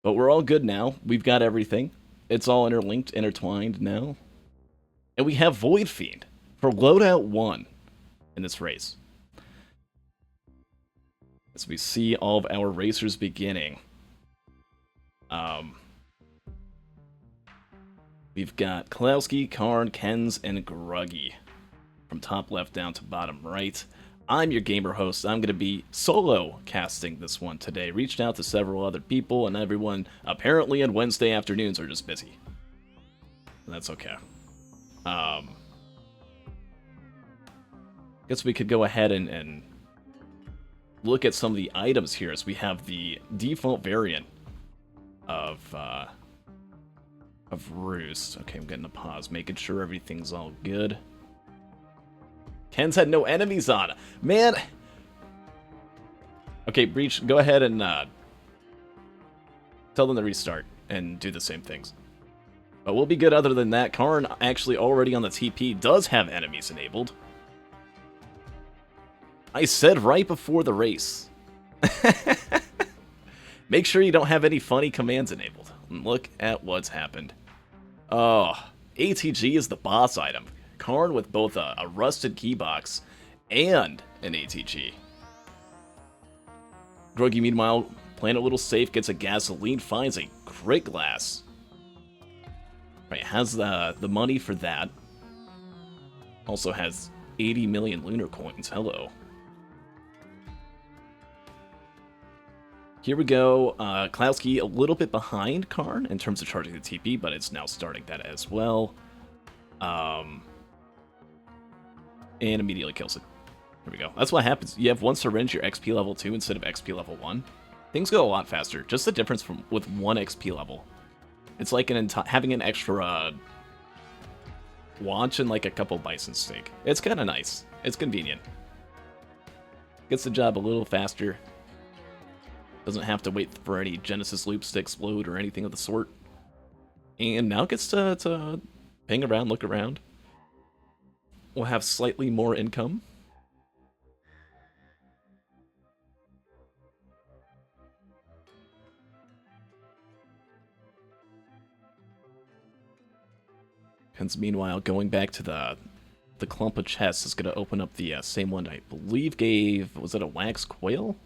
But we're all good now. We've got everything. It's all interlinked, intertwined now. And we have Void Fiend for loadout 1 in this race. As we see all of our racers beginning. We've got DeKlowski, Karn, Kens, and Gruggy. From top left down to bottom right. I'm your gamer host. I'm going to be solo casting this one today. Reached out to several other people, and everyone apparently on Wednesday afternoons are just busy. That's okay. Guess we could go ahead and look at some of the items here, as we have the default variant of Roost. Okay, I'm getting a pause, making sure everything's all good. Ken's had no enemies on. Man. Okay, Breach, go ahead and tell them to restart and do the same things. But we'll be good other than that. Karn, actually already on the TP, does have enemies enabled. I said right before the race. Make sure you don't have any funny commands enabled. And look at what's happened. Oh, ATG is the boss item. Karn with both a rusted keybox and an ATG. Gruggy, meanwhile, playing a little safe, gets a gasoline, finds a crit glass. Right, has the money for that. Also has 80 million lunar coins. Hello. Here we go. DeKlowski a little bit behind Karn in terms of charging the TP, but it's now starting that as well. And immediately kills it. There we go. That's what happens. You have one syringe, your XP level 2 instead of XP level 1. Things go a lot faster. Just the difference with one XP level. It's like having an extra watch and like a couple bison steak. It's kind of nice. It's convenient. Gets the job a little faster. Doesn't have to wait for any Genesis loops to explode or anything of the sort. And now gets to ping around, look around. We'll have slightly more income. Hence, meanwhile, going back to the clump of chests is going to open up the same one I believe gave... Was it a wax quail?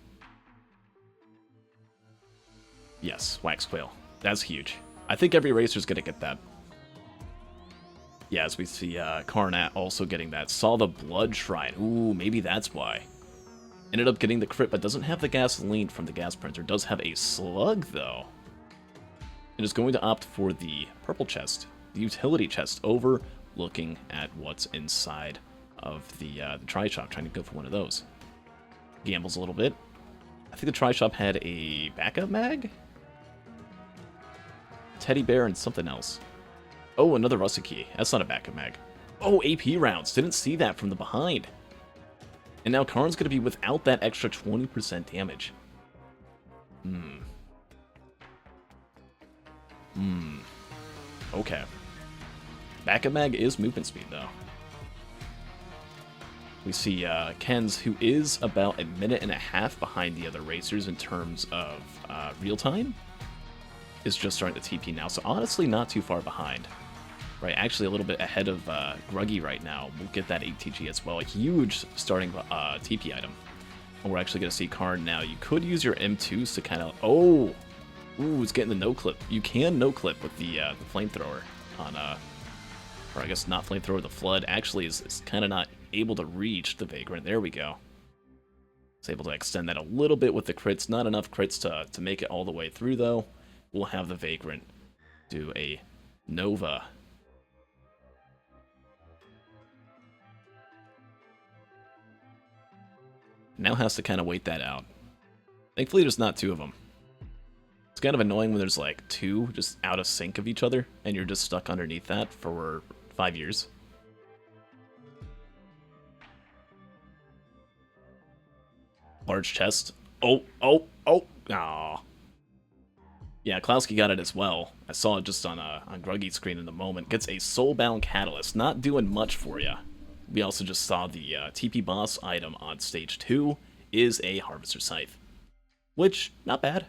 Yes, wax quail. That's huge. I think every racer's going to get that. Yeah, as we see Karnat also getting that. Saw the Blood Shrine. Ooh, maybe that's why. Ended up getting the crit, but doesn't have the gasoline from the gas printer. Does have a slug, though. And is going to opt for the purple chest, the utility chest, over looking at what's inside of the tri-shop, trying to go for one of those. Gambles a little bit. I think the tri-shop had a backup mag? Teddy bear and something else. Oh, another rusted key. That's not a backup mag. Oh, AP rounds. Didn't see that from the behind. And now Karn's going to be without that extra 20% damage. Okay. Backup mag is movement speed, though. We see Kens, who is about a minute and a half behind the other racers in terms of real time, is just starting the TP now. So honestly, not too far behind. Right, actually a little bit ahead of Gruggy right now. We'll get that ATG as well. A huge starting TP item. And we're actually going to see Karn now. You could use your M2s to kind of... Oh! Ooh, it's getting the no-clip. You can no-clip with the flamethrower on... Or I guess not flamethrower, the Flood. Actually is kind of not able to reach the Vagrant. There we go. It's able to extend that a little bit with the crits. Not enough crits to make it all the way through, though. We'll have the Vagrant do a Nova. Now has to kind of wait that out. Thankfully, there's not two of them. It's kind of annoying when there's like two just out of sync of each other, and you're just stuck underneath that for 5 years. Large chest. Oh. Aww. Yeah, DeKlowski got it as well. I saw it just on Gruggy's screen in the moment. Gets a Soulbound Catalyst. Not doing much for you. We also just saw the TP boss item on stage 2 is a Harvester Scythe. Which, not bad.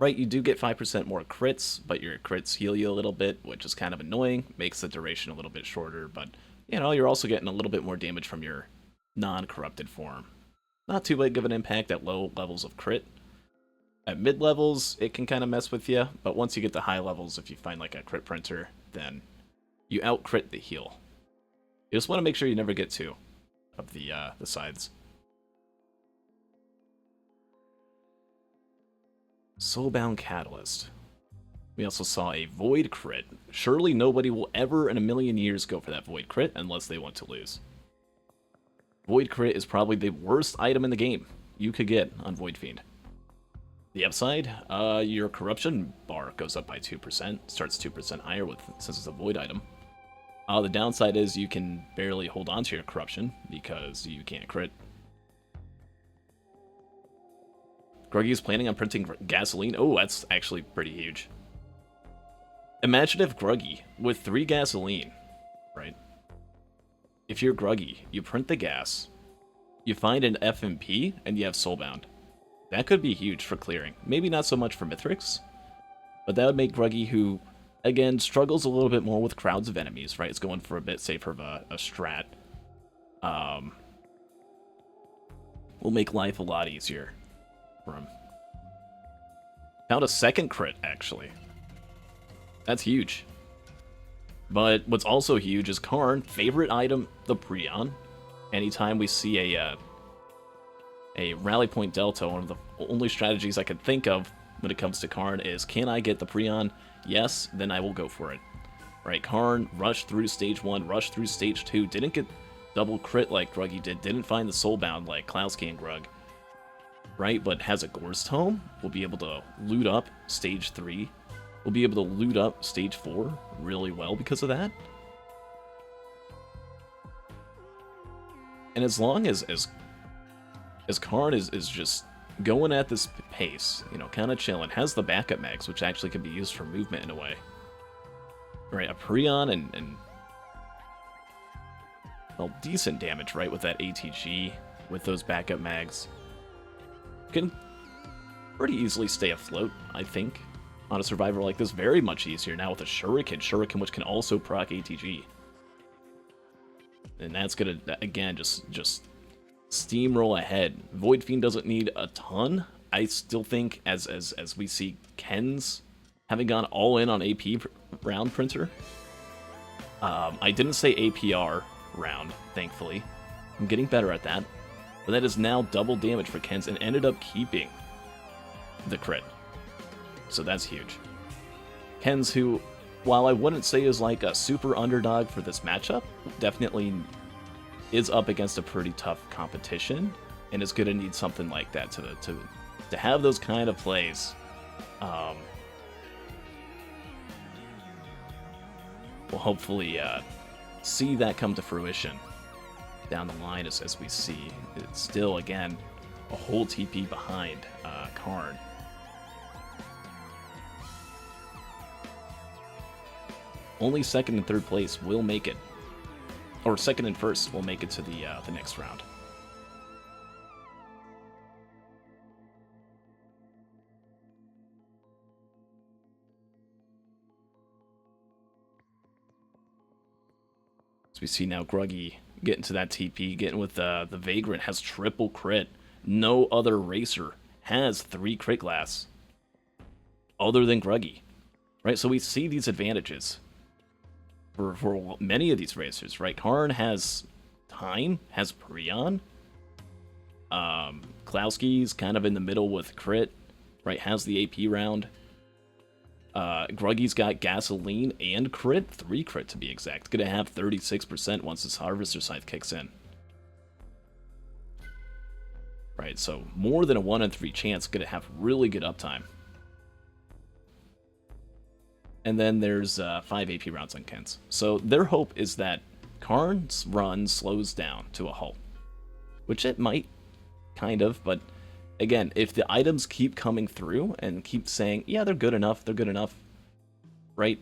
Right, you do get 5% more crits, but your crits heal you a little bit, which is kind of annoying. Makes the duration a little bit shorter, but, you know, you're also getting a little bit more damage from your non-corrupted form. Not too big of an impact at low levels of crit. At mid levels, it can kind of mess with you, but once you get to high levels, if you find like a crit printer, then you out-crit the heal. You just want to make sure you never get two of the sides. Soulbound Catalyst. We also saw a Void crit. Surely nobody will ever in a million years go for that Void crit unless they want to lose. Void crit is probably the worst item in the game you could get on Void Fiend. The upside, your corruption bar goes up by 2%, starts 2% higher since it's a Void item. The downside is you can barely hold on to your corruption because you can't crit. Gruggy is planning on printing gasoline. Oh, that's actually pretty huge. Imagine if Gruggy, with 3 gasoline, right? If you're Gruggy, you print the gas, you find an FMP, and you have Soulbound. That could be huge for clearing. Maybe not so much for Mythrix, but that would make Gruggy, who, again, struggles a little bit more with crowds of enemies, right? It's going for a bit safer of a strat. Will make life a lot easier for him. Found a second crit, actually. That's huge. But what's also huge is Karn, favorite item, the Prion. Anytime we see a rally point delta, one of the only strategies I could think of when it comes to Karn is, can I get the Prion? Yes, then I will go for it. Right, Karn rushed through stage 1, rushed through stage 2, didn't get double crit like Gruggy did, didn't find the Soulbound like DeKlowski and Grug. Right, but has a Gorst Tome, will be able to loot up stage 3, will be able to loot up stage 4 really well because of that. And as long as Karn is just going at this pace, you know, kind of chilling, has the backup mags, which actually can be used for movement in a way. Right, a Prion and well, decent damage, right, with that ATG, with those backup mags. Can pretty easily stay afloat, I think, on a survivor like this. Very much easier now with a Shuriken, which can also proc ATG. And that's gonna, again, just steamroll ahead. Void Fiend doesn't need a ton. I still think, as we see Ken's having gone all in on AP round printer. I didn't say APR round, thankfully. I'm getting better at that. But that is now double damage for Ken's and ended up keeping the crit. So that's huge. Ken's, who, while I wouldn't say is like a super underdog for this matchup, definitely is up against a pretty tough competition and is going to need something like that to have those kind of plays. We'll hopefully see that come to fruition down the line as we see. It's still, again, a whole TP behind Karn. Only second and third place will make it, or second and first will make it to the next round. As we see now, Gruggy getting to that TP, getting with the Vagrant, has triple crit. No other racer has 3 crit glass other than Gruggy, right? So we see these advantages for many of these racers, right? Karn has time, has Prion. Klowski's kind of in the middle with crit, right? Has the AP round. Gruggy's got gasoline and crit, 3 crit to be exact. Gonna have 36% once this Harvester Scythe kicks in. Right, so more than a 1 in 3 chance, gonna have really good uptime. And then there's 5 AP rounds on Ken's. So their hope is that Karn's run slows down to a halt. Which it might, kind of, but again, if the items keep coming through and keep saying, yeah, they're good enough, right?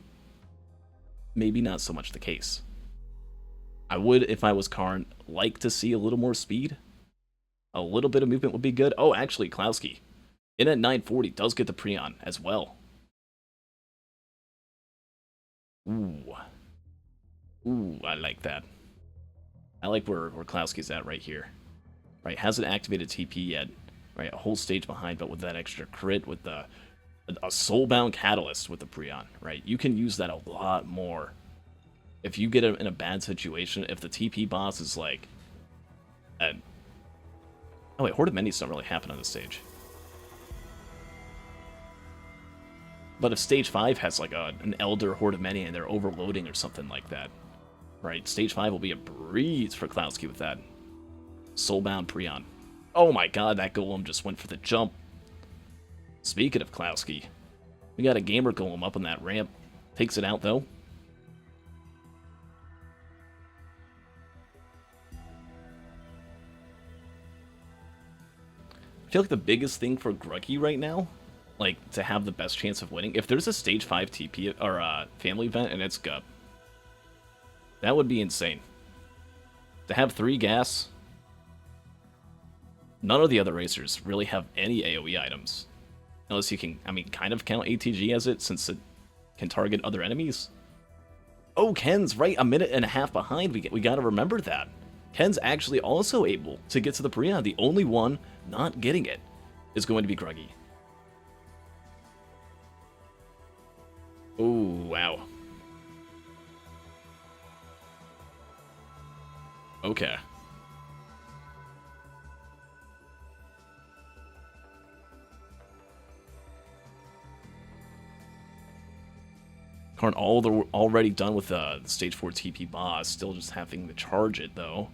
Maybe not so much the case. I would, if I was Karn, like to see a little more speed. A little bit of movement would be good. Oh, actually, DeKlowski In at 940 does get the Prion as well. Ooh. Ooh, I like that. I like where DeKlowski's at right here. Right, hasn't activated TP yet. Right, a whole stage behind, but with that extra crit, with a soulbound catalyst with the Prion, right? You can use that a lot more. If you get in a bad situation, if the TP boss is like... oh wait, Horde of Minis don't really happen on this stage. But if stage 5 has like an Elder Horde of Many and they're overloading or something like that, right? Stage 5 will be a breeze for DeKlowski with that. Soulbound Prion. Oh my god, that golem just went for the jump. Speaking of DeKlowski, we got a gamer golem up on that ramp. Takes it out though. I feel like the biggest thing for Gruggy right now, like to have the best chance of winning, if there's a stage 5 TP or family event and it's Gup, that would be insane. To have 3 gas, none of the other racers really have any AoE items. Unless you can, I mean, kind of count ATG as it, since it can target other enemies. Oh, Ken's right, a minute and a half behind. We gotta remember that. Ken's actually also able to get to the Prion. The only one not getting it is going to be Gruggy. Oh, wow. Okay. Karn already done with the stage 4 TP boss, still just having to charge it though.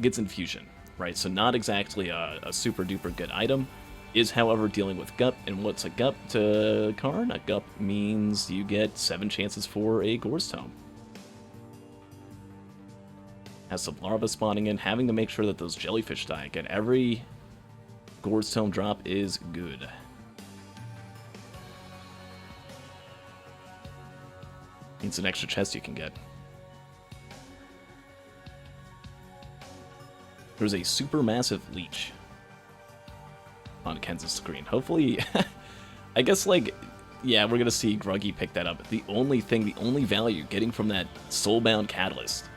Gets infusion, right? So not exactly a super duper good item. Is however dealing with Gup, and what's a Gup to Karn? A Gup means you get 7 chances for a Gore's Tome. Has some larva spawning in, having to make sure that those jellyfish die. Again, every Gore's Tome drop is good. It's an extra chest you can get. There's a super massive leech on Ken's screen. Hopefully, I guess, like, yeah, we're gonna see Gruggy pick that up. The only value getting from that soulbound catalyst,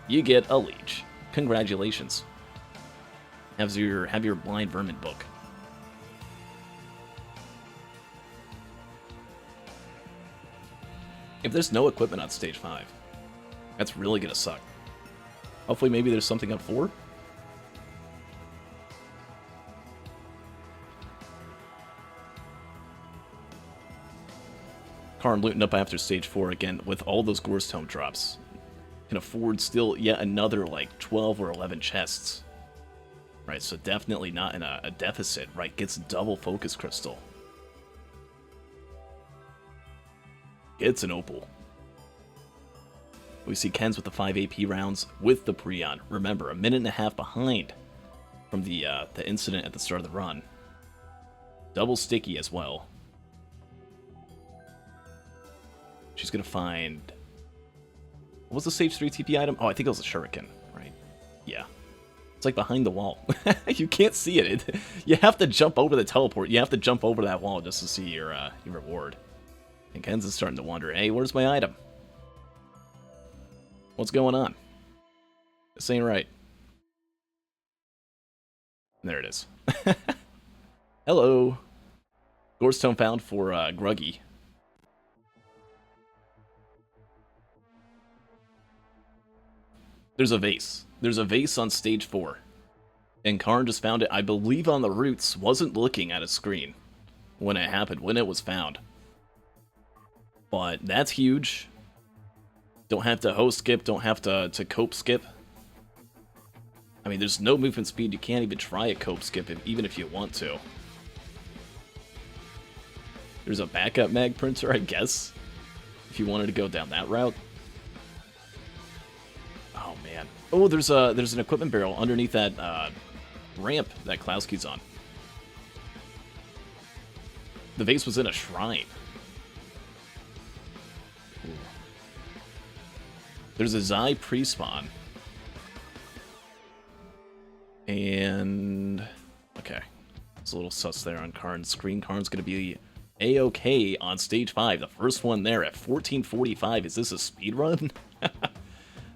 you get a leech. Congratulations. Have your blind vermin book. If there's no equipment on stage 5, that's really gonna suck. Hopefully maybe there's something up 4. Karn looting up after stage 4 again with all those Gore's Tome drops. Can afford still yet another like 12 or 11 chests. Right, so definitely not in a deficit, right? Gets double focus crystal. It's an opal. We see Ken's with the 5 AP rounds with the Prion. Remember, a minute and a half behind from the incident at the start of the run. Double sticky as well. She's gonna find... What was the stage 3 TP item? Oh, I think it was a shuriken, right? Yeah. It's like behind the wall. You can't see it. You have to jump over the teleport. You have to jump over that wall just to see your reward. And Ken's is starting to wonder, hey, where's my item? What's going on? This ain't right. There it is. Hello. Gore's Tome found for Gruggy. There's a vase. There's a vase on stage 4. And Karn just found it, I believe, on the roots. Wasn't looking at a screen when it happened, when it was found. But that's huge. Don't have to host skip, don't have to cope skip. I mean, there's no movement speed. You can't even try a cope skip even if you want to. There's a backup mag printer, I guess, if you wanted to go down that route. Oh, man. Oh, there's an equipment barrel underneath that ramp that DeKlowski's on. The vase was in a shrine. Ooh. There's a Zai pre-spawn. And... okay. It's a little sus there on Karn's screen. Karn's going to be A-OK on stage 5. The first one there at 14:45. Is this a speed run?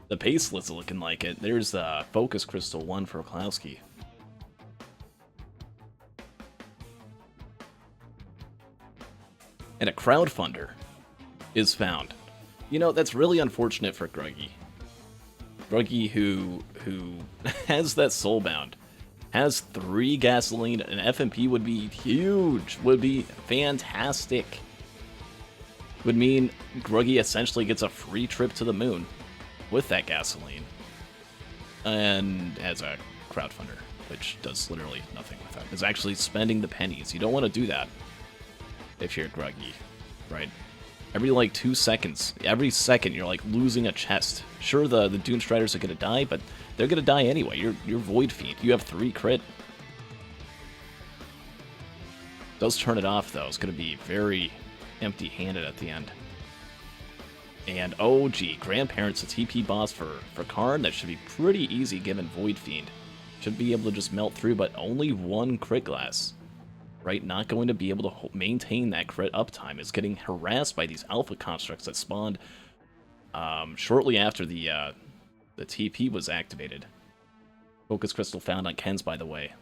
The pace list looking like it. There's Focus Crystal 1 for DeKlowski. And a crowdfunder is found. You know, that's really unfortunate for Gruggy. Gruggy, who has that soulbound, has 3 gasoline, and FMP would be huge, would be fantastic. Would mean Gruggy essentially gets a free trip to the moon with that gasoline. And as a crowdfunder, which does literally nothing with that. Is actually spending the pennies. You don't want to do that if you're Gruggy, right? Every like 2 seconds, every second you're like losing a chest. Sure, the Dune Striders are gonna die, but they're gonna die anyway. You're Void Fiend. You have 3 crit. Does turn it off though. It's gonna be very empty-handed at the end. And oh gee, Grandparents, a TP boss for Karn. That should be pretty easy given Void Fiend. Should be able to just melt through, but only 1 crit glass. Right, not going to be able to maintain that crit uptime. Is getting harassed by these alpha constructs that spawned shortly after the TP was activated. Focus Crystal found on Ken's, by the way.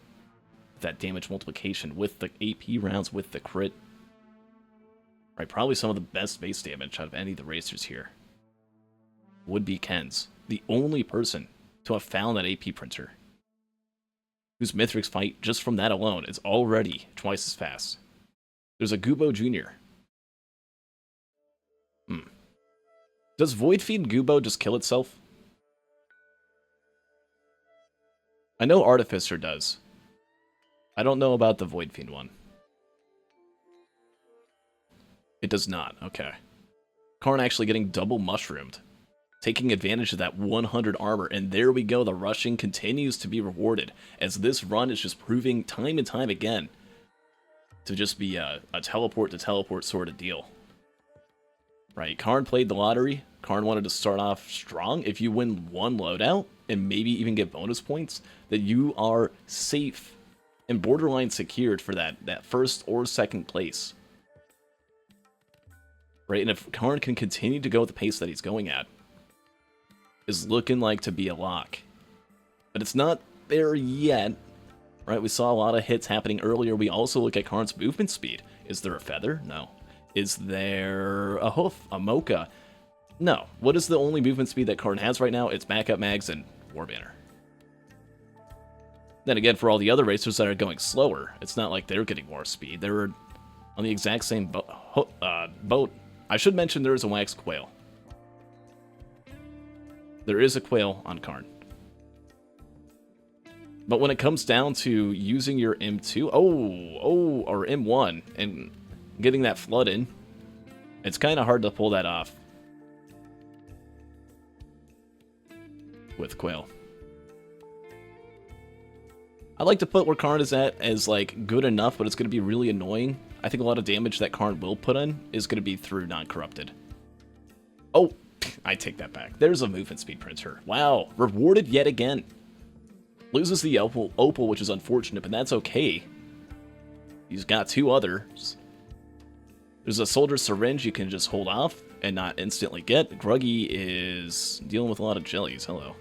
That damage multiplication with the AP rounds with the crit. Right, probably some of the best base damage out of any of the racers here would be Ken's. The only person to have found that AP printer. Whose mythrix fight, just from that alone, is already twice as fast. There's a Gubo Jr. Does Void Fiend Gubo just kill itself? I know Artificer does. I don't know about the Void Fiend one. It does not, okay. Karn actually getting double mushroomed. Taking advantage of that 100 armor, and there we go, the rushing continues to be rewarded, as this run is just proving time and time again to just be a teleport-to-teleport sort of deal. Right, Karn played the lottery. Karn wanted to start off strong. If you win 1 loadout, and maybe even get bonus points, that you are safe and borderline secured for that first or second place. Right, and if Karn can continue to go at the pace that he's going at, is looking like to be a lock. But it's not there yet. Right, we saw a lot of hits happening earlier. We also look at Karn's movement speed. Is there a feather? No. Is there a hoof? A mocha? No. What is the only movement speed that Karn has right now? It's backup mags and war banner. Then again, for all the other racers that are going slower, it's not like they're getting more speed. They're on the exact same boat. I should mention there is a wax quail. There is a quail on Karn. But when it comes down to using your M2, or M1, and getting that flood in, it's kind of hard to pull that off with quail. I like to put where Karn is at as like good enough, but it's going to be really annoying. I think a lot of damage that Karn will put in is going to be through non-corrupted. Oh, I take that back. There's a movement speed printer. Wow, rewarded yet again. Loses the opal, which is unfortunate, but that's okay. He's got 2 others. There's a soldier syringe you can just hold off and not instantly get. Gruggy is dealing with a lot of jellies. Hello.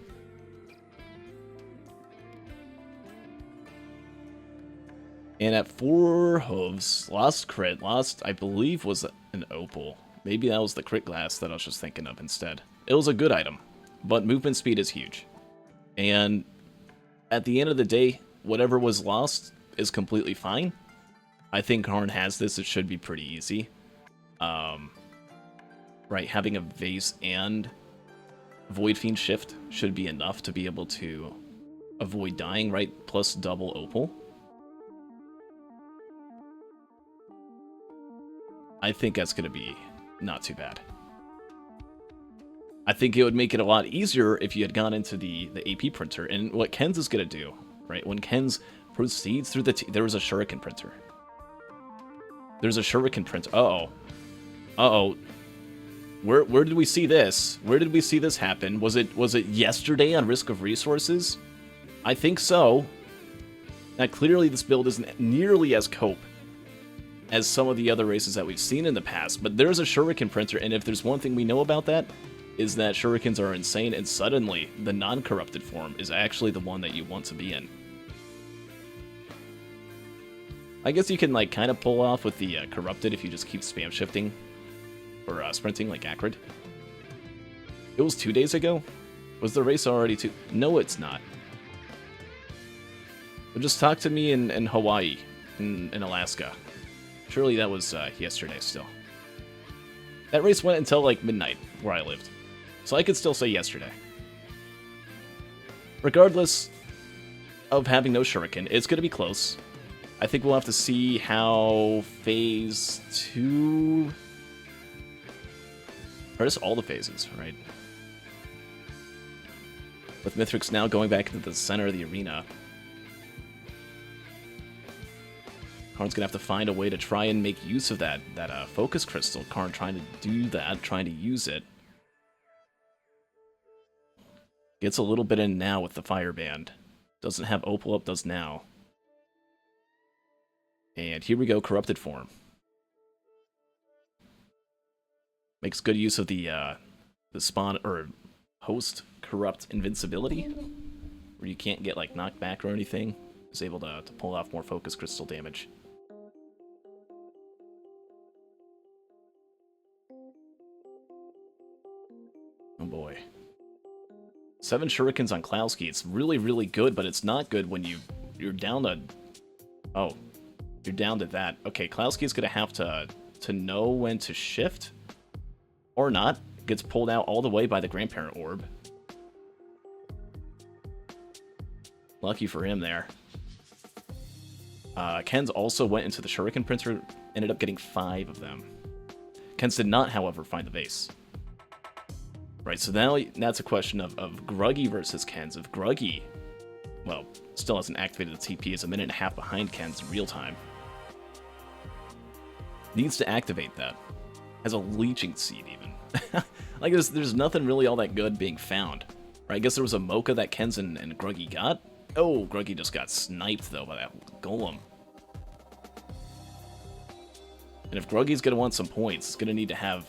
And at 4 hooves, lost crit, I believe, was an opal. Maybe that was the crit glass that I was just thinking of instead. It was a good item, but movement speed is huge. And at the end of the day, whatever was lost is completely fine. I think Karn has this. It should be pretty easy. Right, having a vase and Void Fiend shift should be enough to be able to avoid dying, right? Plus double opal. I think that's going to be not too bad. I think it would make it a lot easier if you had gone into the AP printer. And what Ken's is going to do, right? When Ken's proceeds through there was a shuriken printer. There's a shuriken printer. Uh-oh. Where did we see this? Where did we see this happen? Was it yesterday on Risk of Resources? I think so. Now, clearly this build isn't nearly as cope as some of the other races that we've seen in the past, but there's a shuriken printer, and if there's one thing we know about that, is that shurikens are insane, and suddenly the non-corrupted form is actually the one that you want to be in. I guess you can like kind of pull off with the corrupted if you just keep spam shifting or sprinting like Acrid. It was 2 days ago? Was the race already two? No, it's not. But just talk to me in Hawaii, in Alaska. Surely that was yesterday still. That race went until like midnight where I lived. So I could still say yesterday. Regardless of having no shuriken, it's going to be close. I think we'll have to see how phase 2... Or just all the phases, right? With mythrix now going back into the center of the arena. Karn's gonna have to find a way to try and make use of that focus crystal. Karn trying to do that, trying to use it. Gets a little bit in now with the fire band. Doesn't have Opal up, does now. And here we go, corrupted form. Makes good use of the spawn or host corrupt invincibility, where you can't get like knocked back or anything. Is able to pull off more focus crystal damage. Oh boy. 7 shurikens on DeKlowski. It's really, really good, but it's not good when you're down to... Oh, you're down to that. Okay, DeKlowski's gonna have to know when to shift. Or not. Gets pulled out all the way by the grandparent orb. Lucky for him there. Kens also went into the shuriken printer, ended up getting 5 of them. Kens did not, however, find the base. Right, so now that's a question of Gruggy versus Kens. If Gruggy, well, still hasn't activated the TP, is a minute and a half behind Kens in real time. Needs to activate that. Has a leeching seed, even. Like, there's nothing really all that good being found. Right, I guess there was a Mocha that Kens and Gruggy got. Oh, Gruggy just got sniped, though, by that golem. And if Gruggy's going to want some points, it's going to need to have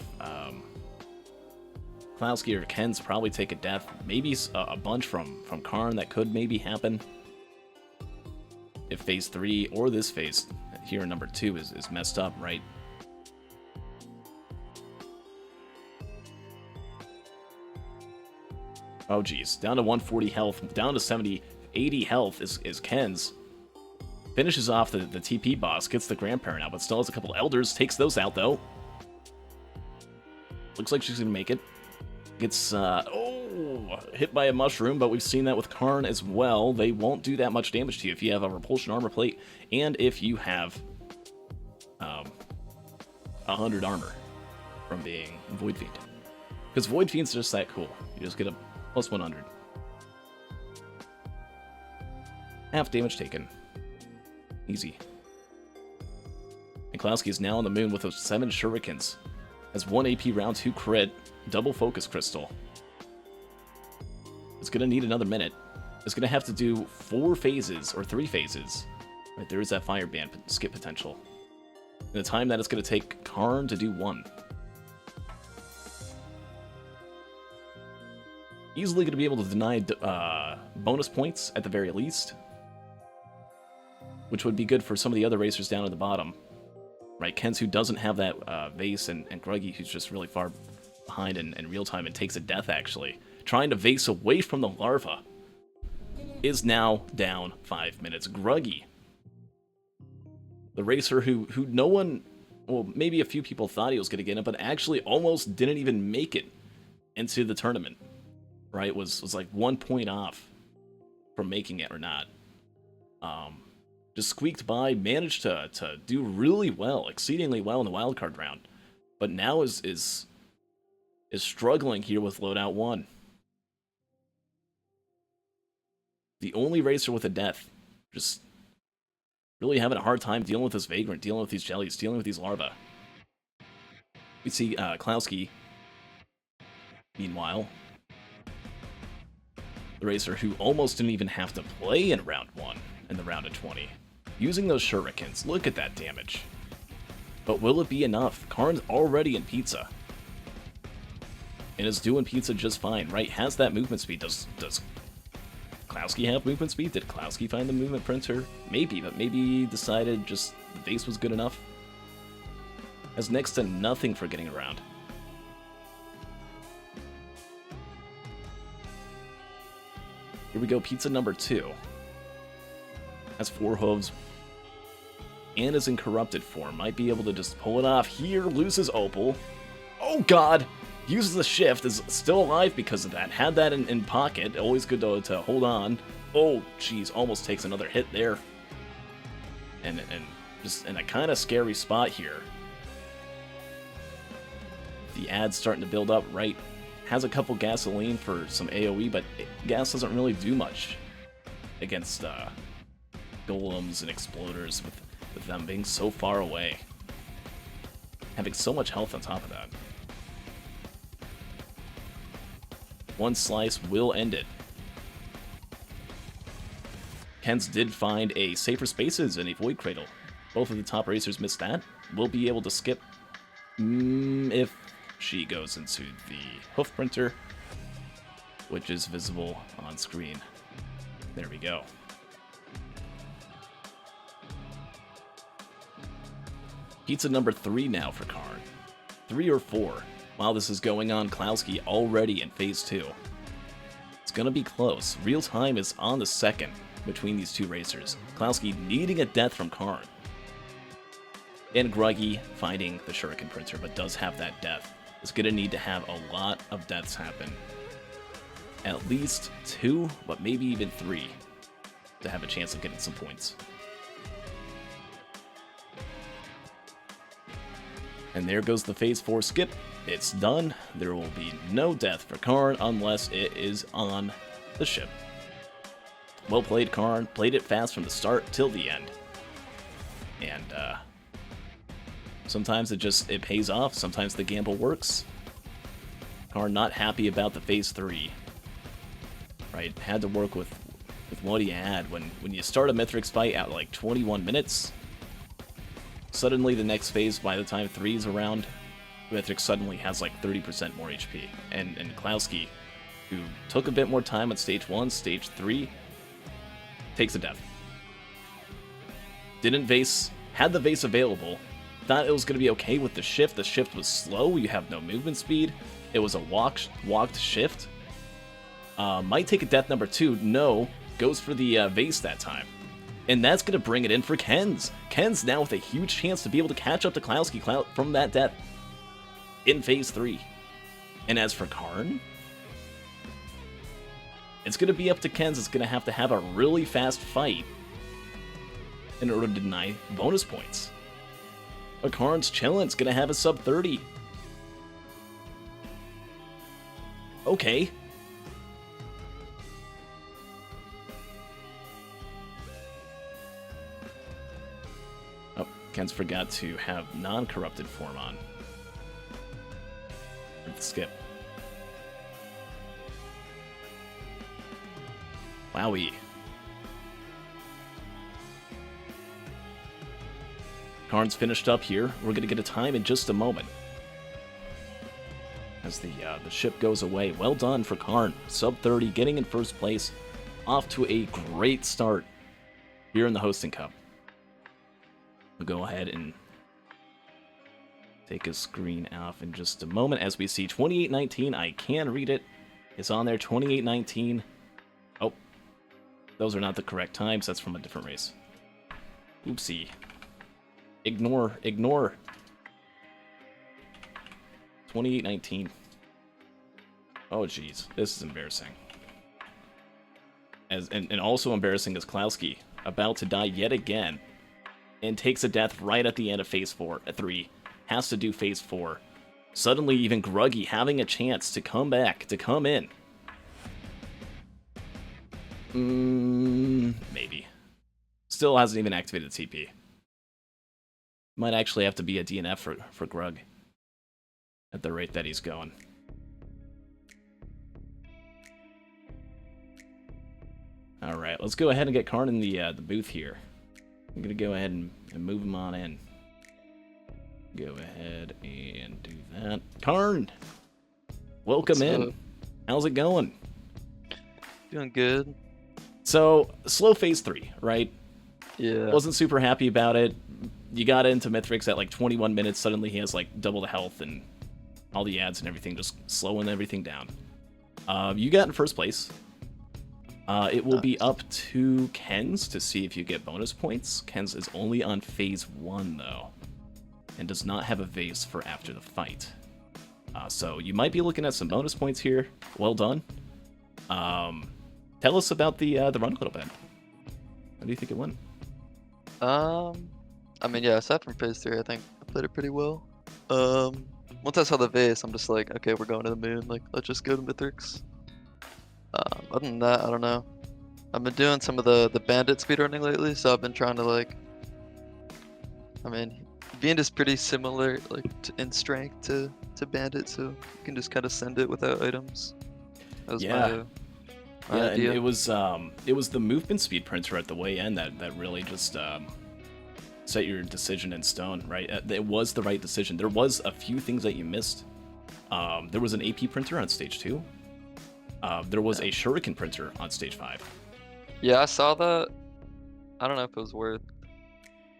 DeKlowski or Kens probably take a death. Maybe a bunch from Karn that could maybe happen. If phase 3 or this phase here in number 2 is messed up, right? Oh, geez. Down to 140 health. Down to 70, 80 health is Kens. Finishes off the TP boss. Gets the grandparent out, but still has a couple elders. Takes those out, though. Looks like she's going to make it. Gets, hit by a mushroom, but we've seen that with Karn as well. They won't do that much damage to you if you have a repulsion armor plate, and if you have 100 armor from being Void Fiend. Because Void Fiend's just that cool. You just get a plus 100. Half damage taken. Easy. And DeKlowski is now on the moon with those 7 shurikens. Has 1 AP round 2 crit. Double focus crystal. It's going to need another minute. It's going to have to do 4 phases, or 3 phases. Right, there is that fire band skip potential. And the time that it's going to take Karn to do 1. Easily going to be able to deny bonus points at the very least. Which would be good for some of the other racers down at the bottom. Right, Kens, who doesn't have that Vase, and Gruggy, who's just really far behind in real time and takes a death, actually. Trying to Vase away from the larva. Is now down 5 minutes. Gruggy, the racer who no one, well, maybe a few people thought he was going to get it, but actually almost didn't even make it into the tournament. Right, was like 1 point off from making it or not. Just squeaked by, managed to do really well, exceedingly well in the wildcard round, but now is struggling here with loadout 1. The only racer with a death, just really having a hard time dealing with this vagrant, dealing with these jellies, dealing with these larvae. We see DeKlowski, meanwhile, the racer who almost didn't even have to play in round 1, in the round of 20. Using those shurikens, look at that damage. But will it be enough? Karn's already in pizza. And is doing pizza just fine, right? Has that movement speed. Does DeKlowski have movement speed? Did DeKlowski find the movement printer? Maybe, but maybe decided just the base was good enough. Has next to nothing for getting around. Here we go, pizza number 2. Has 4 hooves. And is in corrupted form. Might be able to just pull it off here. Loses Opal. Oh god! Uses the shift. Is still alive because of that. Had that in pocket. Always good to hold on. Oh, jeez. Almost takes another hit there. And just in a kind of scary spot here. The ad's starting to build up, right? Has a couple gasoline for some AoE, but gas doesn't really do much against golems and exploders with them being so far away. Having so much health on top of that. One slice will end it. Kens did find a safer spaces in a void cradle. Both of the top racers missed that. We'll be able to skip if she goes into the hoof printer, which is visible on screen. There we go. Pizza number 3 now for Karn. 3 or 4. While this is going on, DeKlowski already in phase 2. It's gonna be close. Real time is on the second between these two racers. DeKlowski needing a death from Karn. And Gruggy finding the shuriken printer, but does have that death. Is gonna need to have a lot of deaths happen. At least 2, but maybe even 3 to have a chance of getting some points. And there goes the phase 4 skip. It's done. There will be no death for Karn unless it is on the ship. Well played, Karn. Played it fast from the start till the end. And sometimes it pays off. Sometimes the gamble works. Karn not happy about the phase 3. Right? Had to work with what he had. When you start a mythrix fight at like 21 minutes, suddenly the next phase, by the time 3 is around, mythrix suddenly has like 30% more HP. And DeKlowski, who took a bit more time on stage 1, stage 3, takes a death. Didn't vase, had the vase available, thought it was going to be okay with the shift. The shift was slow, you have no movement speed. It was a walked shift. Might take a death number 2, no, goes for the vase that time. And that's going to bring it in for Kens. Kens now with a huge chance to be able to catch up to DeKlowski from that death in phase 3. And as for Karn, it's going to be up to Kens. It's going to have a really fast fight in order to deny bonus points. But Karn's chillin'. It's going to have a sub 30. Okay. Oh, Kens forgot to have non-corrupted form on. Skip. Wowie. Karn's finished up here. We're going to get a time in just a moment. As the ship goes away. Well done for Karn. Sub 30, getting in first place. Off to a great start here in the H0sting Cup. We'll go ahead and take a screen off in just a moment as we see 2819. I can read it. It's on there, 2819. Oh, those are not the correct times. That's from a different race. Oopsie. Ignore. 2819. Oh, jeez. This is embarrassing. And also embarrassing is DeKlowski, about to die yet again, and takes a death right at the end of phase 3. Has to do phase 4. Suddenly, even Gruggy having a chance to come back, to come in. Maybe. Still hasn't even activated the TP. Might actually have to be a DNF for Grug at the rate that he's going. All right, let's go ahead and get Karn in the booth here. I'm gonna go ahead and move him on in. Go ahead and do that. Karn, welcome What's in. up? How's it going? Doing good. So, slow phase 3, right? Yeah. Wasn't super happy about it. You got into mythrix at like 21 minutes. Suddenly he has like double the health and all the ads and everything, just slowing everything down. You got in first place. It will be Nice. up to Ken's to see if you get bonus points. Ken's is only on phase 1 though, and does not have a vase for after the fight. So you might be looking at some bonus points here. Well done. Tell us about the run a little bit. How do you think it went? I mean, yeah, aside from phase 3, I think I played it pretty well. Once I saw the vase, I'm just like, okay, we're going to the moon. Like, let's just go to Mythrix. Other than that, I don't know. I've been doing some of the bandit speedrunning lately, so I've been trying to like. I mean, Fiend is pretty similar, like in strength to bandit, so you can just kind of send it without items. That was Yeah. my Yeah, and idea. it was the movement speed printer at the way end that really just set your decision in stone, right? It was the right decision. There was a few things that you missed. There was an AP printer on stage 2. There was a shuriken printer on stage 5. Yeah, I saw that. I don't know if it was worth.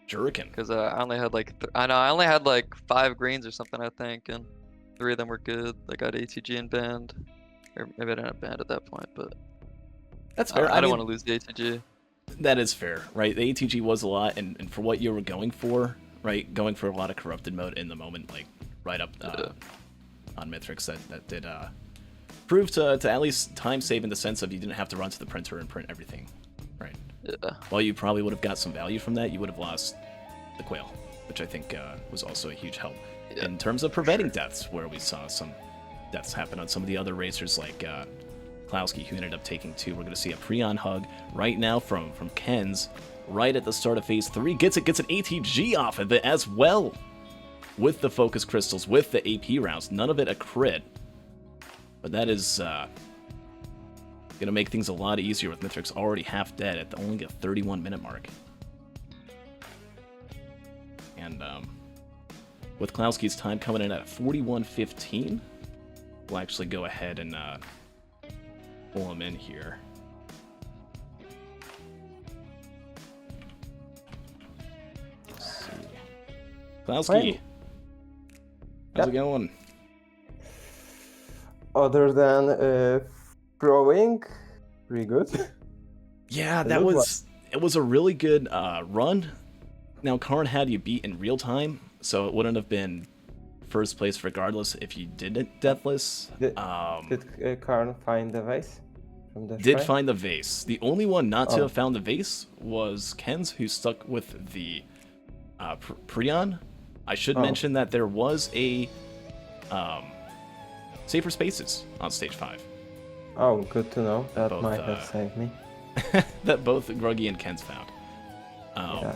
Shuriken. Because I only had like I only had like 5 greens or something, I think, and 3 of them were good. I got ATG and banned, or maybe I didn't have banned at that point, but That's fair. I don't mean, want to lose the ATG. that is fair, right? The ATG was a lot, and for what you were going for, right? Going for a lot of corrupted mode in the moment, like right up on Mythrix, that did prove to at least time save in the sense of you didn't have to run to the printer and print everything, right? Yeah, While you probably would have got some value from that, you would have lost the quail, which I think was also a huge help Yeah, in terms of preventing deaths, where we saw some deaths happen on some of the other racers like DeKlowski, who ended up taking 2. We're going to see a Prion hug right now from Ken's right at the start of phase 3. Gets an ATG off of it as well with the focus crystals, with the AP rounds. None of it a crit, but that is going to make things a lot easier with Mythrix already half dead at only a 31-minute mark. And with Klowski's time coming in at 41:15, we'll actually go ahead and pull him in here. Let's see. Klowski, how's it going? Other than throwing, pretty good. Yeah, It was it was a really good run. Now, Karn had you beat in real time, so it wouldn't have been first place regardless if you didn't deathless. Did Karn find the vase from the Did shrine? find the vase. The only one not to Oh. have found the vase was Ken's, who stuck with the Prion. I should Oh. mention that there was a safer spaces on stage 5 Oh, good to know. That Both, might have saved me. that both Gruggy and Ken's found. Yeah.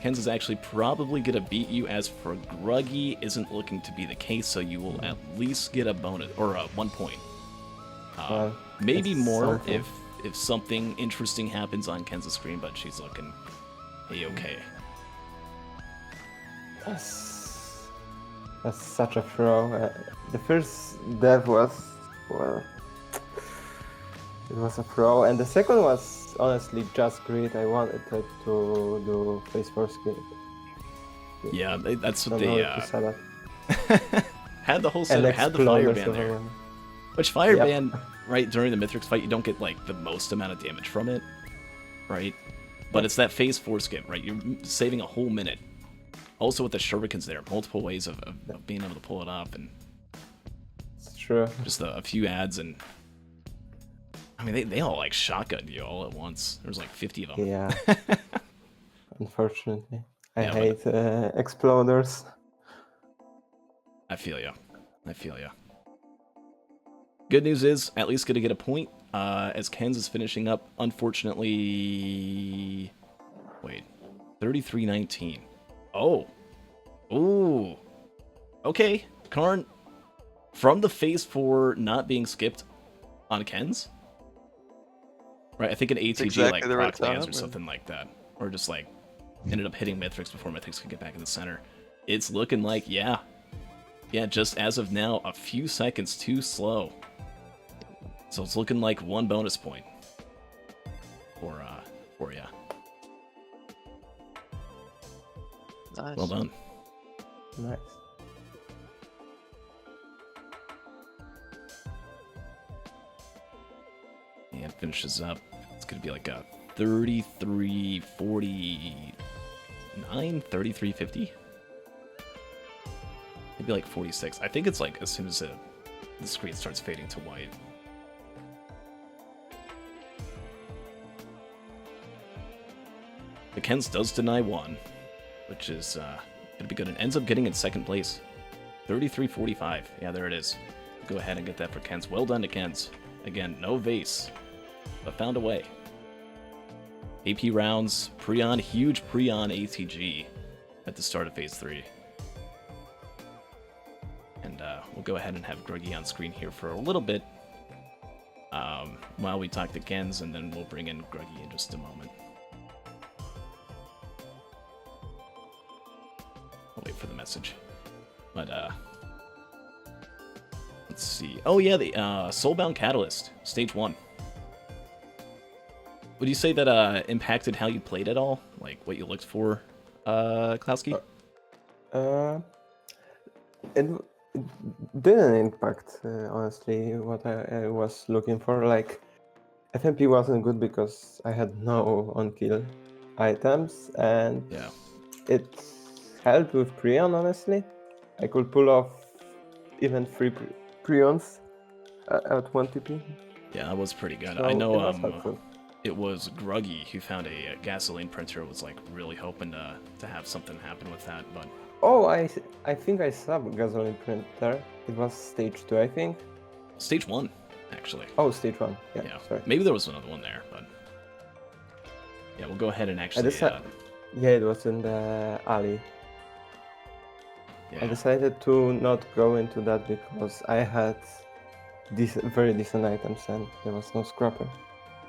Ken's is actually probably going to beat you, as for Gruggy isn't looking to be the case, so you will at least get a bonus, or 1 point. Well, Maybe that's more something. if something interesting happens on Ken's screen, but she's looking a-okay. That's such a throw. The first death was, well, it was a throw, and the second was honestly just great. I wanted to do phase 4 skin. Yeah, that's what Don't know they if you saw that. had the whole And set, had the fire exploders ban there. overrun. Which fire Yep. ban, right, during the Mythrix fight, you don't get like the most amount of damage from it, right? But it's that phase 4 skip, right? You're saving a whole minute. Also with the shurikens there, multiple ways of being able to pull it up, and It's true. just a few ads, and I mean they all like shotgunned you all at once. There was like 50 of them. Yeah. Unfortunately, I Yeah, but- hate exploders. I feel ya. Good news is, at least gonna get a point, as Ken's is finishing up, unfortunately... Wait. 33-19. Oh. Ooh. Okay. Karn, from the phase 4 not being skipped on Ken's, Right, I think an ATG exactly like the right proc lands time, or or- something like that. Or just like ended up hitting mythrix before mythrix could get back in the center. It's looking like, yeah. Yeah, just as of now, a few seconds too slow. So it's looking like 1 bonus point for ya. Nice. Well done. Nice. And finishes up. It's gonna be like a 33-49, 33-50. Maybe like 46. I think it's like as soon as the screen starts fading to white. The Kens does deny 1, which is gonna be good. And ends up getting in 2nd place. 33-45. Yeah, there it is. Go ahead and get that for Kens. Well done to Kens. Again, no vase, but found a way. AP rounds, Prion, huge Prion ATG at the start of Phase 3. And we'll go ahead and have Gruggy on screen here for a little bit while we talk to Kens, and then we'll bring in Gruggy in just a moment. I'll wait for the message. But, let's see. Oh, yeah, the Soulbound Catalyst, Stage 1. Would you say that impacted how you played at all? Like, what you looked for, DeKlowski? It didn't impact, honestly, what I was looking for. Like, FMP wasn't good because I had no on-kill items, and Yeah. it helped with Prion, honestly. I could pull off even 3 Prions at 1 TP. Yeah, that was pretty good. So I know it was helpful. it was Gruggy who found a gasoline printer, was like really hoping to have something happen with that, but Oh, I think I saw gasoline printer. It was stage 2, I think. Stage 1, actually. Oh, stage 1. Yeah, Yeah. sorry. Maybe there was another one there, but yeah, we'll go ahead and actually Yeah, it was in the alley. I yeah. decided to not go into that because I had very decent items and there was no scrapper.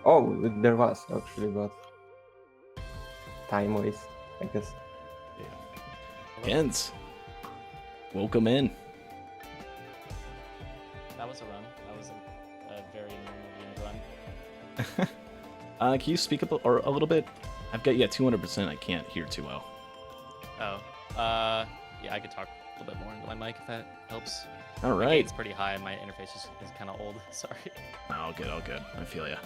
Oh, there was actually, but time waste, I guess. Kens, welcome in. That was a run. That was a very normal run. Can you speak up a little bit? I've got 200%. I can't hear too well. Oh, yeah, I could talk a little bit more into my mic if that helps. All My right. gain's pretty high and my interface is kind of old. Sorry. All good, all good. I feel ya.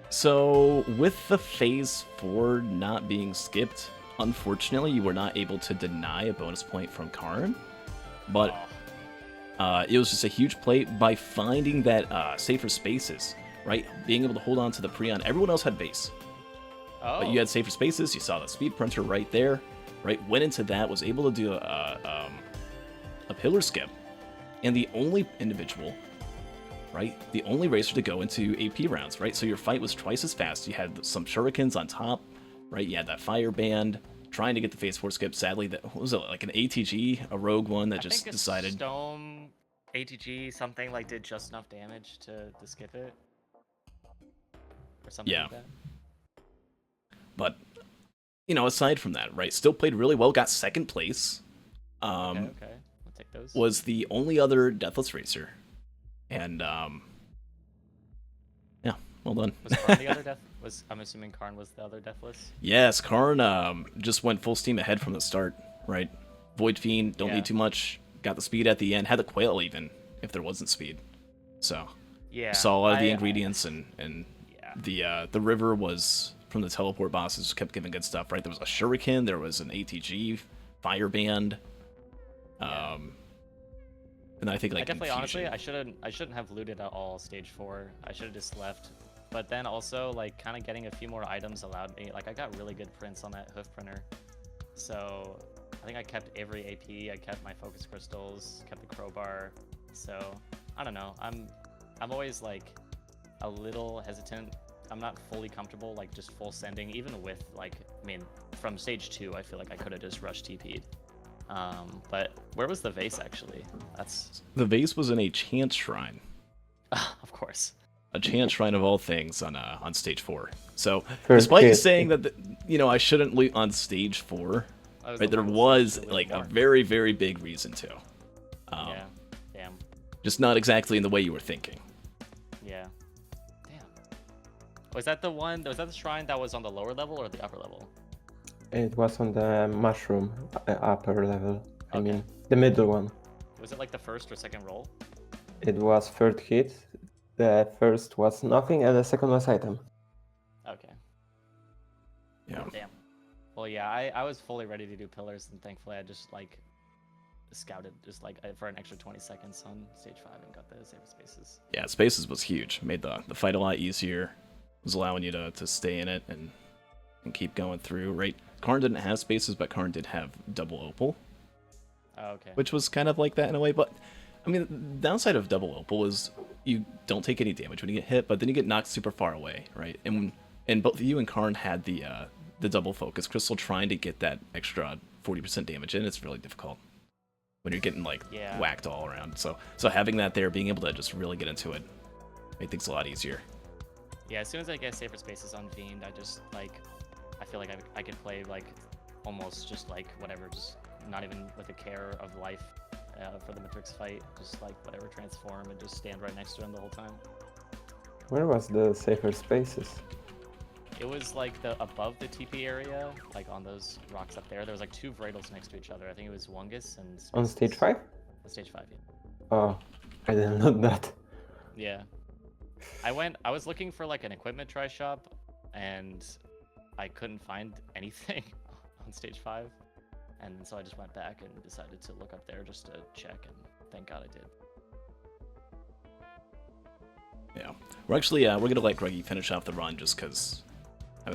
So with the Phase 4 not being skipped, unfortunately, you were not able to deny a bonus point from Karn, but it was just a huge play by finding that safer spaces, right? Being able to hold on to the Prion. Everyone else had base, Oh. but you had safer spaces. You saw the speed printer right there, right? Went into that, was able to do a pillar skip, and the only individual, right? The only racer to go into AP rounds, right? So your fight was twice as fast. You had some shurikens on top, right? You had that fire band trying to get the Phase 4 skip. Sadly, that what was it, like an ATG, a rogue one that I just think decided. Stone ATG something like did just enough damage to skip it, or something Yeah. like that. But aside from that, right? Still played really well. Got 2nd place. Okay, I'll take those. Was the only other deathless racer, and yeah, well done. Was Karn the other death? I'm assuming Karn was the other deathless. Yes, Karn just went full steam ahead from the start, right? Void Fiend, don't Yeah. need too much. Got the speed at the end. Had the Quail even, if there wasn't speed. So, Yeah. saw a lot of the ingredients, and Yeah. the river was, from the teleport bosses, kept giving good stuff, right? There was a Shuriken, there was an ATG, Fire Band, and I think like I definitely, honestly, Confusion. I shouldn't have looted at all stage 4. I should have just left. But then also, like, kind of getting a few more items allowed me. Like, I got really good prints on that hoof printer, so I think I kept every AP. I kept my focus crystals, kept the crowbar. So I don't know. I'm always like a little hesitant. I'm not fully comfortable like just full sending, even with like, I mean, from stage 2, I feel like I could have just rushed TP'd. But where was the vase actually? That's The vase was in a chance shrine. of course. a chance shrine of all things on stage 4. So First despite you hit. saying that I shouldn't loot on stage 4, I was right, the there one was to loot like a more. very, very big reason to. Yeah. Damn. Just not exactly in the way you were thinking. Yeah. Damn. Was that the one? Was that the shrine that was on the lower level or the upper level? It was on the mushroom upper level. I Okay. mean, the middle one. Was it like the first or second roll? It was third hit. The first was nothing, and the second was item. Okay. Yeah. Damn. Well, yeah, I was fully ready to do pillars, and thankfully I just like scouted just like for an extra 20 seconds on stage 5 and got the safer spaces. Yeah, spaces was huge. Made the fight a lot easier. Was allowing you to stay in it and keep going through, right? Karn didn't have spaces, but Karn did have double opal, Oh, okay. which was kind of like that in a way. But I mean, the downside of double opal is you don't take any damage when you get hit, but then you get knocked super far away, right? And both you and Karn had the double focus crystal trying to get that extra 40% damage in. It's really difficult when you're getting like Yeah. whacked all around. So having that there, being able to just really get into it, made things a lot easier. Yeah, as soon as I get safer spaces on Fiend, I just like I feel like I could play like almost just like whatever, just not even with a care of life for the mythrix fight, just like whatever, transform and just stand right next to him the whole time. Where was the safer spaces? It was like the above the TP area, like on those rocks up there. There was like 2 Vradals next to each other. I think it was Wungus and On Spaces. stage 5? On stage 5, yeah. Oh, I didn't know that. Yeah. I was looking for like an equipment try shop, and I couldn't find anything on stage 5. And so I just went back and decided to look up there just to check, and thank God I did. Yeah, we're actually we're gonna let Gruggy finish off the run just because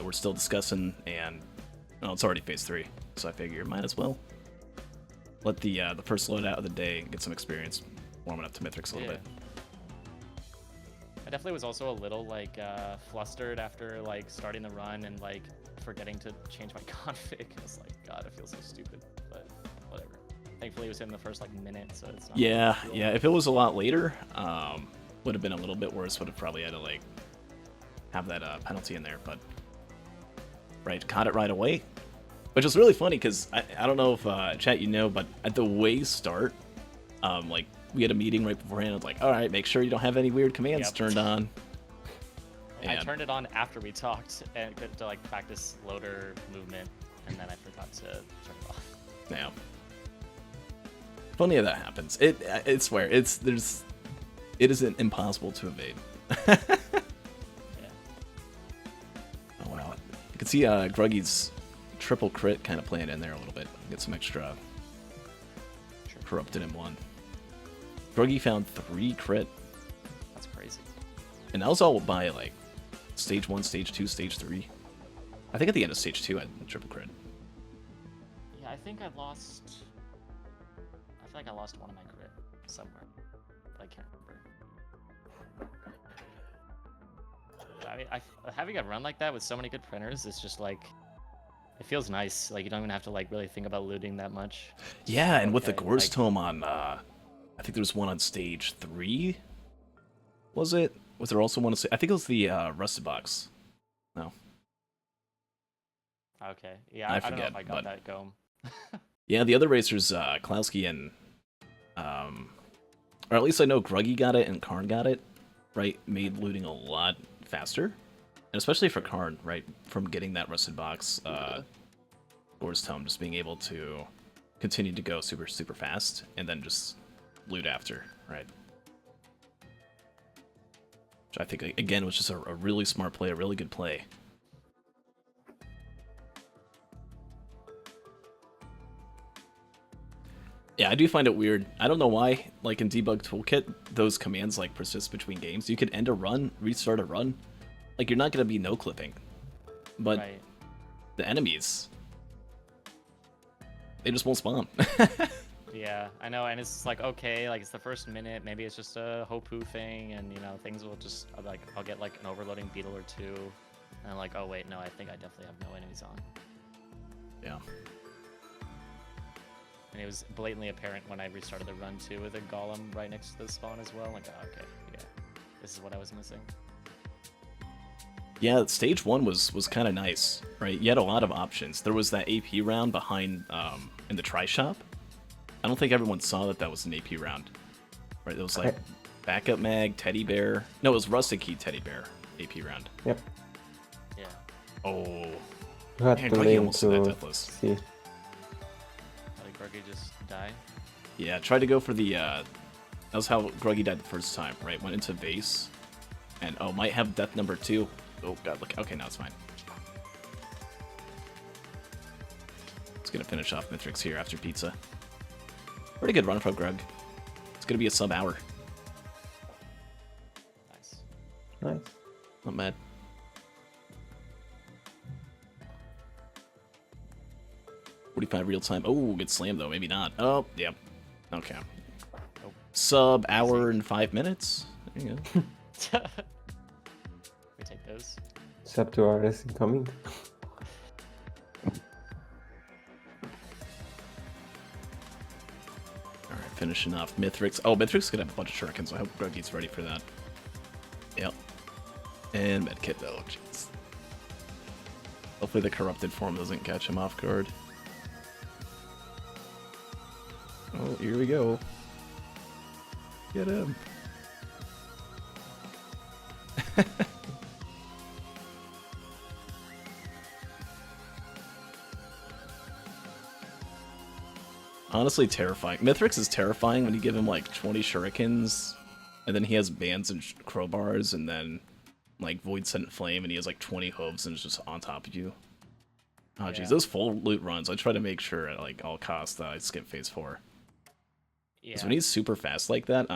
we're still discussing, and it's already phase 3, so I figure might as well let the first loadout of the day get some experience warming up to Mythrix a little bit. I definitely was also a little like flustered after like starting the run and like forgetting to change my config. I was like, God, I feel so stupid, but whatever. Thankfully, it was in the first like minute, so it's not. Yeah. If it was a lot later, would have been a little bit worse. Would have probably had to like have that penalty in there, but right, caught it right away, which is really funny because I don't know if chat but at the way start, like we had a meeting right beforehand. I was like, all right, make sure you don't have any weird commands turned on. I turned it on after we talked and to like practice loader movement, and then I forgot to turn it off. Yeah. Funny how that happens. I swear it isn't impossible to evade. Yeah. Oh wow. You can see Gruggy's triple crit kind of playing in there a little bit. Get some extra corrupted in one. Gruggy found 3 crit. That's crazy. And that was all by like stage 1, stage 2, stage 3. I think at the end of stage 2 I had triple crit. Yeah, I think I lost. I feel like I lost one of my crit somewhere, but I can't remember. I mean, having a run like that with so many good printers is just like, it feels nice. Like you don't even have to like really think about looting that much. Yeah, and with the Okay, Gore's like- Tome on, I think there was one on stage 3. Was it? Was there also one on I think it was the Rusted Box. No. Okay, yeah, I I don't know forget, if I got but- that going. Yeah, the other racers, DeKlowski and, or at least I know Gruggy got it and Karn got it, right? Made looting a lot faster, and especially for Karn, right? From getting that Rusted Box, Gore's Tome, just being able to continue to go super, super fast, and then just loot after, right? Which I think, again, was just a really smart play, a really good play. Yeah, I do find it weird. I don't know why, like in Debug Toolkit, those commands like persist between games. You could end a run, restart a run. Like you're not gonna be no clipping. But Right. the enemies, they just won't spawn. Yeah, I know, and it's like, okay, like it's the first minute, maybe it's just a Hopu thing, and you know, things will just, I'll get like an overloading beetle or 2, and I'm like, oh wait, no, I think I definitely have no enemies on. Yeah. And it was blatantly apparent when I restarted the run too, with a golem right next to the spawn as well. Like, oh, okay, yeah, this is what I was missing. Yeah, stage 1 was kind of nice, right? You had a lot of options. There was that AP round behind in the tri-shop. I don't think everyone saw that was an AP round. Right, it was like backup mag, teddy bear. No, it was rustic key teddy bear AP round. Yep. Yeah. Oh, You had man, to Gruggy lean almost did that to deathless. see. How did Gruggy just die? Yeah, tried to go for the, that was how Gruggy died the first time, right? Went into vase, and oh, might have death number 2. Oh god, look, okay, now it's fine. It's gonna finish off mythrix here after pizza. Pretty good run from Grug. It's gonna be a sub-hour. Nice. Nice. Not bad. $45 real time. Oh, good slam though. Maybe not. Oh, yep. Okay. Nope. Sub hour and 5 minutes. There you go. We take those. Sub 2 hours incoming. All right, finishing off mythrix. Oh, mythrix is gonna have a bunch of shurikens. I hope Gruggy's ready for that. Yep. And medkit though. Jeez. Hopefully the corrupted form doesn't catch him off guard. Oh, here we go. Get him. Honestly, terrifying. Mythrix is terrifying when you give him like 20 shurikens, and then he has bands and crowbars, and then like Void Sent Flame, and he has like 20 hooves and is just on top of you. Oh jeez, Yeah. those full loot runs, I try to make sure at like all costs that I skip phase 4. Yeah. Because when he's super fast like that,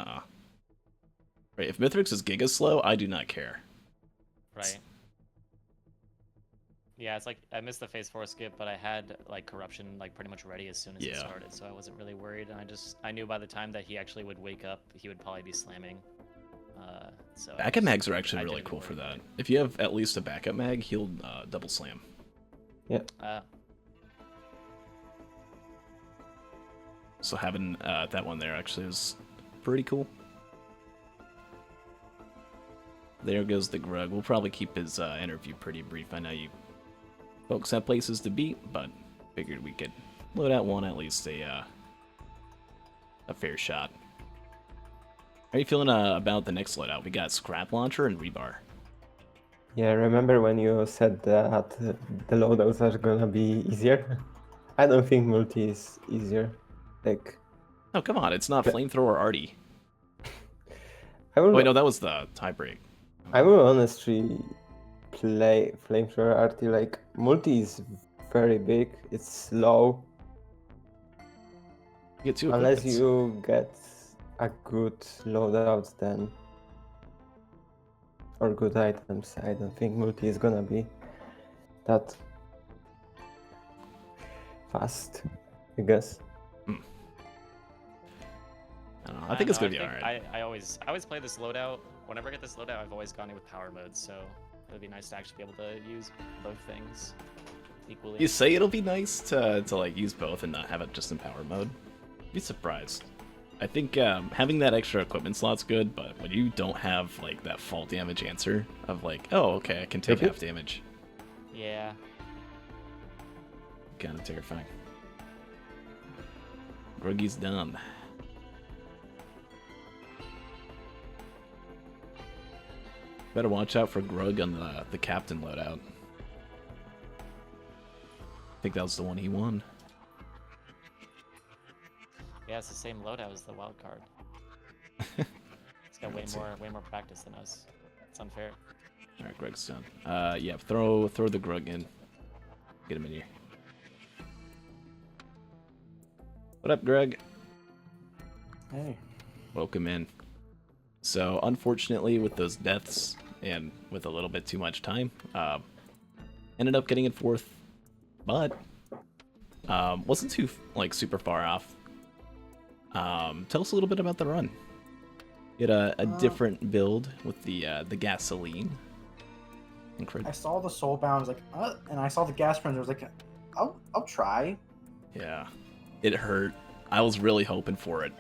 Right, if Mythrix is giga slow, I do not care. Right. Yeah, it's like I missed the phase 4 skip, but I had like corruption like pretty much ready as soon as it Yeah. started, so I wasn't really worried. And I knew by the time that he actually would wake up, he would probably be slamming. So Backup mags are actually I really didn't cool for worry that. about If you have at least a backup mag, he'll double slam. it. So having that one there actually is pretty cool. There goes the Grug. We'll probably keep his interview pretty brief. I know you folks have places to beat, but figured we could load out one at least a fair shot. How are you feeling about the next loadout? We got Scrap Launcher and Rebar. Yeah, remember when you said that the loadouts are gonna be easier? I don't think multi is easier. Like, Oh, come on. It's not Flamethrower Artie. I will, Oh, wait, no, that was the tiebreak. I will honestly play Flamethrower Arty. Like, multi is very big, it's slow. You get two Unless equipments. you get a good loadout, then. Or good items. I don't think multi is gonna be that fast, I guess. I don't know. I think it's know, going to be alright. I always play this loadout. Whenever I get this loadout, I've always gone in with power mode, so it would be nice to actually be able to use both things equally. You say it'll be nice to like use both and not have it just in power mode. Be surprised. I think having that extra equipment slot's good, but when you don't have like that fall damage answer of like, oh okay, I can take half damage, Yeah. kind of terrifying. Gruggy's done. Better watch out for Grug on the captain loadout. I think that was the one he won. Yeah, it's the same loadout as the wild card. It's got way more practice than us. It's unfair. All right, Greg's done. Yeah, throw the Grug in. Get him in here. What up, Greg? Hey. Welcome in. So, unfortunately, with those deaths and with a little bit too much time, ended up getting in fourth, but wasn't too like super far off. Tell us a little bit about the run. You had a different build with the gasoline. I saw the soulbound, like, and I saw the gas printer. I was like, I'll try. Yeah, it hurt. I was really hoping for it.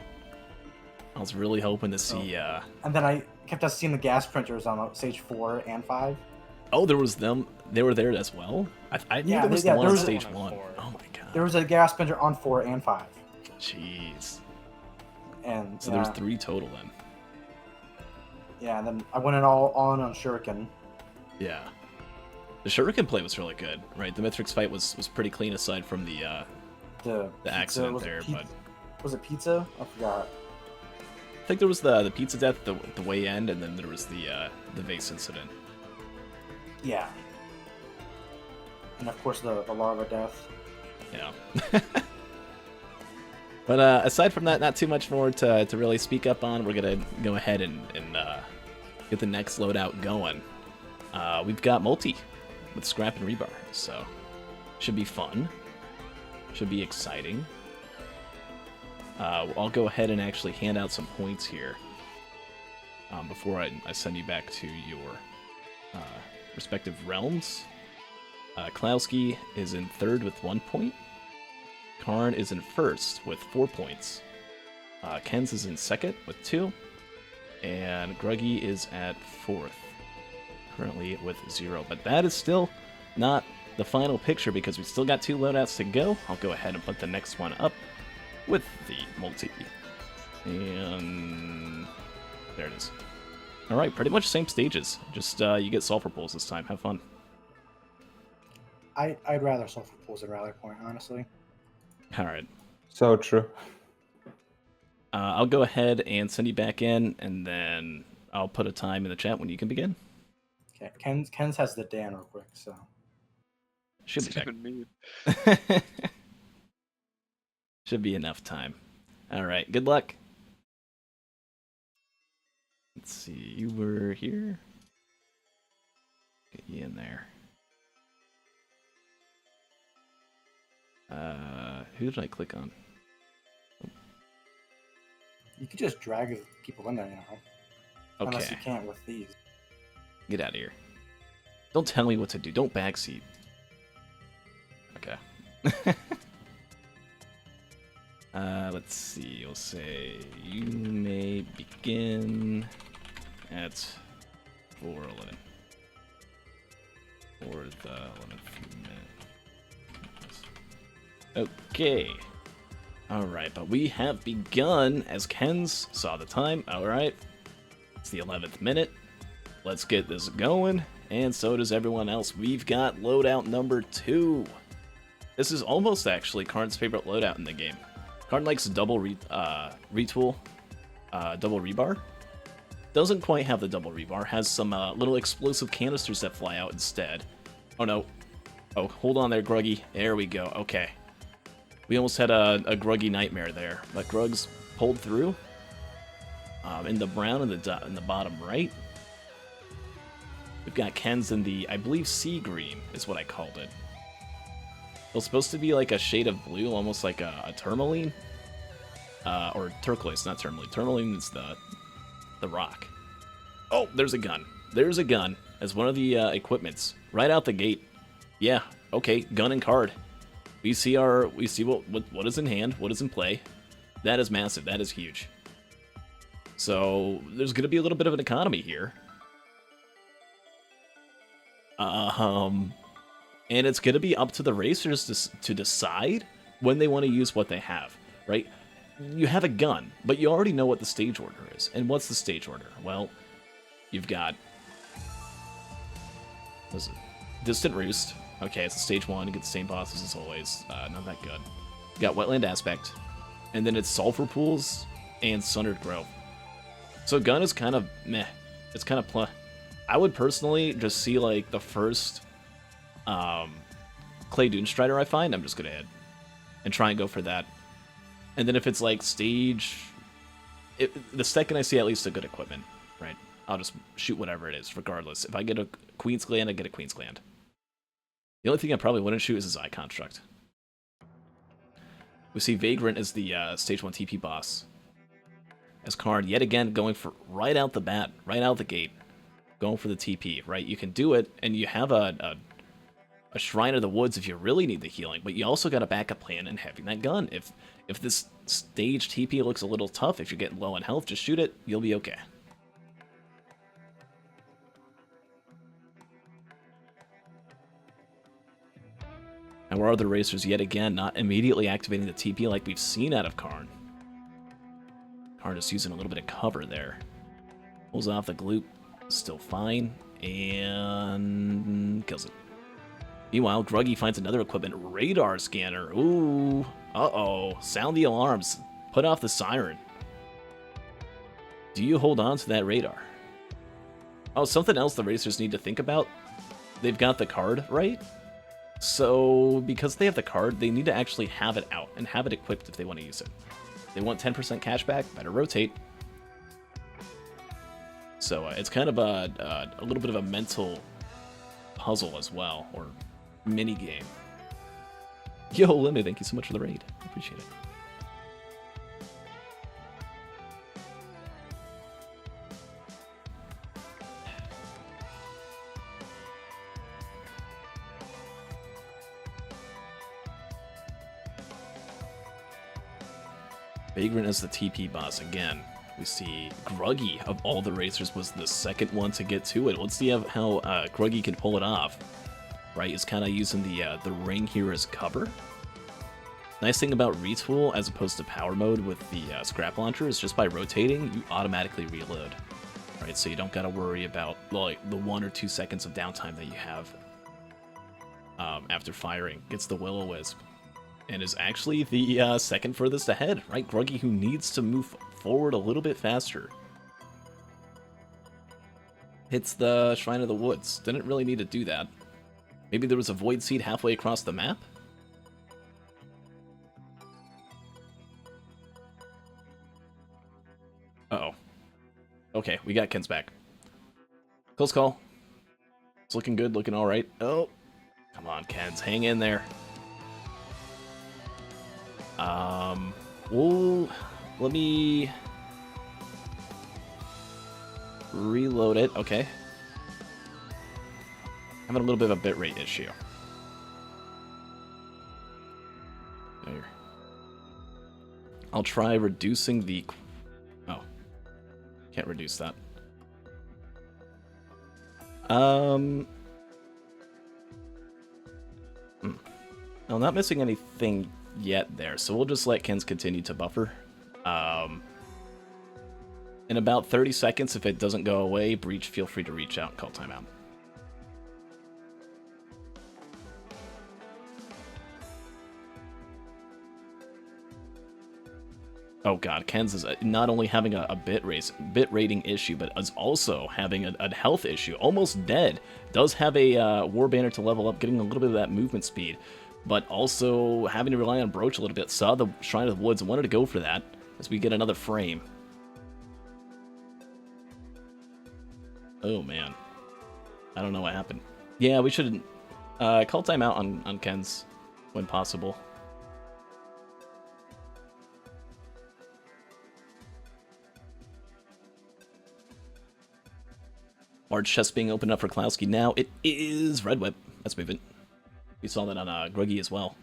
I was really hoping to see. And then I kept on seeing the gas printers on stage 4 and 5. Oh, there was them. They were there as well. I knew Yeah, there was yeah, the one there on was stage one on 1. 4. Oh my god. There was a gas bender on 4 and 5. Jeez. And So yeah, there's 3 total then. yeah, and then I went in all in on Shuriken. Yeah. The Shuriken play was really good, right? The mythrix fight was pretty clean aside from the The accident was it there, but was it pizza? I forgot. I think there was the pizza death at the way end, and then there was the vase incident. Yeah. And of course the larva death. Yeah. But aside from that, not too much more to really speak up on. We're gonna go ahead and get the next loadout going. We've got mul-t with scrap and rebar, so should be fun. Should be exciting. I'll go ahead and actually hand out some points here before I send you back to your respective realms. DeKlowski is in 3rd with 1 point. Karn is in 1st with 4 points. Kens is in 2nd with 2. And Gruggy is at 4th, currently with 0. But that is still not the final picture because we still got 2 loadouts to go. I'll go ahead and put the next one up with the mul-t. And there it is. Alright, pretty much same stages. Just you get sulfur pools this time. Have fun. I'd rather sulfur pools than rally point, honestly. Alright. So true. I'll go ahead and send you back in, and then I'll put a time in the chat when you can begin. Okay, Ken's has the Dan real quick, so Should be It's back. even me. Should be enough time. Alright, good luck. Let's see, you were here. Get you in there. Who did I click on? you could just drag people in there, you know. Unless you Okay, can't with these. get out of here. Don't tell me what to do. Don't backseat. Okay. Let's see. We'll say you may begin at 4:11 for the 11th minute. Okay. All right, but we have begun as Ken's saw the time. All right, it's the 11th minute. Let's get this going, and so does everyone else. We've got loadout number 2. This is almost actually Karn's favorite loadout in the game. Karn likes double retool, double rebar. Doesn't quite have the double rebar. Has some little explosive canisters that fly out instead. Oh no. Oh, hold on there, Gruggy. There we go. Okay. We almost had a Gruggy nightmare there, but Grug's pulled through. In the brown in the bottom right. We've got Ken's in the, I believe, sea green is what I called it. It was supposed to be like a shade of blue, almost like a tourmaline. Or turquoise, not tourmaline. Tourmaline is the rock. Oh, there's a gun. There's a gun as one of the equipments. Right out the gate. Yeah, okay, gun and card. We see what is in hand, what is in play. That is massive, that is huge. So there's gonna be a little bit of an economy here. And it's going to be up to the racers to decide when they want to use what they have, right? You have a gun, but you already know what the stage order is. And what's the stage order? Well, you've got... what is it? Distant Roost. Okay, it's a stage 1. You get the same bosses as always. Not that good. You got Wetland Aspect. And then it's Sulfur Pools and Sundered Grove. So gun is kind of meh. It's kind of I would personally just see like the first Clay Dune Strider I find, I'm just gonna hit and try and go for that. And then if it's like stage, the second I see at least a good equipment, right, I'll just shoot whatever it is, regardless. If I get a Queen's Gland, I get a Queen's Gland. The only thing I probably wouldn't shoot is his Eye Construct. We see Vagrant as the stage 1 TP boss. As Karn, yet again, going for right out the bat, right out the gate, going for the TP, right? You can do it, and you have a Shrine of the Woods if you really need the healing, but you also got a backup plan in having that gun. If this stage TP looks a little tough, if you're getting low on health, just shoot it, you'll be okay. are the racers yet again not immediately activating the TP like we've seen out of Karn. Karn is using a little bit of cover there. Pulls off the gloop, still fine, and kills it. Meanwhile, Gruggy finds another equipment radar scanner. Ooh, uh-oh. Sound the alarms. Put off the siren. Do you hold on to that radar? Oh, something else the racers need to think about. They've got the card, right? So, because they have the card, they need to actually have it out and have it equipped if they want to use it. They want 10% cashback, better rotate. So, it's kind of a little bit of a mental puzzle as well, or mini game. Yo, Limit, thank you so much for the raid. I appreciate it. Vagrant as the TP boss again. We see Gruggy, of all the racers, was the second one to get to it. Let's see how Gruggy can pull it off. Right, is kind of using the ring here as cover. Nice thing about retool as opposed to power mode with the scrap launcher is just by rotating, you automatically reload. Right, so you don't gotta worry about like the 1 or 2 seconds of downtime that you have after firing. Gets the will-o-wisp. And is actually the second furthest ahead, right? Gruggy, who needs to move forward a little bit faster. Hits the Shrine of the Woods. Didn't really need to do that. Maybe there was a Void Seed halfway across the map? Uh-oh. Okay, we got Ken's back. Close call. It's looking good, looking alright. Oh, come on, Kens, hang in there. Let me reload it. Okay. Having a little bit of a bitrate issue. There. I'll try reducing the... Oh. Can't reduce that. I'm not missing anything yet there, so we'll just let Kens continue to buffer. In about 30 seconds, if it doesn't go away, Breach, feel free to reach out and call timeout. Oh god, Kens is not only having a bit rating issue, but is also having a health issue. Almost dead. Does have a war banner to level up, getting a little bit of that movement speed, but also having to rely on Broach a little bit. Saw the Shrine of the Woods and wanted to go for that as we get another frame. Oh man. I don't know what happened. Yeah, we should call timeout on Ken's when possible. Large chest being opened up for DeKlowski. Now it is Red Whip. Let's move it. We saw that on Gruggy as well.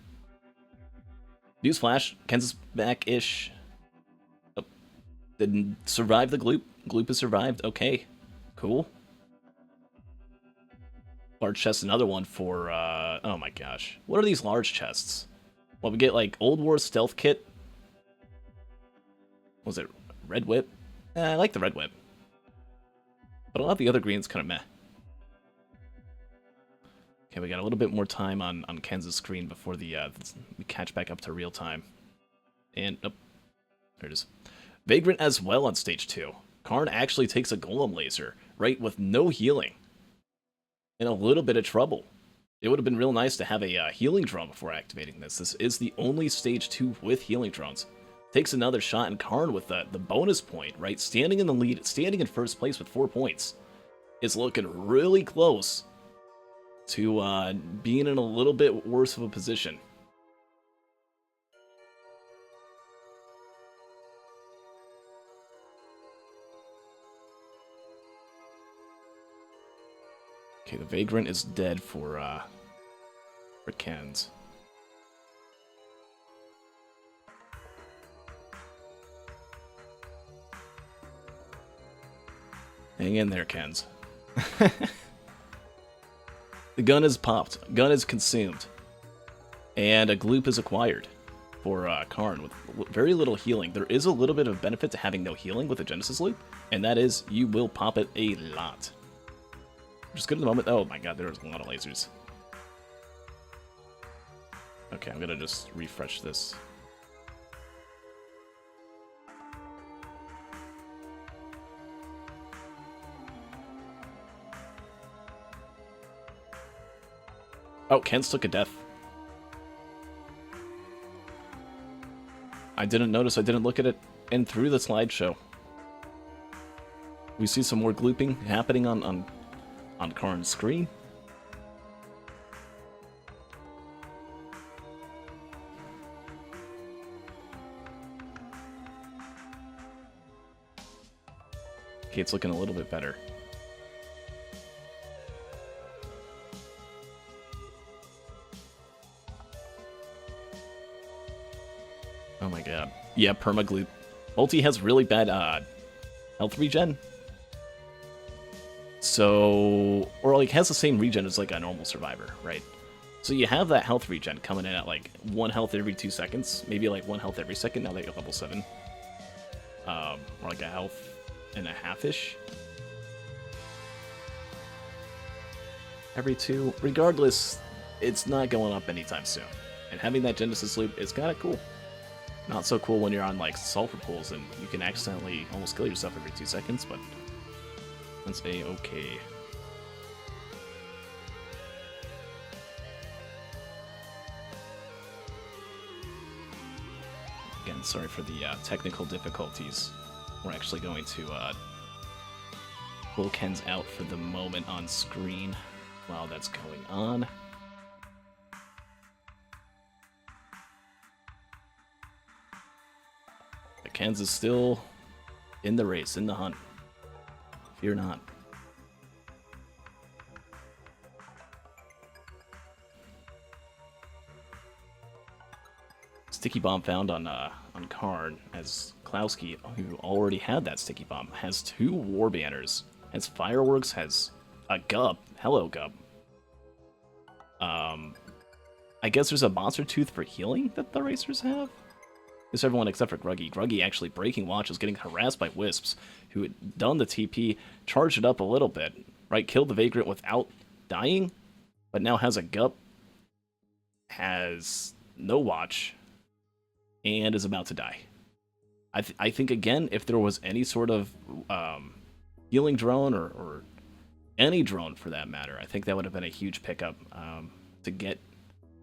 Newsflash, Ken's back-ish. Oh, didn't survive the gloop. Gloop has survived. Okay, cool. Large chest, another one for, oh my gosh. What are these large chests? Well, we get, like, Old War Stealth Kit. Was it Red Whip? I like the Red Whip. But a lot of the other greens kind of meh. Okay, we got a little bit more time on Ken's screen before we catch back up to real time. And, oh, there it is. Vagrant as well on stage 2. Karn actually takes a Golem Laser, right, with no healing. In a little bit of trouble. It would have been real nice to have a healing drone before activating this. This is the only stage 2 with healing drones. Takes another shot, and Karn with the bonus point, right, standing in the lead, standing in first place with 4 points, is looking really close to being in a little bit worse of a position. Okay, the Vagrant is dead for Kens. Hang in there, Kens. The gun is popped. Gun is consumed. And a gloop is acquired for Karn with very little healing. There is a little bit of benefit to having no healing with a Genesis loop, and that is you will pop it a lot. Just good at the moment. Oh my god, there's a lot of lasers. Okay, I'm gonna just refresh this. Oh, Kens took a death. I didn't notice, I didn't look at it and through the slideshow. We see some more glooping happening on Karn's screen. Okay, it's looking a little bit better. Oh my god. Yeah, permagloop. Mul-t has really bad health regen. So, or like has the same regen as like a normal survivor, right? So you have that health regen coming in at like 1 health every 2 seconds, maybe like 1 health every second now that you're level 7. Or like a health and a half-ish. Every 2. Regardless, it's not going up anytime soon. And having that Genesis loop is kind of cool. Not so cool when you're on like sulfur pools and you can accidentally almost kill yourself every 2 seconds, but that's a-okay. Again, sorry for the technical difficulties. We're actually going to pull Ken's out for the moment on screen while that's going on. But Ken's is still in the race, in the hunt. Fear not. Sticky bomb found on Karn, as DeKlowski, who already had that sticky bomb, has 2 war banners, has fireworks, has a gub. Hello, gub. I guess there's a monster tooth for healing that the racers have. It's everyone except for Gruggy. Gruggy actually breaking watches, getting harassed by wisps, who had done the TP, charged it up a little bit, right? Killed the vagrant without dying, but now has a gup, has no watch, and is about to die. I think, again, if there was any sort of healing drone or any drone for that matter, I think that would have been a huge pickup to get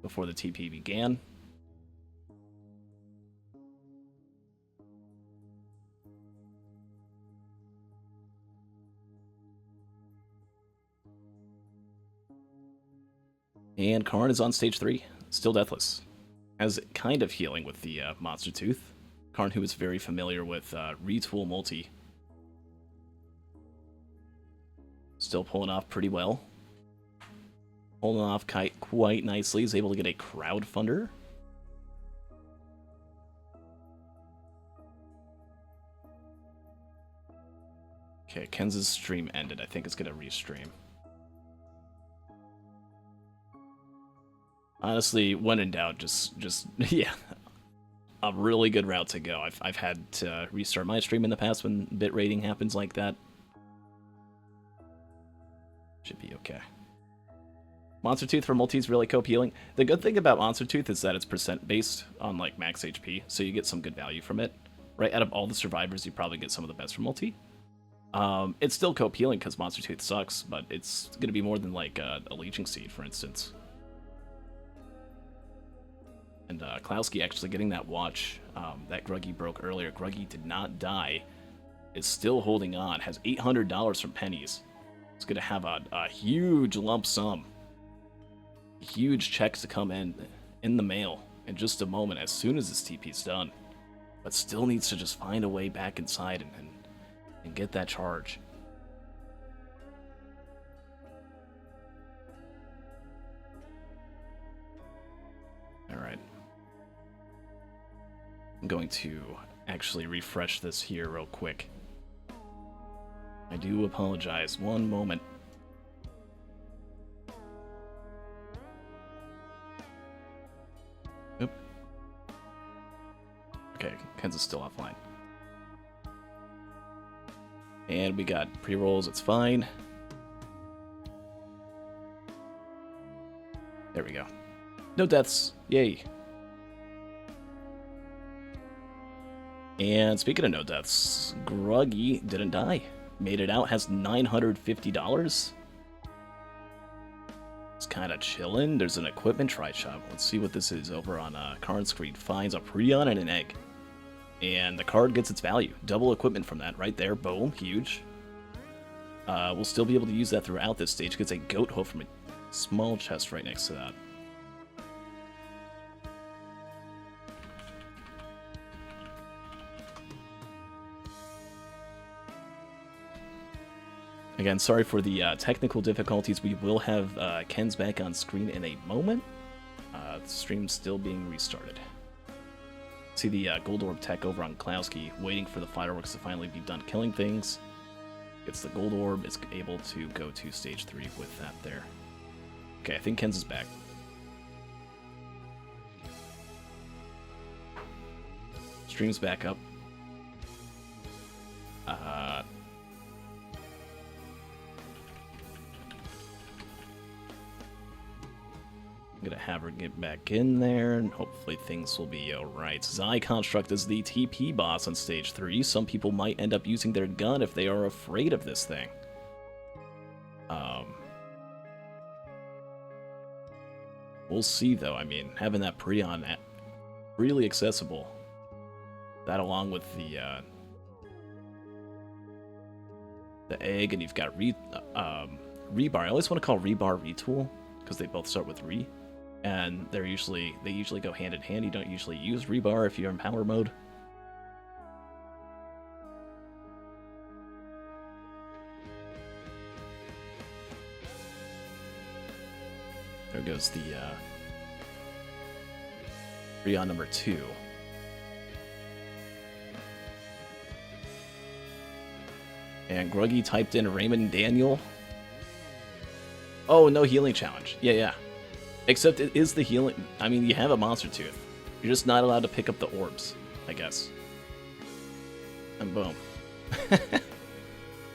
before the TP began. And Karn is on stage 3, still deathless. Has kind of healing with the monster tooth. Karn, who is very familiar with retool mul-t. Still pulling off pretty well. Holding off quite nicely. Is able to get a crowdfunder. Okay, Ken's stream ended. I think it's going to restream. Honestly, when in doubt, just yeah, a really good route to go. I've had to restart my stream in the past when bit rating happens like that. Should be okay. Monster Tooth for mul-t is really co-healing. The good thing about Monster Tooth is that it's percent based on like max HP, so you get some good value from it. Right, out of all the survivors, you probably get some of the best from mul-t. It's still co-healing because Monster Tooth sucks, but it's going to be more than like a Leeching Seed, for instance. And DeKlowski actually getting that watch that Gruggy broke earlier. Gruggy did not die, is still holding on, has $800 from pennies. It's going to have a huge lump sum. Huge checks to come in the mail in just a moment as soon as this TP's done. But still needs to just find a way back inside and get that charge. Alright. I'm going to actually refresh this here real quick. I do apologize. One moment. Ken's is still offline. And we got pre-rolls, it's fine. There we go. No deaths, yay. And speaking of no deaths, Gruggy didn't die. Made it out, has $950. It's kind of chilling. There's an equipment try shop. Let's see what this is over on card screen. Finds a Prion and an egg. And the card gets its value. Double equipment from that right there. Boom, huge. We'll still be able to use that throughout this stage. Gets a goat hoof from a small chest right next to that. Again, sorry for the technical difficulties. We will have Ken's back on screen in a moment. The stream's still being restarted. See the gold orb tech over on DeKlowski, waiting for the fireworks to finally be done killing things. Gets the gold orb, is able to go to stage 3 with that there. Okay, I think Ken's is back. Stream's back up. I'm gonna have her get back in there, and hopefully things will be alright. Zai Construct is the TP boss on stage 3. Some people might end up using their gun if they are afraid of this thing. We'll see, though. I mean, having that Prion really accessible. That along with the egg, and you've got rebar. I always want to call rebar retool because they both start with re. And they usually go hand in hand. You don't usually use rebar if you're in power mode. There goes the Rion number 2. And Gruggy typed in Raymond Daniel. Oh, no healing challenge. Yeah. Except it is the healing. I mean, you have a monster tooth. You're just not allowed to pick up the orbs, I guess. And boom.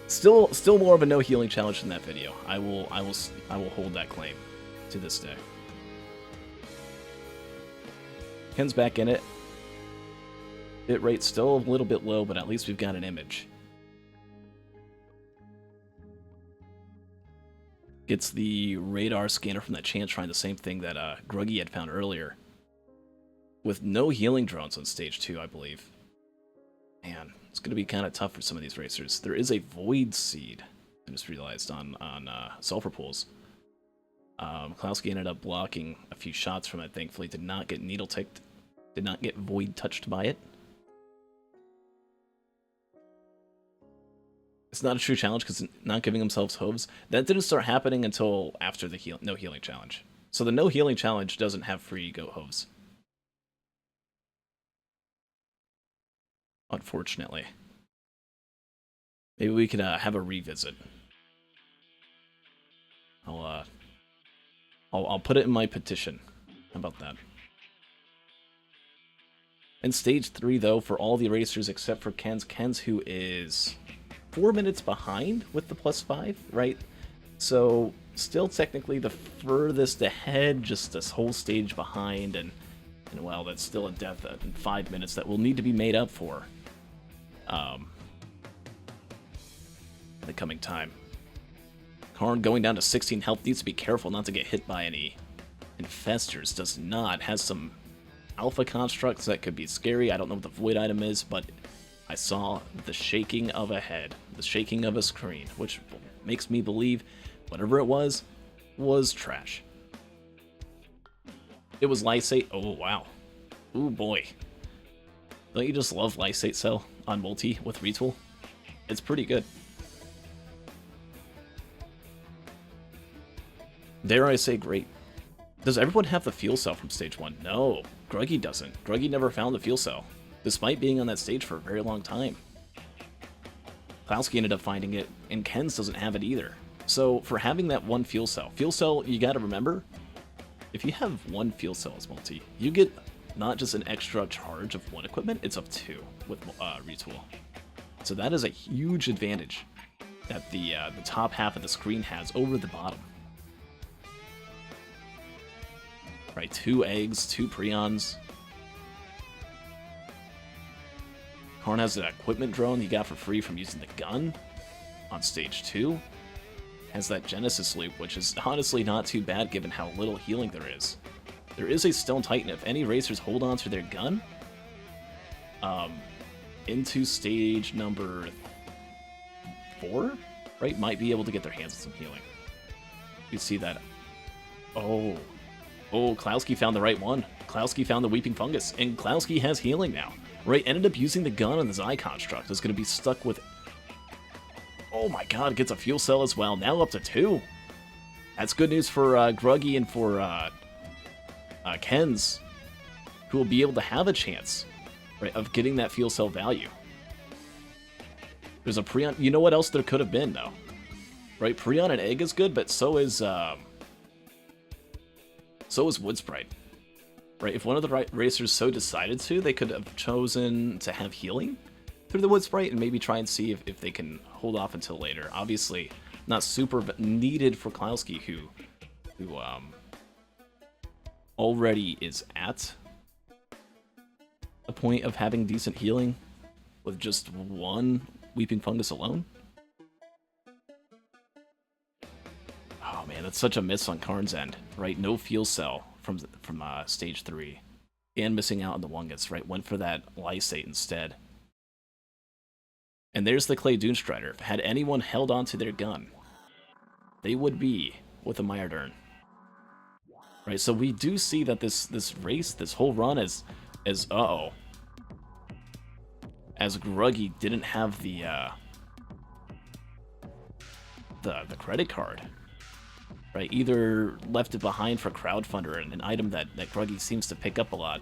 Still more of a no healing challenge than that video. I will hold that claim to this day. Ken's back in it. Bit rate's still a little bit low, but at least we've got an image. Gets the radar scanner from that chance shrine, the same thing that Gruggy had found earlier. With no healing drones on stage 2, I believe. Man, it's going to be kind of tough for some of these racers. There is a void seed, I just realized, on sulfur pools. Klowski ended up blocking a few shots from it, thankfully. Did not get needle ticked. Did not get void touched by it. It's not a true challenge because not giving themselves hooves. That didn't start happening until after the no healing challenge. So the no healing challenge doesn't have free goat hooves. Unfortunately. Maybe we could have a revisit. I'll put it in my petition. How about that? In stage 3, though, for all the racers except for Ken's, who is 4 minutes behind with the +5, right? So still technically the furthest ahead, just this whole stage behind, and well, that's still a death in 5 minutes that will need to be made up for in the coming time. Karn going down to 16 health, needs to be careful not to get hit by any infestors. Does not. Has some alpha constructs that could be scary. I don't know what the void item is, but I saw the shaking of a head, the shaking of a screen, which makes me believe whatever it was trash. It was lysate. Oh, wow. Ooh, boy. Don't you just love lysate cell on mul-t with retool? It's pretty good. Dare I say great. Does everyone have the fuel cell from stage 1? No, Gruggy doesn't. Gruggy never found the fuel cell, despite being on that stage for a very long time. Klowski ended up finding it, and Ken's doesn't have it either. So for having that one fuel cell, you gotta remember, if you have one fuel cell as mul-t, you get not just an extra charge of 1 equipment, it's of 2 with retool. So that is a huge advantage that the top half of the screen has over the bottom. Right, 2 eggs, 2 prions. Karn has an equipment drone he got for free from using the gun on stage 2. Has that Genesis loop, which is honestly not too bad given how little healing there is. There is a Stone Titan. If any racers hold on to their gun into stage number 4, right, might be able to get their hands on some healing. You see that. Oh, DeKlowski found the right one. DeKlowski found the Weeping Fungus, and DeKlowski has healing now. Right, ended up using the gun on the Xi construct. Is going to be stuck with... Oh my god, gets a fuel cell as well. Now up to 2. That's good news for Gruggy and for Kens, who will be able to have a chance, right, of getting that fuel cell value. There's a Prion. You know what else there could have been, though? Right, Prion and Egg is good, but so is Wood Sprite. Right, if one of the racers so decided to, they could have chosen to have healing through the Wood Sprite and maybe try and see if they can hold off until later. Obviously, not super but needed for DeKlowski, who already is at a point of having decent healing with just 1 Weeping Fungus alone. Oh man, that's such a miss on Karn's end, right? No fuel cell from stage 3, and missing out on the Wungus, right? Went for that Lysate instead. And there's the Clay Doomstrider. If had anyone held on to their gun, they would be with a Myrdern. Right, so we do see that this race, this whole run as Gruggy didn't have the credit card. Right, either left it behind for Crowdfunder, an item that Gruggy seems to pick up a lot.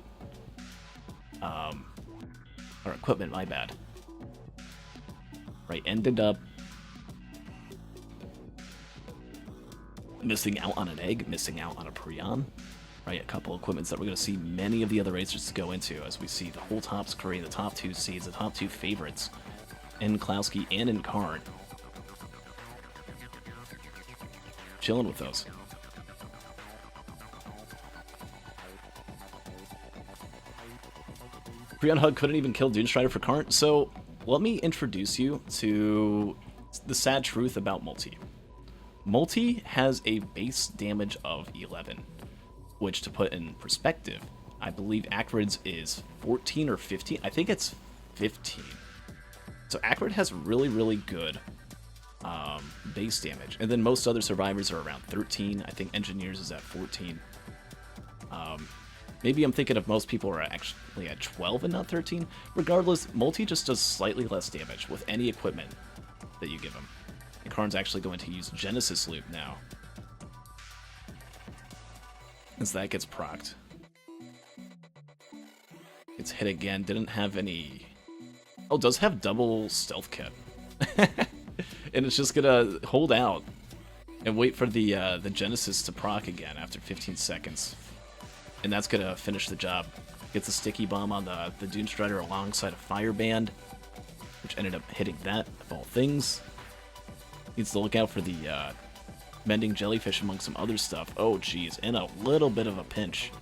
Or equipment, my bad. Right, ended up missing out on an egg, missing out on a Prion. Right, a couple equipments that we're going to see many of the other racers go into as we see the whole top screen, the top 2 seeds, the top 2 favorites in DeKlowski and in Karn. Chilling with those. Prion Hug couldn't even kill Doomstrider for Karn, so let me introduce you to the sad truth about mul-t. Mul-t has a base damage of 11, which, to put in perspective, I believe Acrid's is 14 or 15. I think it's 15. So Acrid has really, really good base damage, and then most other survivors are around 13. I think Engineers is at 14. Maybe I'm thinking of most people are actually at 12 and not 13. Regardless, mul-t just does slightly less damage with any equipment that you give him. And Karn's actually going to use Genesis Loop now, as that gets procced. It's hit again, didn't have any... Oh, does have double stealth kit. And it's just gonna hold out and wait for the Genesis to proc again after 15 seconds. And that's gonna finish the job. Gets a sticky bomb on the Doomstrider alongside a Fireband, which ended up hitting that, of all things. Needs to look out for the Mending Jellyfish among some other stuff. Oh, geez, in a little bit of a pinch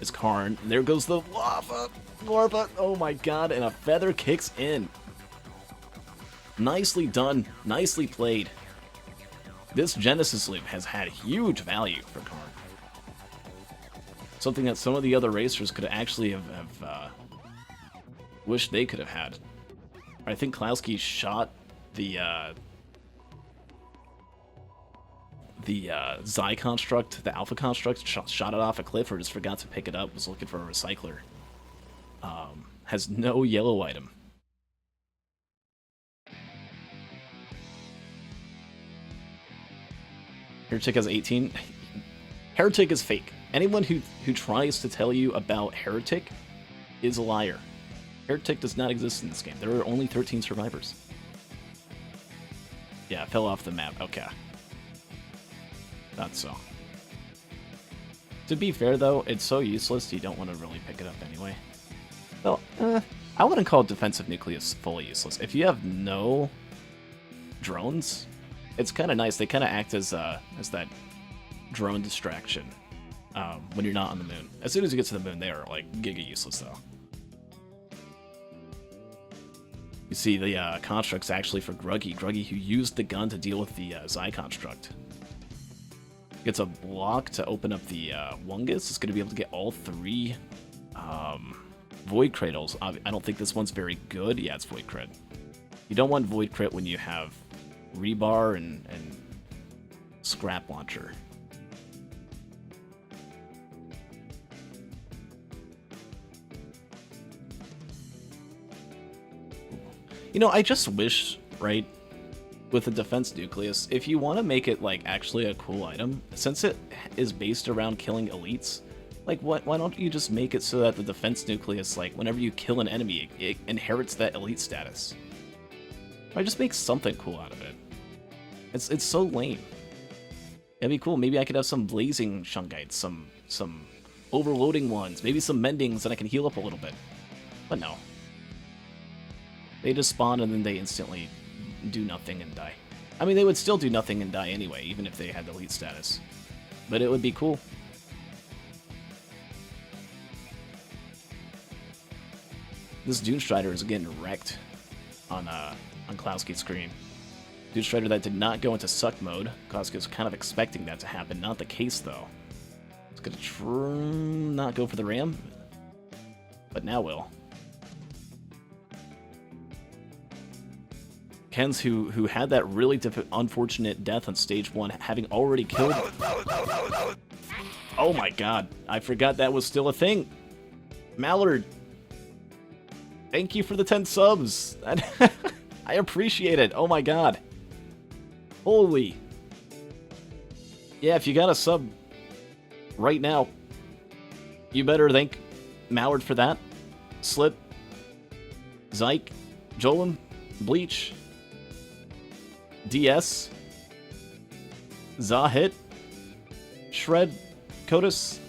is Karn. There goes the Larva. Oh my god, and a Feather kicks in. Nicely done. Nicely played. This Genesis Loop has had huge value for Karn. Something that some of the other racers could actually have wished they could have had. I think DeKlowski shot the Xi construct, the Alpha construct, shot it off a cliff or just forgot to pick it up, was looking for a recycler. Has no yellow item. Heretic has 18. Heretic is fake. Anyone who tries to tell you about Heretic is a liar. Heretic does not exist in this game. There are only 13 survivors. Yeah, it fell off the map. Okay. Not so. To be fair, though, it's so useless you don't want to really pick it up anyway. Well, I wouldn't call Defensive Nucleus fully useless. If you have no drones, it's kind of nice. They kind of act as that drone distraction when you're not on the moon. As soon as you get to the moon, they are like giga useless, though. You see the construct's actually for Gruggy. Gruggy, who used the gun to deal with the Xi construct. Gets a block to open up the Wungus. It's going to be able to get all 3 Void Cradles. I don't think this one's very good. Yeah, it's Void Crit. You don't want Void Crit when you have Rebar and Scrap Launcher. You know, I just wish, right, with the Defense Nucleus, if you want to make it, like, actually a cool item, since it is based around killing elites, like, why don't you just make it so that the Defense Nucleus, like, whenever you kill an enemy, it inherits that elite status? Or just make something cool out of it. It's so lame. It'd be cool. Maybe I could have some Blazing Shungites, some overloading ones, maybe some Mendings that I can heal up a little bit. But no. They just spawn and then they instantly do nothing and die. I mean, they would still do nothing and die anyway, even if they had elite status. But it would be cool. This Dune Strider is getting wrecked on DeKlowski's screen. Dune Strider that did not go into suck mode. DeKlowski was kind of expecting that to happen. Not the case, though. It's going to not go for the ram, but now will. Kens, who had that really unfortunate death on stage 1, having already killed... Oh my god, I forgot that was still a thing. Mallard, thank you for the 10 subs. I appreciate it. Oh my god. Holy. Yeah, if you got a sub right now, you better thank Mallard for that. Slip, Zyke, Jolem, Bleach, DS, Zahit, Shred, Kotus,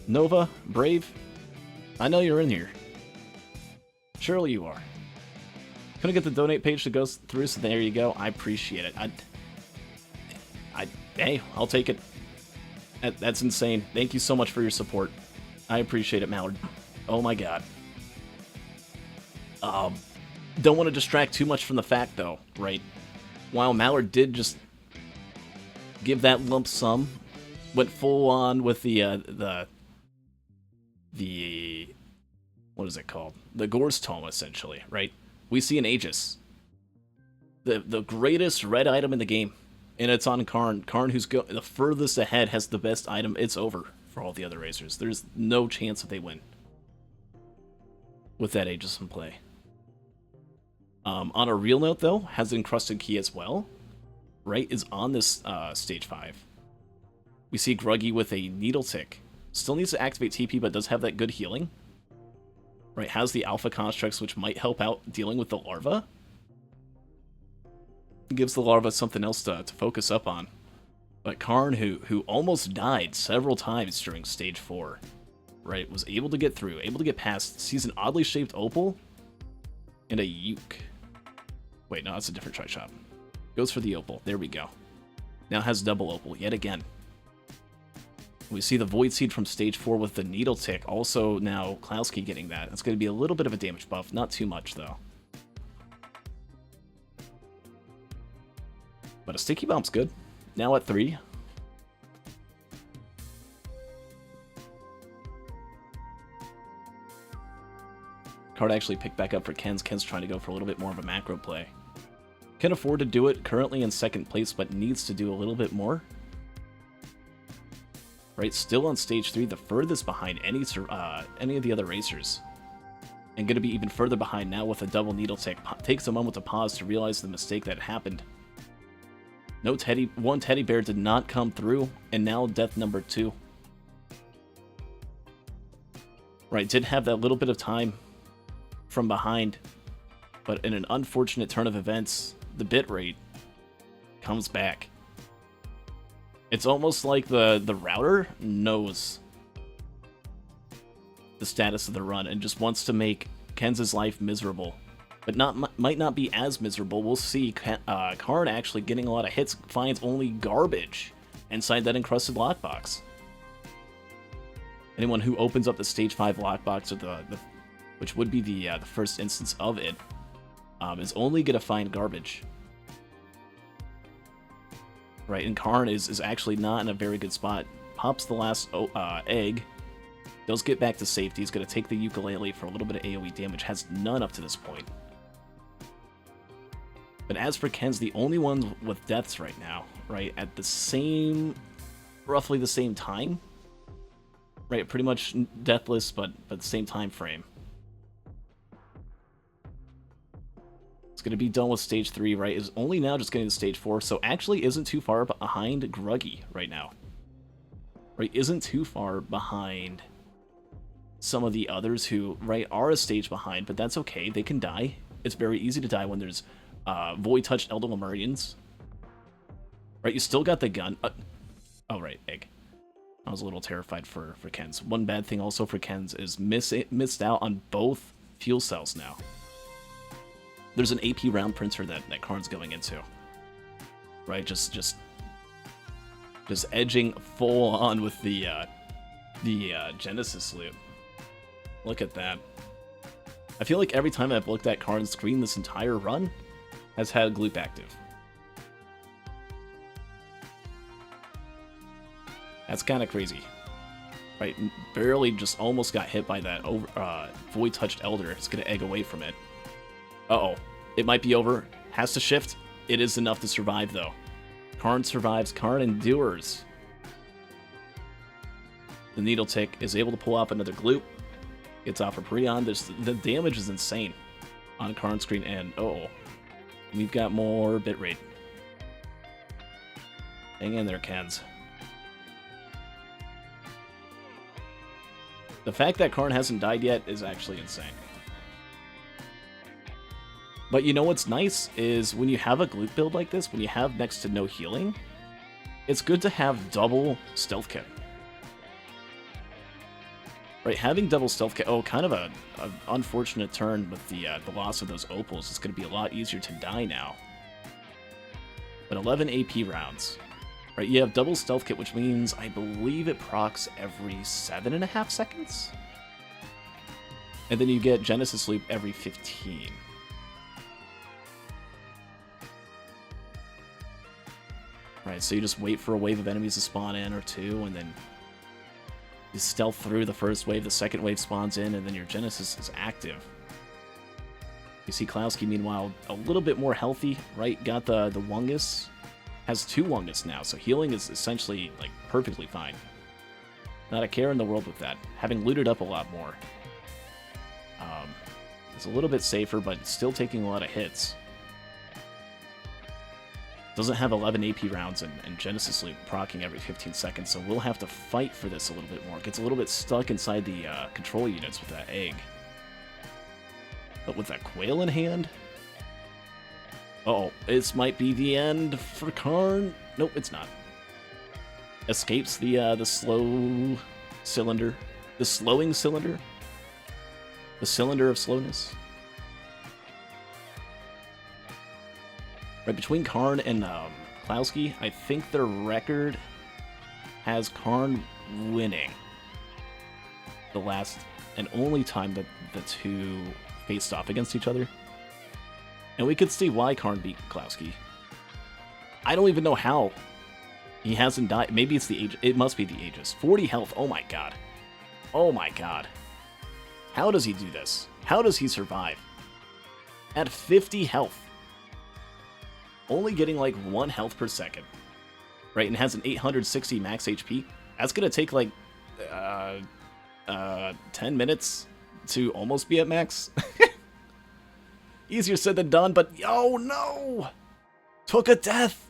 Nova, Brave. I know you're in here. Surely you are. Couldn't get the donate page to go through, so there you go. I appreciate it. Hey, I'll take it. That's insane. Thank you so much for your support. I appreciate it, Mallard. Oh my god. Don't want to distract too much from the fact, though, right? While Mallard did just give that lump sum, went full on with the what is it called? The Gore's Tome, essentially, right? We see an Aegis. The greatest red item in the game, and it's on Karn. Karn, who's the furthest ahead, has the best item. It's over for all the other racers. There's no chance that they win with that Aegis in play. On a real note, though, has the Encrusted Key as well, right, is on this stage 5. We see Gruggy with a Needle Tick. Still needs to activate TP, but does have that good healing. Right, has the Alpha Constructs, which might help out dealing with the Larva. Gives the Larva something else to focus up on. But Karn, who almost died several times during stage 4, right, was able to get through, able to get past, sees an oddly shaped Opal, and a Uke. Wait, no, that's a different Tri-Shop. Goes for the Opal. There we go. Now has double Opal yet again. We see the Void Seed from stage 4 with the Needle Tick. Also now DeKlowski getting that. That's going to be a little bit of a damage buff. Not too much, though. But a Sticky Bomb's good. Now at 3. Card actually picked back up for Kens. Ken's trying to go for a little bit more of a macro play. Can afford to do it, currently in second place, but needs to do a little bit more. Right, still on stage 3, the furthest behind any of the other racers. And going to be even further behind now with a double Needle Tick. Takes a moment to pause to realize the mistake that happened. No one teddy bear did not come through, and now death number 2. Right, did have that little bit of time from behind, but in an unfortunate turn of events, the bit rate comes back. It's almost like the router knows the status of the run and just wants to make Kenz's life miserable. But might not be as miserable. We'll see. Karn actually getting a lot of hits, finds only garbage inside that encrusted lockbox. Anyone who opens up the stage 5 lockbox, or which would be the first instance of it, is only gonna find garbage. Right, and Karn is actually not in a very good spot. Pops the last egg. Does get back to safety. He's gonna take the ukulele for a little bit of AoE damage. Has none up to this point. But as for Ken's, the only one with deaths right now, right, at roughly the same time, right, pretty much deathless, but the same time frame. It's going to be done with stage 3, right, is only now just getting to stage 4, so actually isn't too far behind Gruggy right now. Right, isn't too far behind some of the others who, right, are a stage behind, but that's okay, they can die. It's very easy to die when there's void-touched Elder Lemurians. Right, you still got the gun. Oh, right, egg. I was a little terrified for Ken's. One bad thing also for Ken's is missed out on both fuel cells now. There's an AP round printer that Karn's going into. Right, just edging full on with the Genesis loop. Look at that. I feel like every time I've looked at Karn's screen this entire run has had Gloop active. That's kind of crazy. Right, barely just almost got hit by that void-touched Elder. It's going to egg away from it. Uh-oh. It might be over. Has to shift. It is enough to survive, though. Karn survives. Karn endures. The Needle Tick is able to pull off another Gloop. Gets off a Prion. The damage is insane on Karn's screen, and we've got more bitrate. Hang in there, Kens. The fact that Karn hasn't died yet is actually insane. But you know what's nice is when you have a Gloop build like this, when you have next to no healing, it's good to have double Stealth Kit. Right, having double Stealth Kit, kind of an unfortunate turn with the loss of those opals. It's going to be a lot easier to die now. But 11 AP rounds. Right, you have double Stealth Kit, which means I believe it procs every 7.5 seconds? And then you get Genesis Loop every 15. Right, so you just wait for a wave of enemies to spawn in or two, and then you stealth through the first wave, the second wave spawns in, and then your Genesis is active. You see DeKlowski, meanwhile, a little bit more healthy, right? Got the Wungus. Has 2 Wungus now, so healing is essentially, like, perfectly fine. Not a care in the world with that. Having looted up a lot more. It's a little bit safer, but still taking a lot of hits. Doesn't have 11 AP rounds and Genesis Loop proccing every 15 seconds, so we'll have to fight for this a little bit more. Gets a little bit stuck inside the control units with that egg. But with that Quail in hand... this might be the end for Karn. Nope, it's not. Escapes the slow cylinder. The slowing cylinder. The cylinder of slowness. Right, between Karn and DeKlowski, I think their record has Karn winning the last and only time that the two faced off against each other. And we could see why Karn beat DeKlowski. I don't even know how he hasn't died. Maybe it's the Aegis. It must be the Aegis. 40 health. Oh my god. Oh my god. How does he do this? How does he survive? At 50 health. Only getting like 1 health per second. Right, and has an 860 max HP. That's gonna take like 10 minutes to almost be at max. Easier said than done, but oh no! Took a death!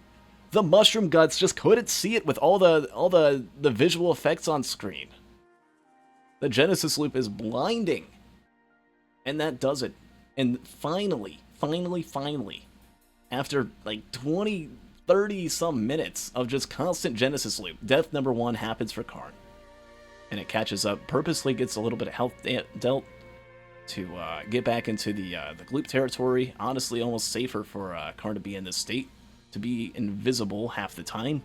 The mushroom guts just couldn't see it with all the visual effects on screen. The Genesis Loop is blinding. And that does it. And finally, after like 20 30-some minutes of just constant Genesis loop. Death number 1 happens for Karn. And it catches up, purposely gets a little bit of health dealt to get back into the gloop territory. Honestly, almost safer for Karn to be in this state, to be invisible half the time.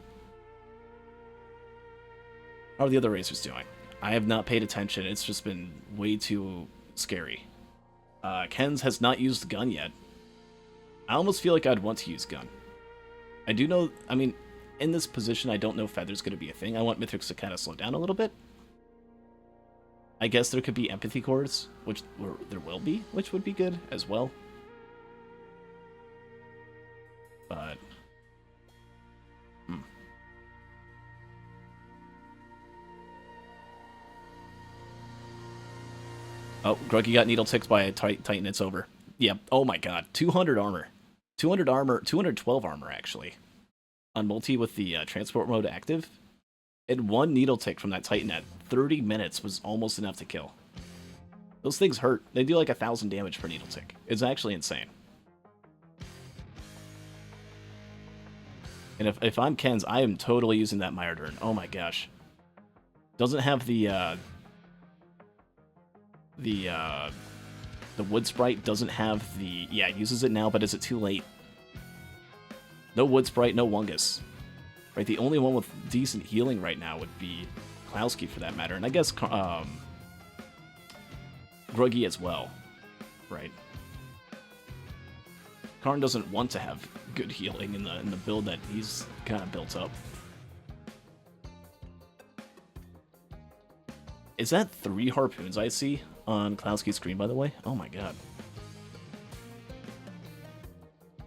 How are the other racers doing? I have not paid attention. It's just been way too scary. Kens has not used the gun yet. I almost feel like I'd want to use gun. I do know, I mean, in this position, I don't know if Feather's going to be a thing. I want mythrix to kind of slow down a little bit. I guess there could be empathy cores, which there will be, which would be good as well. But... Oh, Gruggy got needle ticked by a Titan. It's over. Yep. Oh my god. 200 armor. 200 armor. 212 armor, actually. On multi with the transport mode active. And 1 needle tick from that Titan at 30 minutes was almost enough to kill. Those things hurt. They do like 1,000 damage per needle tick. It's actually insane. And if I'm Ken's, I am totally using that mythrix. Oh my gosh. Doesn't have the wood sprite, doesn't have the... Yeah, it uses it now, but is it too late? No wood sprite, no Wungus. Right, the only one with decent healing right now would be DeKlowski for that matter, and I guess Gruggy as well, right? Karn doesn't want to have good healing in the build that he's kind of built up. Is that 3 harpoons I see on DeKlowski's screen, by the way? Oh my god.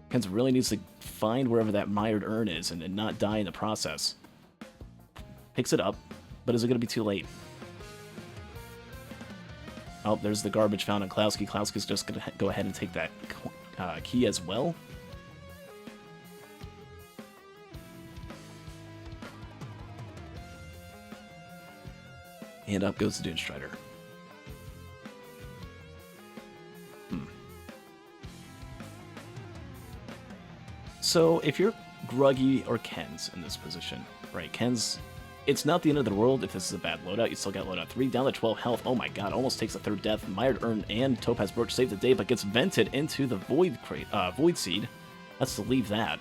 Kens really needs to find wherever that mired urn is and not die in the process. Picks it up, but is it going to be too late? Oh, there's the garbage found on DeKlowski. DeKlowski's just going to go ahead and take that key as well. And up goes the Dune Strider. So, if you're Gruggy or Kens in this position, right, Kens, it's not the end of the world if this is a bad loadout. You still got loadout 3, down to 12 health. Oh my god, almost takes a 3rd death. Mired Urn and Topaz Brooch save the day, but gets vented into the Void Seed. Let's leave that.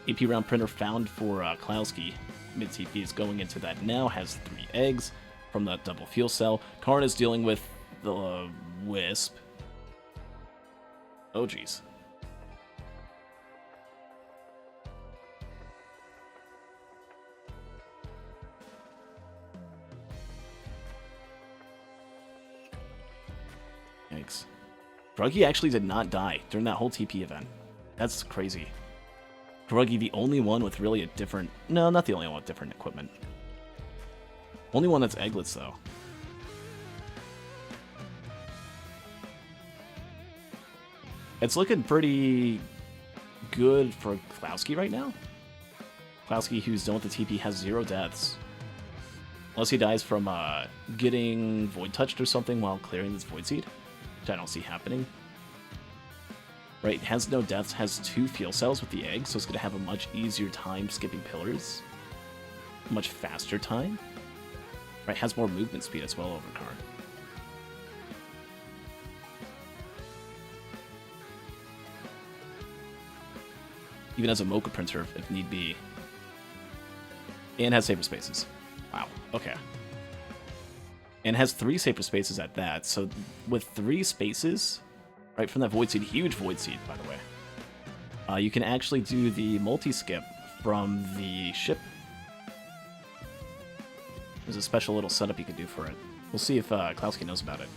AP round printer found for DeKlowski. Mid TP is going into that now, has 3 eggs from that double fuel cell. Karn is dealing with the Wisp. Oh jeez. Yikes. Gruggy actually did not die during that whole TP event. That's crazy. Gruggy, the only one with really a different... No, not the only one with different equipment. Only one that's egglets, though. It's looking pretty good for DeKlowski right now. DeKlowski, who's done with the TP, has 0 deaths. Unless he dies from getting void touched or something while clearing this void seed, which I don't see happening. Right, has no deaths, has 2 fuel cells with the egg, so it's going to have a much easier time skipping pillars. A much faster time. Right, has more movement speed as well over Karn. Even as a Mocha Printer, if need be. And has safer spaces. Wow, okay. And has 3 safer spaces at that, so with 3 spaces, right from that Void Seed, huge Void Seed, by the way, you can actually do the multi-skip from the ship. There's a special little setup you can do for it. We'll see if DeKlowski knows about it.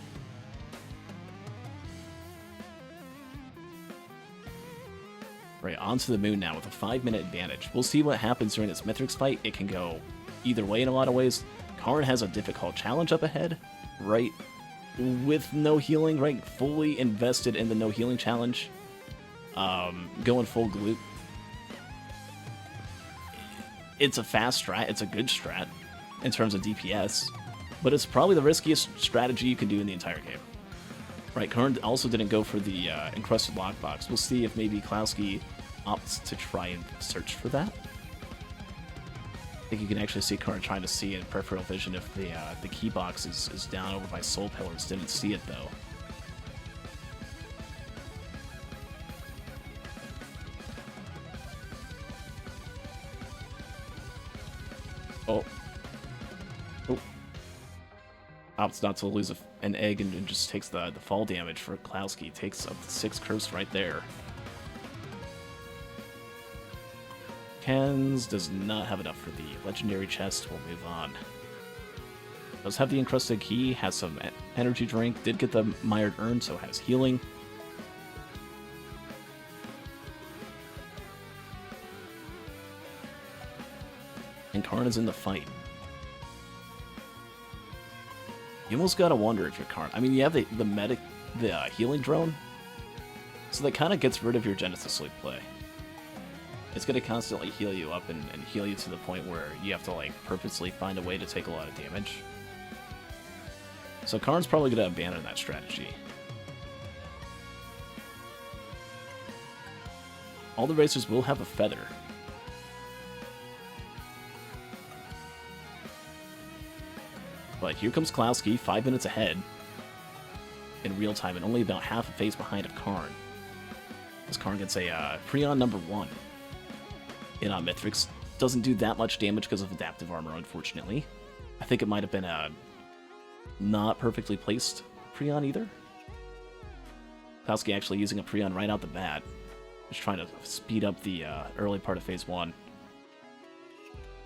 Right, onto the moon now with a 5-minute advantage. We'll see what happens during this mythrix fight. It can go either way in a lot of ways. Karn has a difficult challenge up ahead, right? With no healing, right? Fully invested in the no healing challenge. Going full gloop. It's a fast strat. It's a good strat in terms of DPS. But it's probably the riskiest strategy you can do in the entire game. Right, Karn also didn't go for the encrusted lockbox. We'll see if maybe DeKlowski opts to try and search for that. I think you can actually see Karn trying to see in peripheral vision if the key box is down over by Soul Pillars. Didn't see it though. Oh. Oh. Opts not to lose an egg and just takes the fall damage for DeKlowski. Takes up to 6 curse right there. H0sting does not have enough for the legendary chest. We'll move on. Does have the encrusted key, has some energy drink, did get the mired urn, so has healing. And Karn is in the fight. You almost gotta wonder if you're Karn. I mean, you have the healing drone, so that kind of gets rid of your Genesis Sleep play. It's going to constantly heal you up and heal you to the point where you have to, like, purposely find a way to take a lot of damage. So Karn's probably going to abandon that strategy. All the racers will have a feather. But here comes DeKlowski, 5 minutes ahead in real time and only about half a phase behind of Karn. As Karn gets a Prion number 1. In mythrix. Doesn't do that much damage because of adaptive armor, unfortunately. I think it might have been a not perfectly placed Prion either. DeKlowski actually using a Prion right out the bat. Just trying to speed up the early part of phase 1.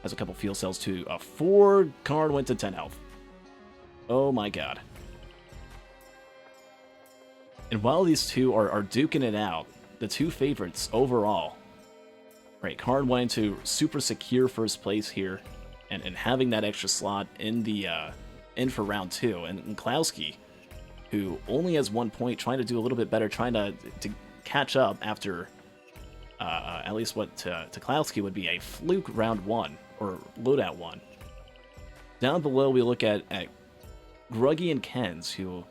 Has a couple field cells to 4. Karn went to 10 health. Oh my god. And while these two are duking it out, the two favorites overall, right, Karn wanting to super secure first place here, and having that extra slot in the in for round 2, and DeKlowski, who only has 1 point, trying to do a little bit better, trying to catch up after at least what to DeKlowski would be a fluke round 1 or loadout 1. Down below, we look at Gruggy and H0sting, who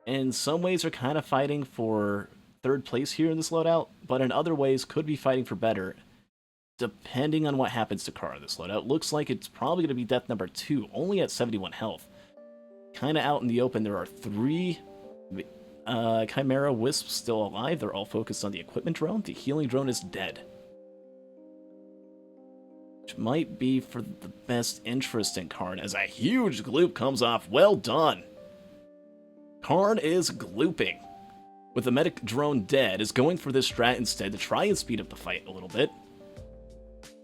in some ways are kind of fighting for 3rd place here in this loadout, but in other ways could be fighting for better. Depending on what happens to Karn this loadout, looks like it's probably going to be death number 2, only at 71 health. Kind of out in the open, there are 3 Chimera Wisps still alive. They're all focused on the equipment drone. The healing drone is dead. Which might be for the best interest in Karn, as a huge gloop comes off. Well done! Karn is glooping. With the medic drone dead, is going for this strat instead to try and speed up the fight a little bit.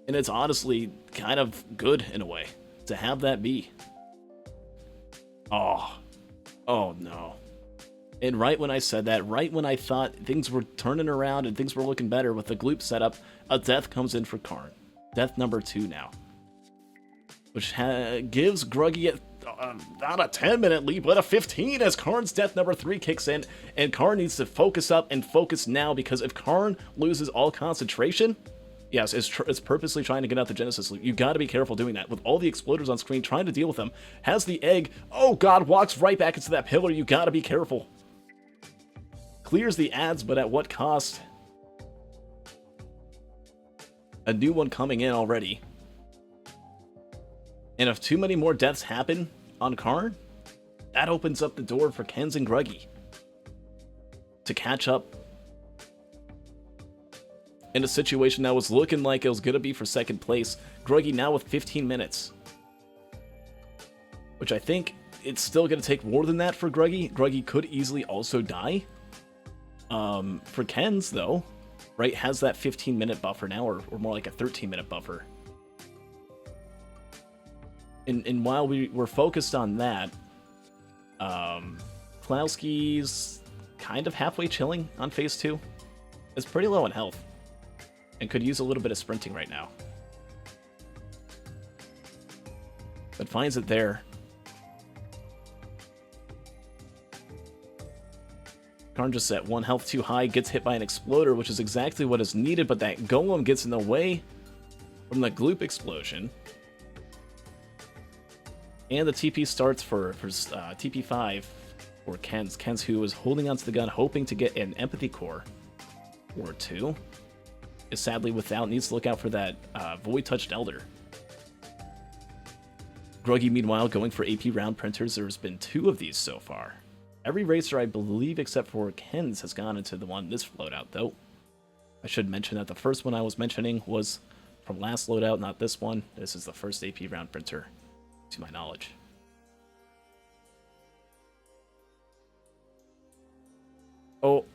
And it's honestly kind of good, in a way, to have that be. Oh no. And right when I said that, right when I thought things were turning around and things were looking better with the gloop setup, a death comes in for Karn. Death number 2 now. Which gives Gruggy not a 10-minute lead, but a 15 as Karn's death number 3 kicks in. And Karn needs to focus up and focus now, because if Karn loses all concentration... Yes, it's purposely trying to get out the Genesis loop. You gotta be careful doing that. With all the exploders on screen, trying to deal with them. Has the egg. Oh god, walks right back into that pillar. You gotta be careful. Clears the ads, but at what cost? A new one coming in already. And if too many more deaths happen on Karn, that opens up the door for H0sting and Gruggy to catch up. In a situation that was looking like it was going to be for 2nd place. Gruggy now with 15 minutes. Which I think it's still going to take more than that for Gruggy. Gruggy could easily also die. For H0sting, though, right, has that 15-minute buffer now, or more like a 13-minute buffer. And while we're focused on that, DeKlowski's kind of halfway chilling on phase 2. It's pretty low in health. And could use a little bit of sprinting right now. But finds it there. Karn just at 1 health too high, gets hit by an exploder, which is exactly what is needed, but that golem gets in the way from the gloop explosion. And the TP starts for TP5 for H0sting, who is holding onto the gun, hoping to get an empathy core or 2. is sadly without, needs to look out for that Void Touched Elder. Gruggy, meanwhile, going for AP round printers. There's been 2 of these so far. Every racer, I believe, except for Ken's, has gone into the one this loadout, though. I should mention that the first one I was mentioning was from last loadout, not this one. This is the first AP round printer, to my knowledge. Oh,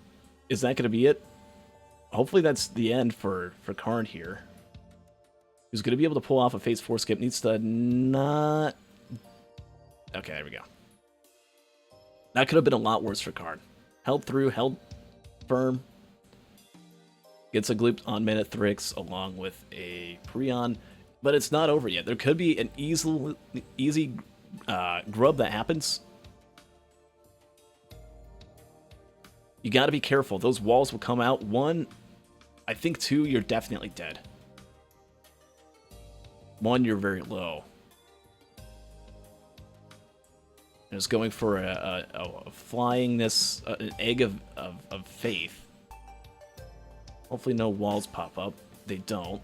is that going to be it? Hopefully that's the end for Karn here. Who's going to be able to pull off a phase 4 skip. Needs to not... Okay, there we go. That could have been a lot worse for Karn. Held through, held firm. Gets a gloop on mythrix along with a Prion. But it's not over yet. There could be an easy grub that happens. You got to be careful. Those walls will come out. 1, I think 2, you're definitely dead. 1, you're very low. And it's going for a flying this, an egg of faith. Hopefully no walls pop up. They don't.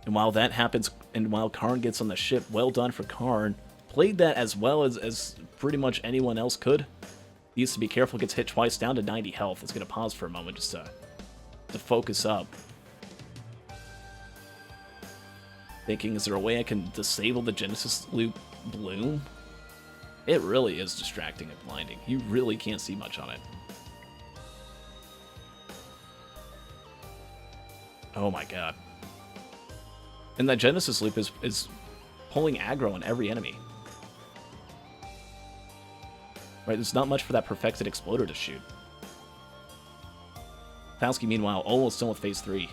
And while that happens, and while Karn gets on the ship, well done for Karn. Played that as well as pretty much anyone else could. Needs to be careful, gets hit twice, down to 90 health. It's going to pause for a moment just to focus up. Thinking, is there a way I can disable the Genesis Loop Bloom? It really is distracting and blinding. You really can't see much on it. Oh my god. And that Genesis Loop is pulling aggro on every enemy. Right, there's not much for that perfected exploder to shoot. DeKlowski, meanwhile, almost done with phase 3.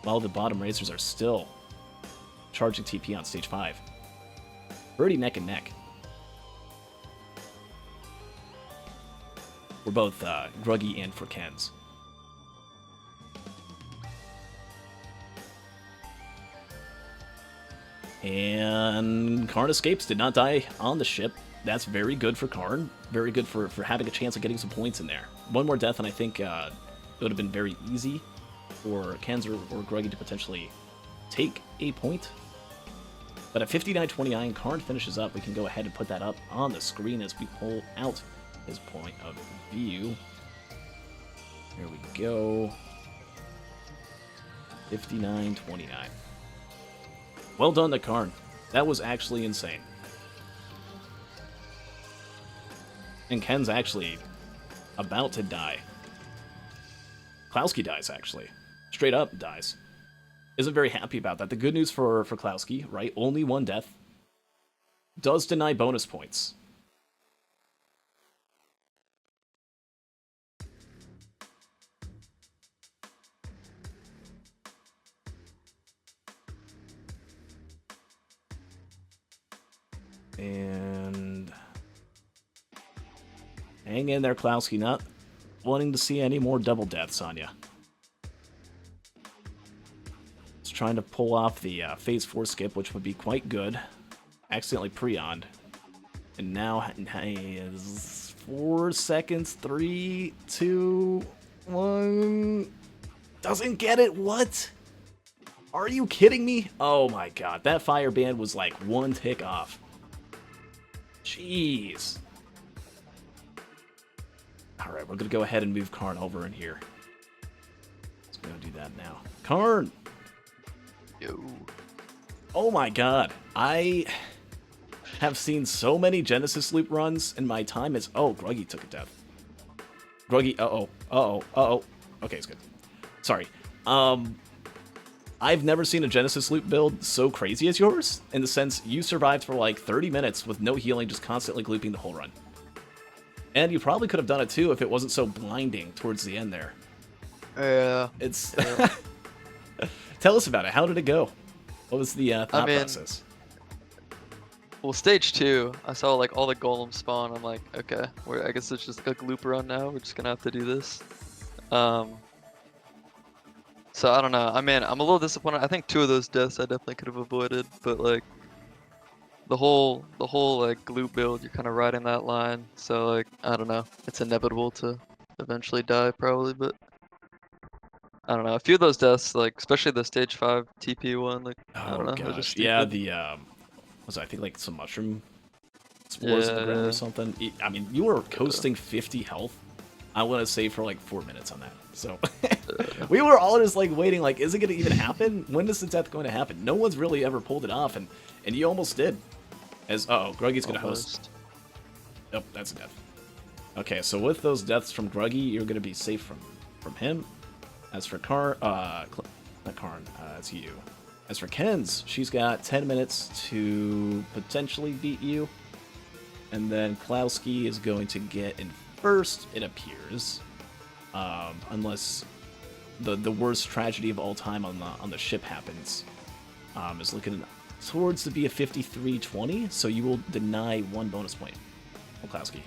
While the bottom racers are still charging TP on stage 5. Pretty neck and neck. We're both Gruggy and for Ken's. And Karn escapes, did not die on the ship. That's very good for Karn. Very good for having a chance of getting some points in there. 1 more death, and I think it would have been very easy for Ken's or Gruggy to potentially take a point. But at 59-29, Karn finishes up. We can go ahead and put that up on the screen as we pull out his point of view. Here we go. 59-29. Well done to Karn. That was actually insane. And Ken's actually about to die. DeKlowski dies, actually. Straight up dies. Isn't very happy about that. The good news for DeKlowski, right? Only 1 death. Does deny bonus points. And hang in there, DeKlowski. Not wanting to see any more double deaths on you. Just trying to pull off the phase 4 skip, which would be quite good. Accidentally pre-oned. And now is 4 seconds. 3, 2, 1. Doesn't get it. What? Are you kidding me? Oh my god. That fire band was like 1 tick off. Jeez. Alright, we're going to go ahead and move Karn over in here. Let's go do that now. Karn! Yo. Oh my god. I have seen so many Genesis Loop runs in my time as... Oh, Gruggy took a death. Gruggy, uh-oh, uh-oh, uh-oh. Okay, it's good. Sorry. I've never seen a Genesis Loop build so crazy as yours, in the sense you survived for like 30 minutes with no healing, just constantly glooping the whole run. And you probably could have done it too if it wasn't so blinding towards the end there. Yeah. It's... Tell us about it. How did it go? What was the thought process? Well, stage 2, I saw like all the golems spawn. I'm like, okay, I guess it's just a gloop run now. We're just gonna have to do this. So I don't know. I mean, I'm a little disappointed. I think 2 of those deaths I definitely could have avoided, but like the whole like gloop build, you're kind of riding that line. So like, I don't know. It's inevitable to eventually die probably, but I don't know. A few of those deaths, like especially the stage 5 TP one, like I don't know, they're just gosh, stupid. yeah, the was it, I think like some mushroom spores in the ground or something. I mean, you were coasting 50 health. I want to say for like 4 minutes on that. So we were all just like waiting, like, is it gonna even happen? When is the death going to happen? No one's really ever pulled it off, and you almost did. As Gruggy's gonna host. Oh, that's a death. Okay, so with those deaths from Gruggy, you're gonna be safe from him. As for not Karn, it's you. As for Ken's, she's got 10 minutes to potentially beat you. And then DeKlowski is going to get in first, it appears. Unless the worst tragedy of all time on the ship happens. Is looking towards to be a 53-20, so you will deny 1 bonus point, DeKlowski.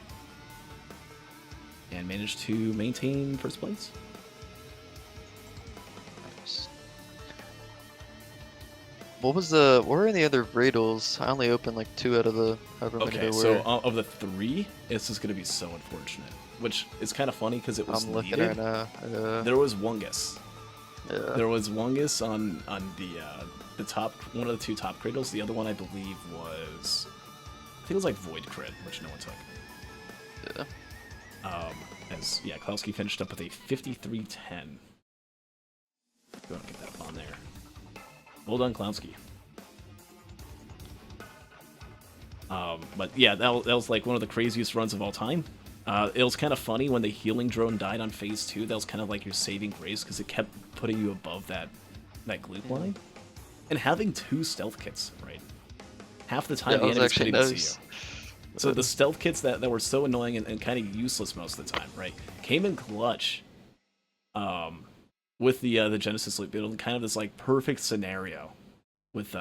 And manage to maintain first place. What were any other Raidles? I only opened like 2 out of the however many there were. So of the 3, this is going to be so unfortunate. Which is kind of funny because it was I'm looking needed. right now. There was Wungus. Yeah. There was Wungus on the top, one of the 2 top cradles. The other one I believe was, I think it was like Void Crit, which no one took. Yeah. DeKlowski finished up with a 53-10. Go ahead and get that up on there. Well done, Klowski. But yeah, that was like one of the craziest runs of all time. It was kind of funny when the healing drone died on phase 2. That was kind of like your saving grace because it kept putting you above that gloop line. And having 2 stealth kits, right? Half the time the enemies couldn't even see you. So the stealth kits that were so annoying and kind of useless most of the time, right, came in clutch. With the Genesis loop, build, kind of this like perfect scenario with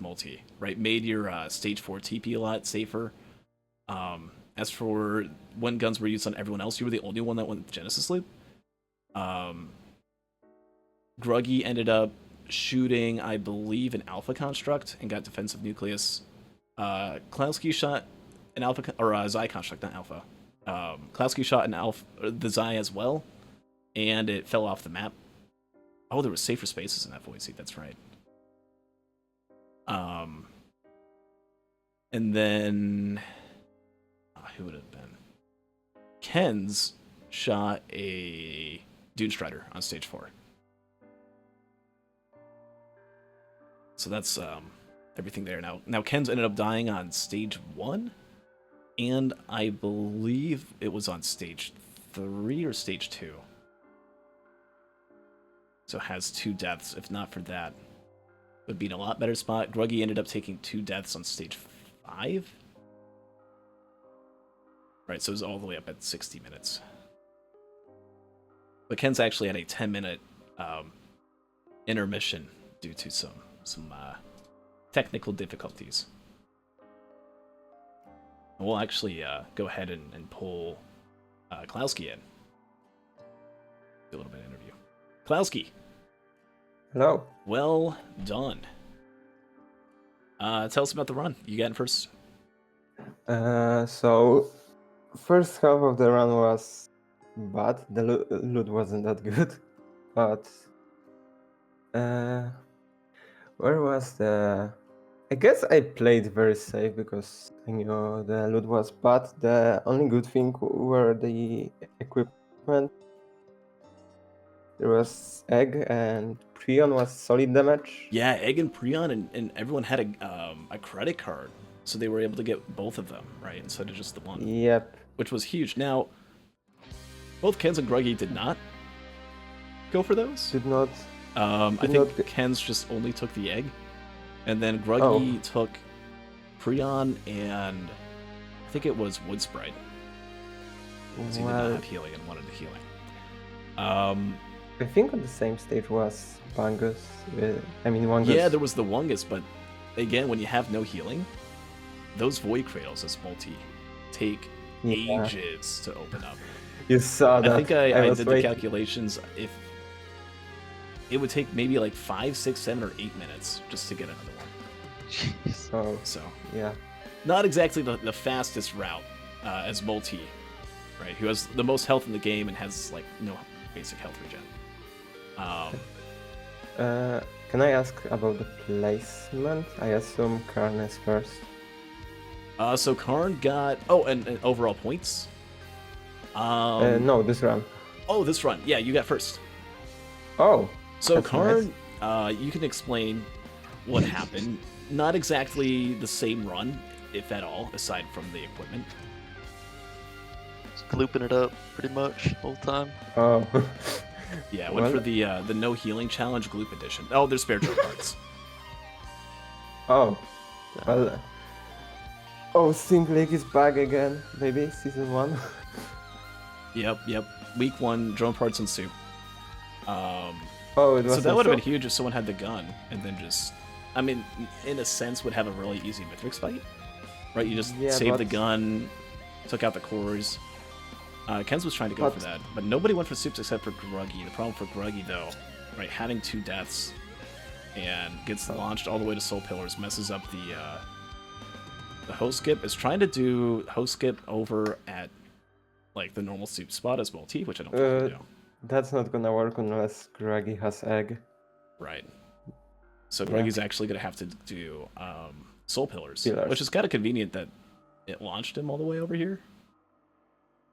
mul-t, right? Made your stage 4 TP a lot safer. As for when guns were used on everyone else, you were the only one that went with Genesis loop. Gruggy ended up shooting, I believe, an Alpha construct and got defensive nucleus. DeKlowski shot an Alpha or a Xi construct, not Alpha. DeKlowski shot an Alpha, the Xi as well, and it fell off the map. Oh, there was safer spaces in that void seat. That's right. And then who would have been? Ken's shot a Dune Strider on stage 4. So that's everything there. Now Ken's ended up dying on stage 1, and I believe it was on stage 3 or stage 2. So has 2 deaths. If not for that, would be in a lot better spot. Gruggy ended up taking 2 deaths on stage 5. Right, so it was all the way up at 60 minutes. But Ken's actually had a 10-minute intermission due to some technical difficulties. And we'll actually go ahead and pull DeKlowski in. Do a little bit of interview. DeKlowski. Hello. Well done. Tell us about the run. You got in first. So first half of the run was bad. The loot wasn't that good, but where was the? I guess I played very safe because I knew the loot was bad. The only good thing were the equipment. There was Egg and Prion was solid damage. Yeah, Egg and Prion and everyone had a credit card, so they were able to get both of them, right, instead of just the one. Yep. Which was huge. Now, both Ken's and Gruggy did not go for those. Did not. I think Ken's just only took the Egg, and then Gruggy took Prion and I think it was Wood Sprite. Because he did not have healing and wanted the healing. I think on the same stage was Bungus. Wungus. Yeah, there was the Wungus, but again, when you have no healing, those Void Cradles as mul-t take ages to open up. You saw that. I think I did the calculations. If it would take maybe like 5, 6, 7, or 8 minutes just to get another one. Jeez. So yeah, yeah, not exactly the fastest route as mul-t right? Who has the most health in the game and has like no basic health regen. Can I ask about the placement? I assume Karn is first. So Karn got and overall points. No, this run. Oh, this run. Yeah, you got first. Oh. So that's Karn, nice. you can explain what happened. Not exactly the same run, if at all, aside from the equipment. Just glooping it up pretty much the whole time. Oh. Yeah, went for the no healing challenge gloop edition. Oh, there's spare drop cards. Oh. Well. H0sting League is back again. Maybe season 1. Yep. Week 1, drone parts and soup. Oh, it was so that would have been also- huge if someone had the gun and then just, I mean, in a sense, would have a really easy mythrix fight, right? You just Yeah, saved the but- gun, took out the cores. Kens was trying to go for But- that, but nobody went for soups except for Gruggy. The problem for Gruggy, though, right, having 2 deaths and gets launched all the way to Soul Pillars, messes up the host skip. Is trying to do host skip over at like the normal soup spot as mul-t, which I don't think we do. That's not gonna work unless Gruggy has egg. Right. So Yeah. Gruggy's actually going to have to do Soul Pillars, Pillars. which is kind of convenient that it launched him all the way over here.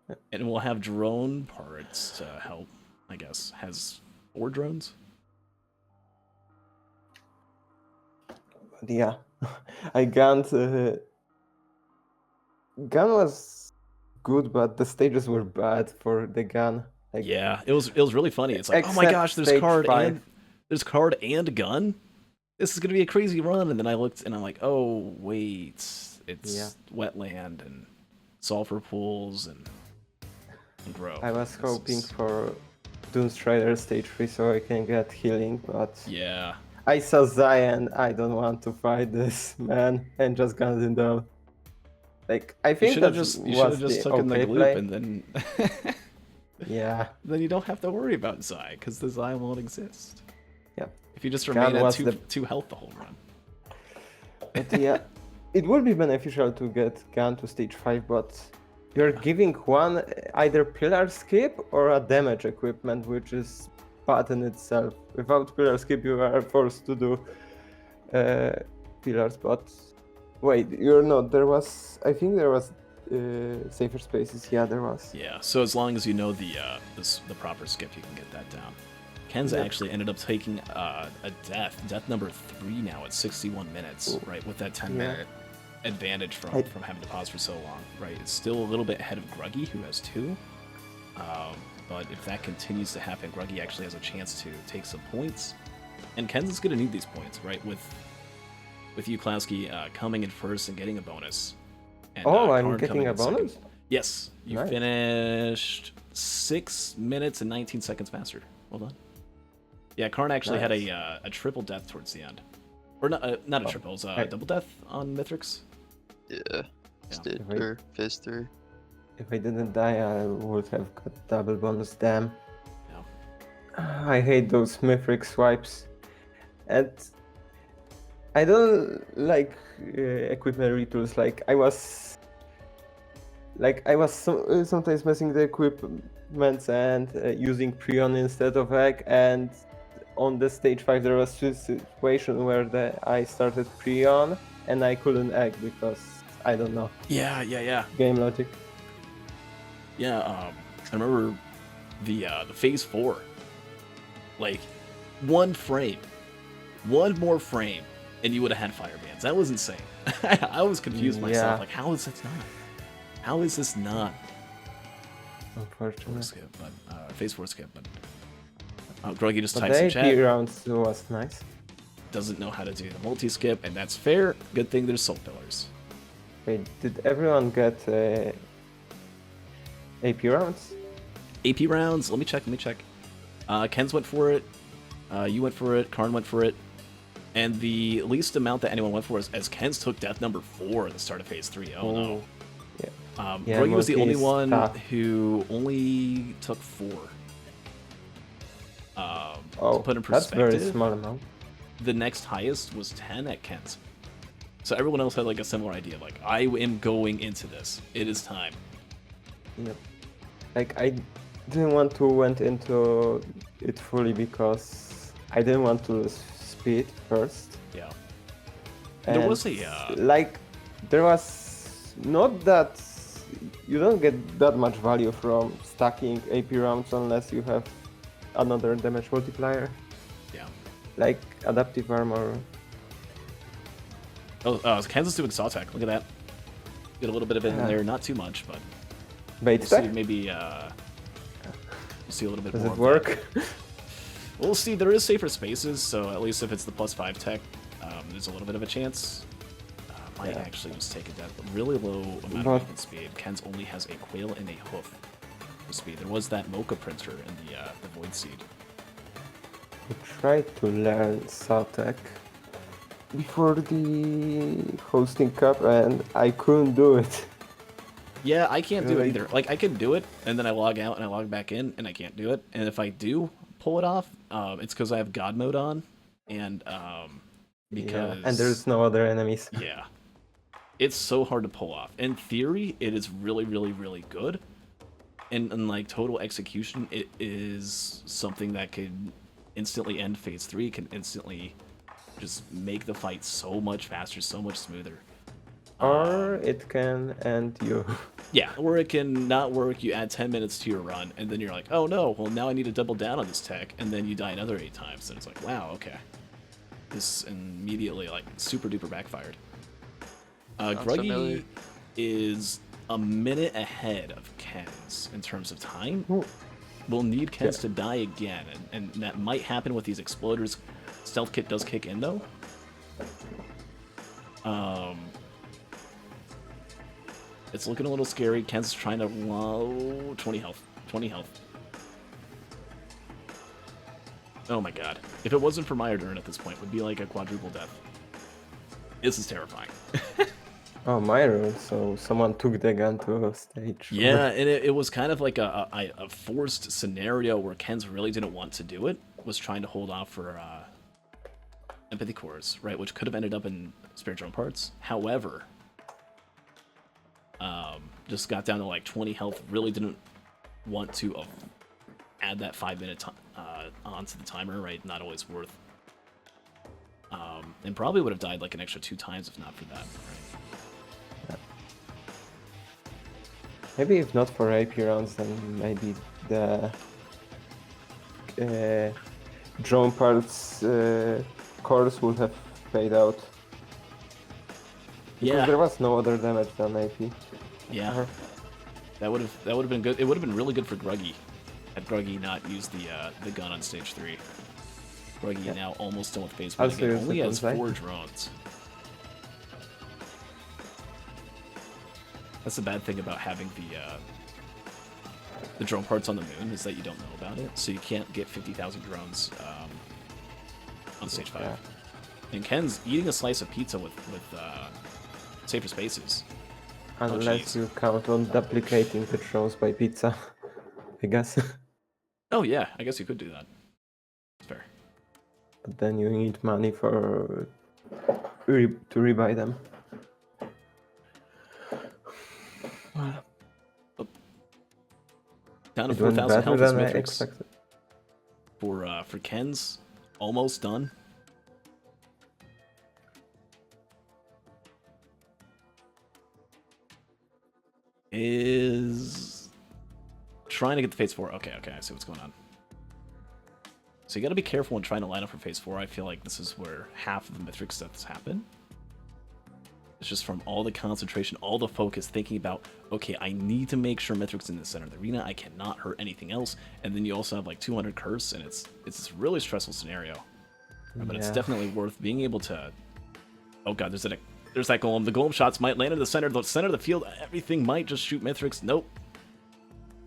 Yeah. And we'll have drone parts to help, I guess. Has 4 drones? But yeah, I gunned. Gun was good, but the stages were bad for the gun. Like, Yeah, it was really funny. It's like, oh my Except gosh, there's stage card 5. and gun. This is gonna be a crazy run. And then I looked and I'm like, oh wait, it's wetland and sulfur pools and grow. I was This hoping is- for Doomstrider stage 3 so I can get healing, but Yeah, I saw Zion. I don't want to fight this man, and just gunned him down. Like I you think should that have just was the taken the okay gloop play. and then Yeah, then you don't have to worry about Zai because the Zai won't exist. yeah. If you just Gun remain at was 2 health the whole run. But yeah, it would be beneficial to get gun to stage 5, but you're giving one either pillar skip or a damage equipment, which is bad in itself. Without pillar skip, you are forced to do pillars, but wait, you're not. There was, I think there was safer spaces. Yeah, there was. Yeah, so as long as you know the proper skip, you can get that down. Ken's Yeah. actually ended up taking a death number 3 now at 61 minutes, right, with that 10-minute advantage from having to pause for so long, right? It's still a little bit ahead of Gruggy, who has 2. But if that continues to happen, Gruggy actually has a chance to take some points. And Ken's is going to need these points, right? With DeKlowski coming in first and getting a bonus. And, I'm Karn getting coming a in second. bonus? Yes, you Nice. finished 6 minutes and 19 seconds faster. Well done. Yeah, Karn actually had a triple death towards the end. Or not a triple, it was a double death on Mythrix. Yeah. Stage Wait. or phase 3. If I didn't die, I would have got double bonus. Damn. Yeah. I hate those mythrix swipes, and I don't like equipment retools. Like I was sometimes messing the equipments and using Prion instead of egg. And on the stage 5, there was a situation where I started Prion and I couldn't egg because I don't know Yeah. game logic. Yeah, I remember the phase 4. Like, one more frame, and you would have had fire bans. That was insane. I was confused myself. Yeah. Like, how is this not? How is this not Unfortunately. skip? But phase 4 skip. But Gruggy just But types in the chat. AP rounds was nice. Doesn't know how to do the multi-skip, and that's fair. Good thing there's soul pillars. Wait, did everyone get AP rounds? AP rounds. Let me check. Ken's went for it. You went for it. Karn went for it. And the least amount that anyone went for is as Ken's took death number 4 at the start of phase 3. Oh no. Yeah. Gruggy was the only multi is one tough. who only took 4. To put in that's perspective, very small amount. the next highest was 10 at Ken's. So everyone else had like a similar idea. Like, I am going into this. It is time. Yep. like I didn't want to went into it fully because I didn't want to lose speed first. Yeah. And There was a like there was not that you don't get that much value from stacking AP rounds unless you have another damage multiplier. yeah. Like adaptive armor. Oh, Kansas doing saw tech. Look at that. Get a little bit of it in there, not too much, but Bait we'll stack? see. Maybe we'll see a little bit Does more. it of work? that. We'll see. There is safer spaces, so at least if it's the +5 tech, there's a little bit of a chance. Might actually just take a death. Really low amount of movement speed. Ken's only has a quail and a hoof for speed. There was that mocha printer in the void seed. I tried to learn saw tech before the H0sting Cup and I couldn't do it. Yeah, I can't do it Really? either. Like, I can do it, and then I log out and I log back in, and I can't do it. And if I do pull it off, it's because I have God mode on, and because... And there's no other enemies. Yeah. It's so hard to pull off. In theory, it is really, really, really good. And in, like, total execution, it is something that could instantly end Phase 3, can instantly just make the fight so much faster, so much smoother. Or it can end you. Yeah, or it can not work, you add 10 minutes to your run, and then you're like, oh no, well now I need to double down on this tech, and then you die another 8 times, and it's like, wow, okay. This immediately, like, super duper backfired. Gruggy is a minute ahead of Ken's in terms of time. Ooh. We'll need Ken's to die again, and that might happen with these exploders. Stealth kit does kick in, though. It's looking a little scary. Ken's trying to... Whoa, 20 health. 20 health. Oh my god. If it wasn't for Myrdern at this point, it would be like a quadruple death. This is terrifying. Oh, Myron, so someone took the gun to stage. Yeah, and it was kind of like a forced scenario where Ken's really didn't want to do it. Was trying to hold off for empathy cores, right? Which could have ended up in spare drone parts. However... just got down to like 20 health, really didn't want to add that 5-minute onto the timer, right? Not always worth. And probably would have died like an extra 2 times if not for that, right? Maybe if not for AP rounds, then maybe the drone parts course would have paid out. Because Yeah. there was no other damage than AP. Yeah. That would have been good. It would have been really good for Gruggy, had Gruggy not used the gun on stage 3. Gruggy now almost done with phase 1 again. Only has 4 drones. That's the bad thing about having the drone parts on the moon, is that you don't know about it, so you can't get 50,000 drones on stage 5. Yeah. And Ken's eating a slice of pizza with safer spaces. Unless you count on duplicating the drones by pizza, I guess. Oh yeah, I guess you could do that. It's fair. But then you need money for to rebuy them. Down to It went 4,000 better health is than I mythrix expected. for Ken's. Almost done. Is trying to get the phase 4. Okay, I see what's going on. So you got to be careful when trying to line up for phase 4. I feel like this is where half of the mythrix deaths happen. It's just from all the concentration, all the focus, thinking about, okay, I need to make sure mythrix in the center of the arena. I cannot hurt anything else. And then you also have like 200 curse, and it's this really stressful scenario. But it's definitely worth being able to. Oh god, there's that golem. The golem shots might land in the center of the field. Everything might just shoot mythrix. Nope.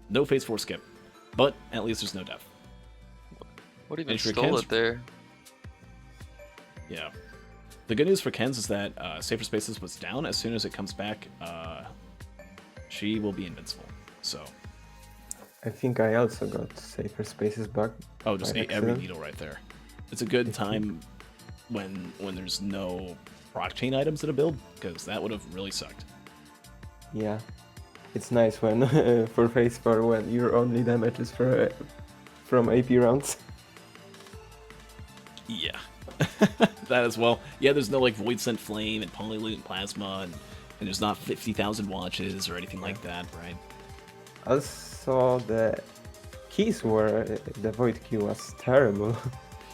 No phase 4 skip. But at least there's no death. What even And for stole Ken's- it there? Yeah. The good news for Ken's is that Safer Spaces was down. As soon as it comes back, she will be invincible. So. I think I also got Safer Spaces back. Oh, just by ate every accident. needle right there. It's a good time when there's no proc chain items in a build, because that would have really sucked. Yeah. it's nice when for phase 4 when your only damage is from AP rounds. Yeah, that as well. Yeah, there's no like Void Sent Flame and Polyloot and Plasma, and there's not 50,000 watches or anything like that, right? Also, the keys were the Void key was terrible.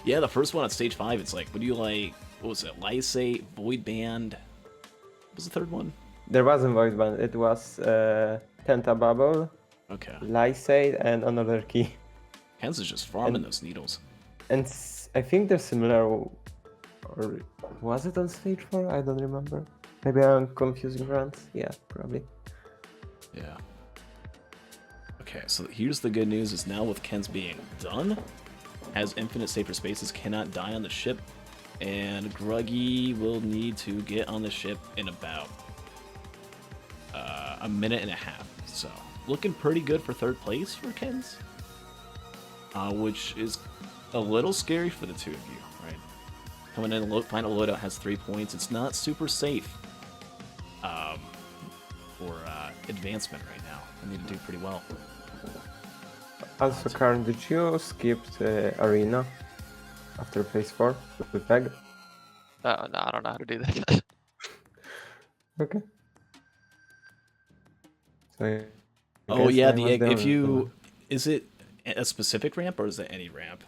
Yeah, the first one on stage 5, it's like, what do you like? What was it? Lysate, Void Band. What was the third one? There wasn't Void Band. It was Tenta Bubble, Okay. Lysate, and another key. Kens is just farming those needles. And I think they're similar, or was it on stage 4? I don't remember. Maybe I'm confusing runs. Yeah, probably. Yeah. Okay, so here's the good news is now with Ken's being done, has infinite safer spaces, cannot die on the ship, and Gruggy will need to get on the ship in about a minute and a half. So, looking pretty good for third place for Ken's, which is a little scary for the two of you, right? Coming in, final loadout has 3 points. It's not super safe for advancement right now. I need to do pretty well. Also, Karn, did you skip the arena after phase 4 with Peg? Oh, no, I don't know how to do that. Okay. So, I Oh guess yeah, I the was egg. the If only one. you is it a specific ramp or is it any ramp?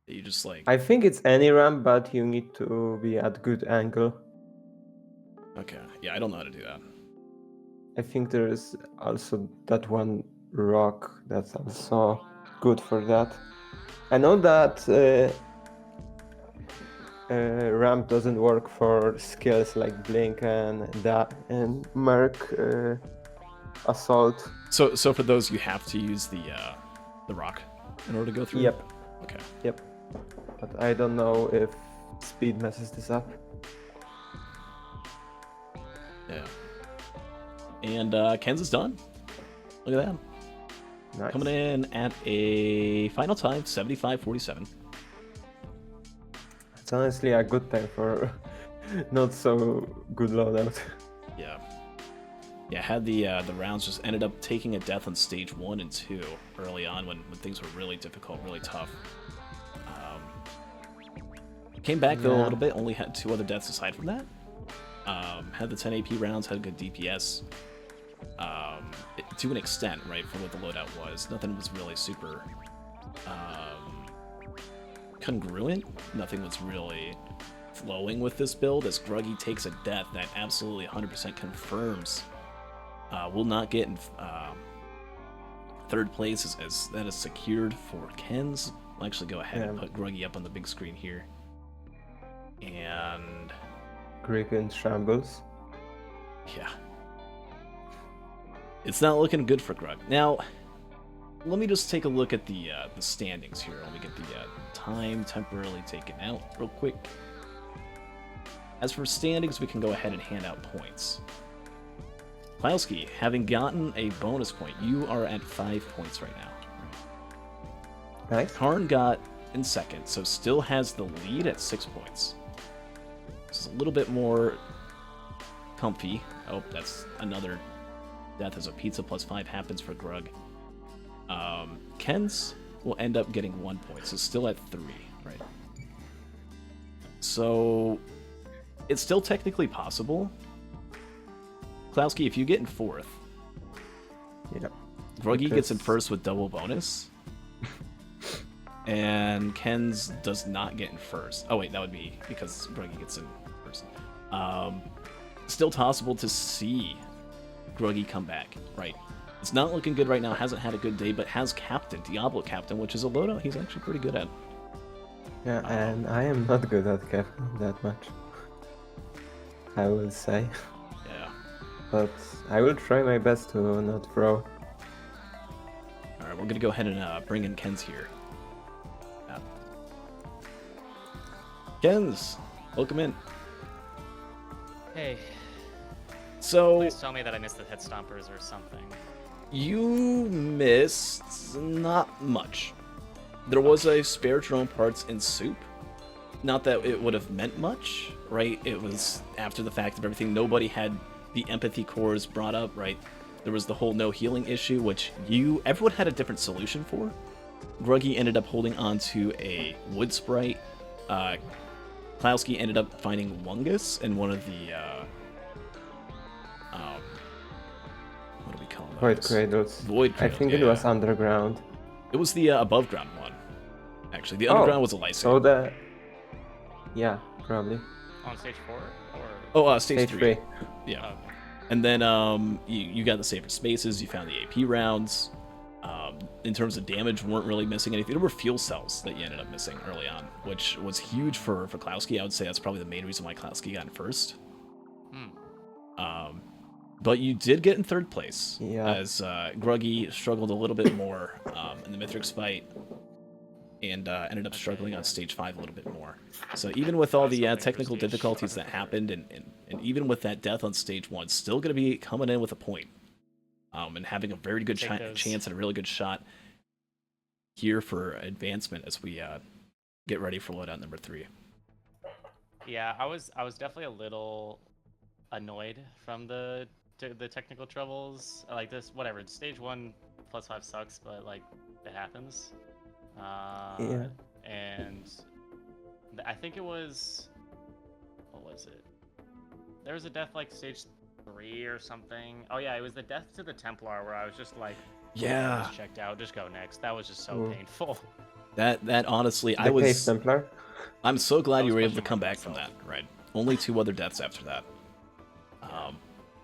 That you just like I think it's any ramp, but you need to be at good angle. okay. Yeah, I don't know how to do that. I think there is also that one rock that's also good for that. I know that ramp doesn't work for skills like Blink and Merc Assault. So for those you have to use the rock in order to go through. Yep, Okay. yep. But I don't know if speed messes this up. Yeah. And Ken's is done. Look at that. Nice. Coming in at a final time 75:47. It's honestly a good time for not so good loadout. Yeah. Yeah, had the rounds just ended up taking a death on stage 1 and 2 early on when things were really difficult, really tough. Came back though a little bit, only had 2 other deaths aside from that. Had the 10 AP rounds, had good DPS. To an extent, right, for what the loadout was. Nothing was really super congruent. Nothing was really flowing with this build as Gruggy takes a death that absolutely 100% confirms will not get in third place as that is secured for Ken's. I'll actually go ahead and put Gruggy up on the big screen here. And Greek in shambles. yeah. It's not looking good for Grug. Now, let me just take a look at the standings here. Let me get the time temporarily taken out real quick. As for standings, we can go ahead and hand out points. DeKlowski, having gotten a bonus point, you are at 5 points right now. Nice. Karn got in second, so still has the lead at 6 points. This is a little bit more comfy. Oh, that's another death as a pizza plus 5 happens for Grug. Ken's will end up getting 1 point, so still at 3, right? So it's still technically possible. DeKlowski, if you get in 4th, Gruggy gets in first with double bonus. And Ken's does not get in first. Oh wait, that would be because Gruggy gets in first. Still possible to see Gruggy come back, right? It's not looking good right now, hasn't had a good day, but has Captain, Diablo Captain, which is a loadout he's actually pretty good at. Yeah, and I am not good at Captain that much, I will say. Yeah. But I will try my best to not throw. Alright, we're gonna go ahead and bring in Ken's here. Ken's, welcome in. Hey, So, please tell me that I missed the head stompers or something. you missed not much. There was a spare drone parts in soup. Not that it would have meant much, right? It was after the fact of everything. Nobody had the empathy cores brought up, right? There was the whole no healing issue, which everyone had a different solution for. Gruggy ended up holding on to a wood sprite. DeKlowski ended up finding Wungus in one of the what do we call those? Void cradles. Void cradles. I think it was underground. It was the above ground one. Actually, the underground was a light So the yeah, probably. On stage 4 or Oh, stage 3. 3. Yeah. okay. And then you got the sacred spaces, you found the AP rounds. In terms of damage, weren't really missing anything. There were fuel cells that you ended up missing early on, which was huge for DeKlowski. I would say that's probably the main reason why DeKlowski got in first. But you did get in third place, as Gruggy struggled a little bit more in the Mythrix fight, and ended up struggling on stage 5 a little bit more. So even with all the technical difficulties that happened, and even with that death on stage 1, still going to be coming in with a point. And having a very good chance and a really good shot here for advancement as we get ready for loadout number 3. Yeah, I was definitely a little annoyed from the technical troubles. Like this, whatever. Stage 1 +5 sucks, but like it happens. Yeah. And I think it was, what was it? There was a death like stage 3 or something. Oh yeah, it was the death to the Templar where I was just like, yeah, just checked out, just go next. That was just so painful. That honestly, Templar. I'm so glad you were able to come back from that. Right, only 2 other deaths after that.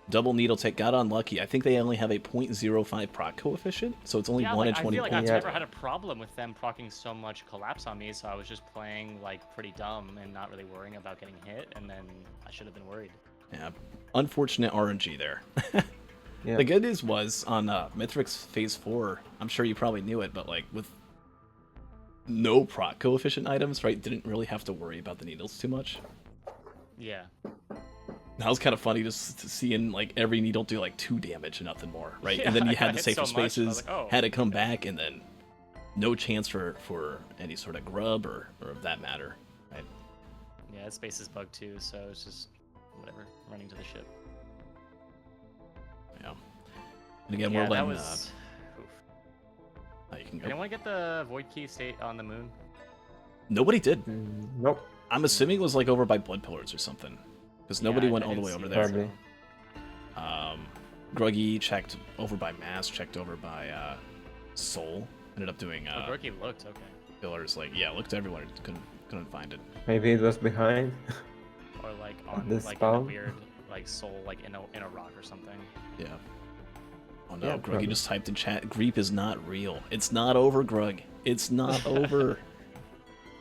Double needle take got unlucky. I think they only have a 0.05 proc coefficient, so it's only 1 in 20 I feel like points. I've never had a problem with them procking so much collapse on me, so I was just playing like pretty dumb and not really worrying about getting hit, and then I should have been worried. Yeah, unfortunate RNG there. Yeah. The good news was on Mythrix Phase 4, I'm sure you probably knew it, but like with no proc coefficient items, right, didn't really have to worry about the needles too much. Yeah. That was kind of funny just to see in like every needle do like 2 damage and nothing more, right? Yeah, and then you I had the hit safer so much, and I spaces, was like, oh, had to come back, and then no chance for any sort of grub or of that matter, right? Yeah, space is bugged too, so it's just whatever, running to the ship. Yeah. And again, Yeah, we're that letting. was. You can Did go. anyone get the void key state on the moon? Nobody did. Nope. I'm assuming it was like over by blood pillars or something, because nobody went I all the didn't way see over it, there. Probably. Gruggy checked over by Mass, checked over by Soul. Ended up doing Oh, Gruggy looked okay. pillars. Like looked everywhere, couldn't find it. Maybe it was behind. Or like on The like in a spawn? weird like soul like in a rock or something. Yeah. Oh no, Yeah, Gruggy probably. just typed in chat. Greep is not real. It's not over, Grug. It's not over.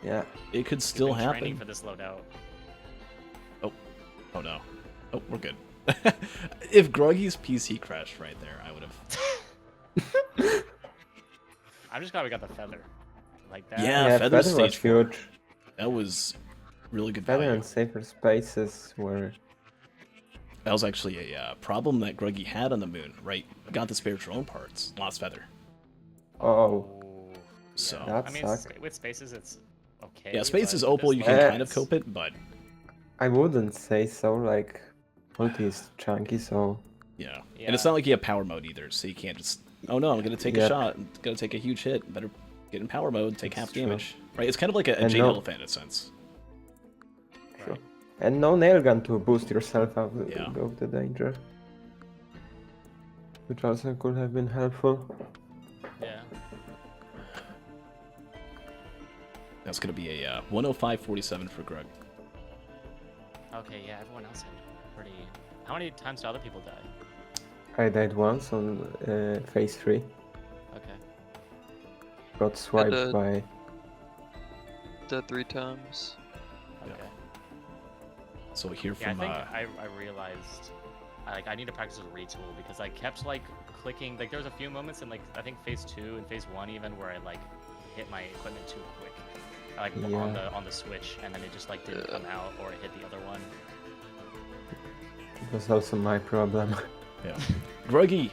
Yeah. It could still Been training happen. for this loadout. Oh no. Oh, we're good. If Gruggy's PC crashed right there, I would have. I'm just glad we got the feather. Like that. Yeah, Feather was stage 4. huge. That was really good Feather value. and safer spaces were. That was actually a problem that Gruggy had on the moon, right? Got the spare drone parts, lost Feather. Oh. Oh, So That I mean, sucked. with spaces, it's okay. yeah, space is but opal. this You can one- kind of cope it, but I wouldn't say so. Like, mul-t is chunky, so yeah. Yeah. And it's not like you have power mode either, so you can't just. Oh no, I'm gonna take a Yeah. shot. I'm gonna take a huge hit. Better get in power mode, take That's half true. damage. Right? It's kind of like a And Jade no- Elephant in a sense. True. And no nail gun to boost yourself out Yeah. of the danger. Which also could have been helpful. Yeah. That's gonna be a 105.47 for Grug. Okay, yeah, everyone else had pretty. How many times did other people die? I died once on phase 3. Okay. Got swiped died. by. Dead 3 times. Okay. So we hear Yeah, I from think I realized I need to practice with retool because I kept like clicking. Like there was a few moments in like I think phase 2 and phase 1 even where I like hit my equipment too quick. Like Yeah. on the switch, and then it just like didn't come out, or it hit the other one. It was also my problem. yeah. Gruggy.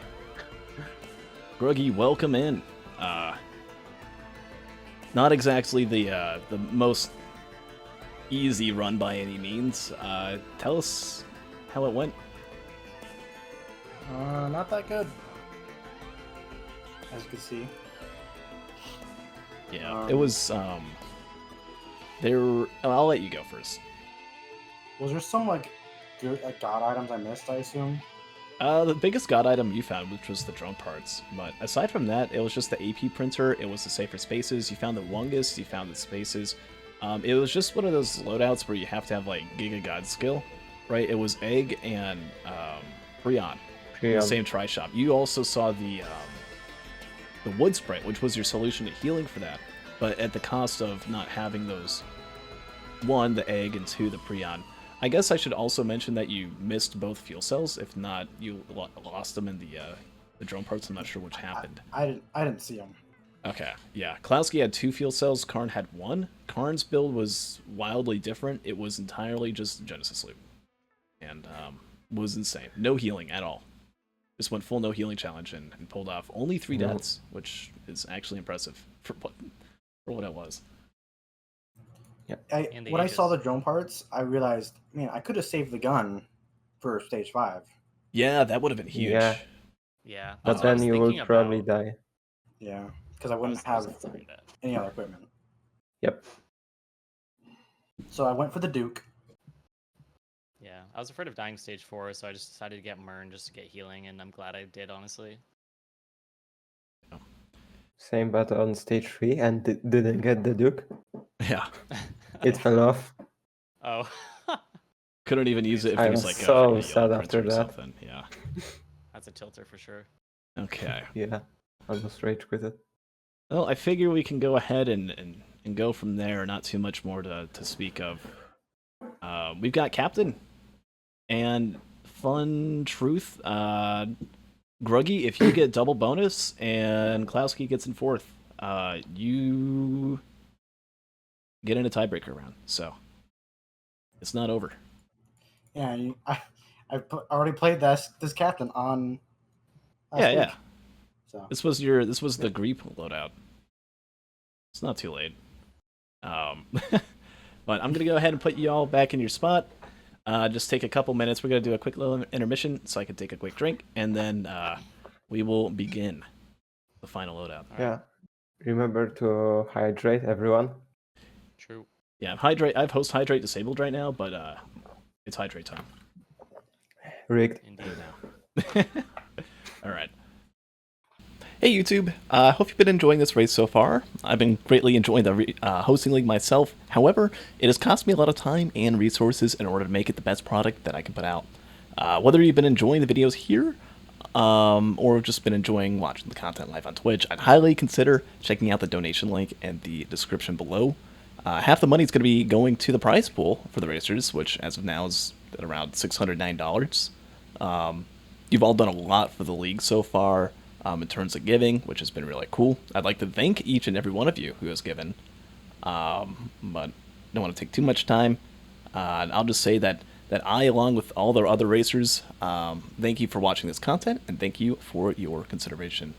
Gruggy, welcome in. Not exactly the most easy run by any means. Tell us how it went. Not that good. As you can see. Yeah, it was, I'll let you go first. Was there some, like, good, like, god items I missed, I assume? The biggest god item you found, which was the drone parts. But aside from that, it was just the AP printer, it was the safer spaces, you found the Wungus, you found the spaces. It was just one of those loadouts where you have to have, like, Giga God skill, right? It was Egg and, Prion in the same tri-shop. You also saw the wood sprite, which was your solution to healing for that, but at the cost of not having those, 1, the Egg, and 2, the Prion. I guess I should also mention that you missed both fuel cells. If not, you lost them in the drone parts. I'm not sure which happened. I didn't see them. Okay, yeah. Klowski had 2 fuel cells. Karn had 1. Karn's build was wildly different. It was entirely just Genesis loop, and was insane. No healing at all. Just went full no healing challenge and pulled off only 3 deaths, which is actually impressive for what it was. When I saw the drone parts, I realized, man, I could have saved the gun for stage 5. Yeah, that would have been huge. Yeah. But then you will probably die. Yeah, because I wouldn't have any other equipment. Yep. So I went for the Duke. Yeah, I was afraid of dying stage 4, so I just decided to get Mern just to get healing, and I'm glad I did, honestly. Same, but on stage 3 and didn't get the Duke. Yeah. It fell off. Oh. Couldn't even use it if I he was was like so a sad printer after or that. something. Yeah. That's a tilter for sure. Okay. Yeah, almost rage quit it. Well, I figure we can go ahead and go from there. Not too much more to speak of. We've got Captain and Fun Truth. Gruggy, if you get double bonus and Klowski gets in 4th, you get in a tiebreaker round. So it's not over. Yeah, I've already played this captain on. Yeah. So This was the Greep loadout. It's not too late. But I'm gonna go ahead and put you all back in your spot. Just take a couple minutes. We're gonna do a quick little intermission so I can take a quick drink, and then we will begin the final loadout. Yeah. Remember to hydrate, everyone. True. Yeah, I have host hydrate disabled right now, but it's hydrate time. Rigged. Indeed. Now. All right. Hey YouTube, hope you've been enjoying this race so far. I've been greatly enjoying the hosting league myself. However, it has cost me a lot of time and resources in order to make it the best product that I can put out. Whether you've been enjoying the videos here, or just been enjoying watching the content live on Twitch, I'd highly consider checking out the donation link in the description below. Half the money is going to be going to the prize pool for the racers, which as of now is at around $609. You've all done a lot for the league so far. In terms of giving, which has been really cool. I'd like to thank each and every one of you who has given, but don't want to take too much time. I'll just say that I, along with all the other racers, thank you for watching this content, and thank you for your consideration.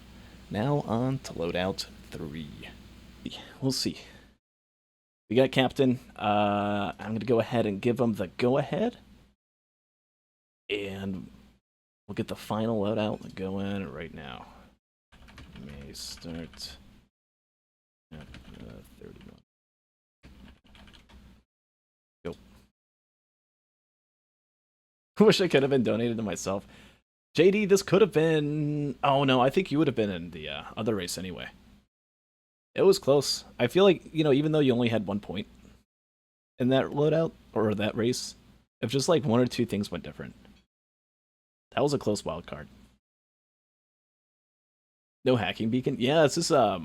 Now on to loadout 3. We'll see. We got Captain. I'm going to go ahead and give him the go-ahead, and we'll get the final loadout going right now. May start at 31. Go. Wish I could have been donated to myself. JD, this could have been... Oh no, I think you would have been in the other race anyway. It was close. I feel like, even though you only had 1 point in that loadout, or that race, if just like 1 or 2 things went different. That was a close wild card. No hacking beacon. Yeah, this is so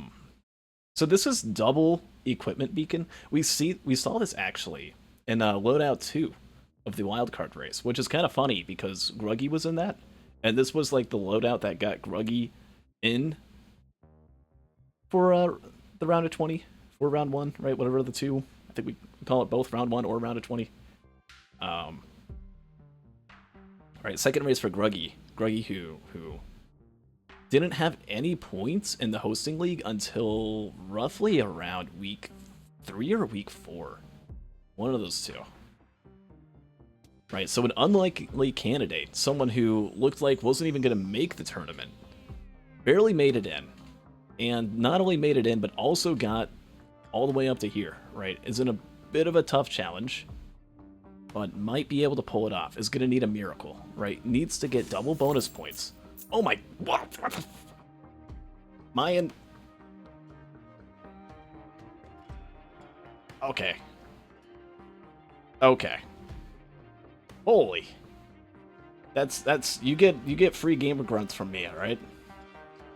this is double equipment beacon. We saw this actually in loadout 2 of the wild card race, which is kind of funny because Gruggy was in that, and this was like the loadout that got Gruggy in for the round of 20 for round 1, right? Whatever the two. I think we call it both round 1 or round of 20. All right, second race for Gruggy. Gruggy who didn't have any points in the hosting league until roughly around week 3 or week 4. One of those two. right? So an unlikely candidate, someone who looked like wasn't even going to make the tournament, barely made it in. And not only made it in, but also got all the way up to here, right? Is in a bit of a tough challenge, but might be able to pull it off. Is going to need a miracle, right? Needs to get double bonus points. Oh my, what the Mayan. Okay. Okay. Holy. That's you get free gamer grunts from me, alright?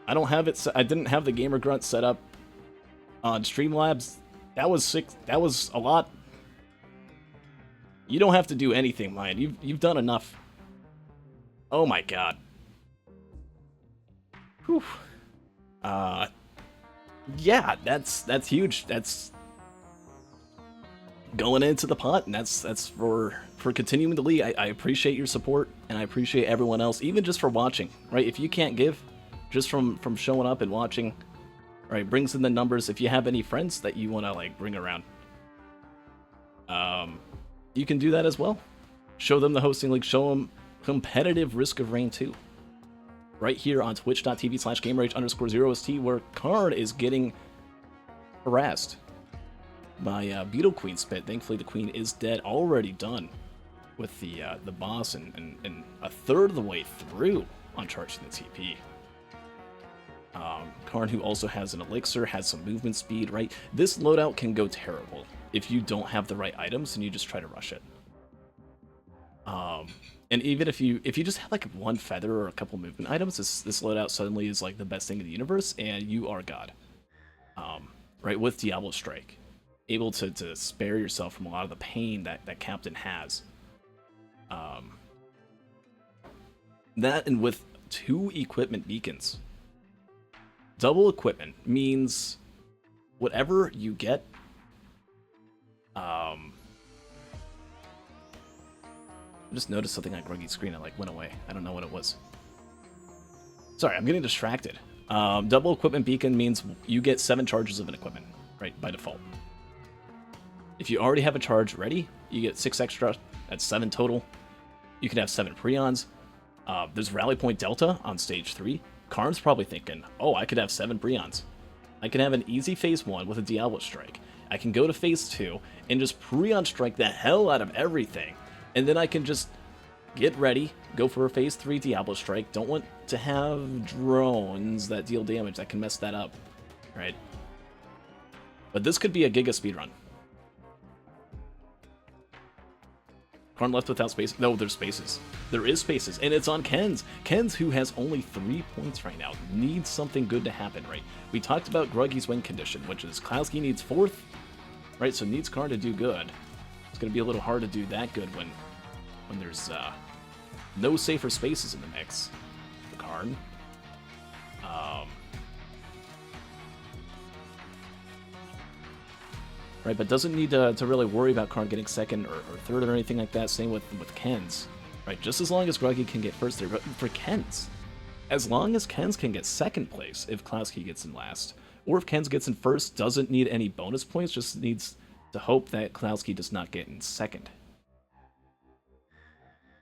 I don't have it I didn't have the gamer grunt set up on Streamlabs. That was a lot. You don't have to do anything, Mayan. You've done enough. Oh my god. Whew. Yeah, that's huge. That's going into the pot, and that's for continuing the league. I appreciate your support, and I appreciate everyone else, even just for watching, right? If you can't give, just from showing up and watching, right, brings in the numbers. If you have any friends that you want to, like, bring around, you can do that as well. Show them the hosting link, show them competitive Risk of Rain 2. Right here on twitch.tv/gamerage_0st, where Karn is getting harassed by Beetle Queen Spit. Thankfully, the Queen is dead, already done with the boss, and a third of the way through on charging the TP. Karn, who also has an elixir, has some movement speed, right? This loadout can go terrible if you don't have the right items and you just try to rush it. And even if you just have like one feather or a couple movement items, this loadout suddenly is like the best thing in the universe, and you are God. Right, with Diablo Strike, able to spare yourself from a lot of the pain that Captain has. That, and with 2 equipment beacons. Double equipment means whatever you get, I just noticed something on Gruggy's screen. It like went away. I don't know what it was. Sorry, I'm getting distracted. Double equipment beacon means you get 7 charges of an equipment, right, by default. If you already have a charge ready, you get 6 extra. That's 7 total. You can have 7 Prions. There's Rally Point Delta on stage 3. Karn's probably thinking, oh, I could have 7 Prions. I can have an easy phase 1 with a Diablo Strike. I can go to phase 2 and just Prion Strike the hell out of everything. And then I can just get ready, go for a phase 3 Diablo Strike. Don't want to have drones that deal damage. That can mess that up, right? But this could be a Giga speedrun. Karn left without space. No, there's spaces. There is spaces, and it's on Ken's. Ken's, who has only 3 points right now, needs something good to happen, right? We talked about Gruggy's win condition, which is DeKlowski needs 4th, right? So needs Karn to do good. It's going to be a little hard to do that good when there's no safer spaces in the mix for Karn. Right, but doesn't need to really worry about Karn getting 2nd or 3rd or anything like that. Same with Ken's, right? Just as long as Gruggy can get 1st there. But for Ken's, as long as Ken's can get 2nd place if DeKlowski gets in last, or if Ken's gets in 1st, doesn't need any bonus points, just needs to hope that DeKlowski does not get in 2nd.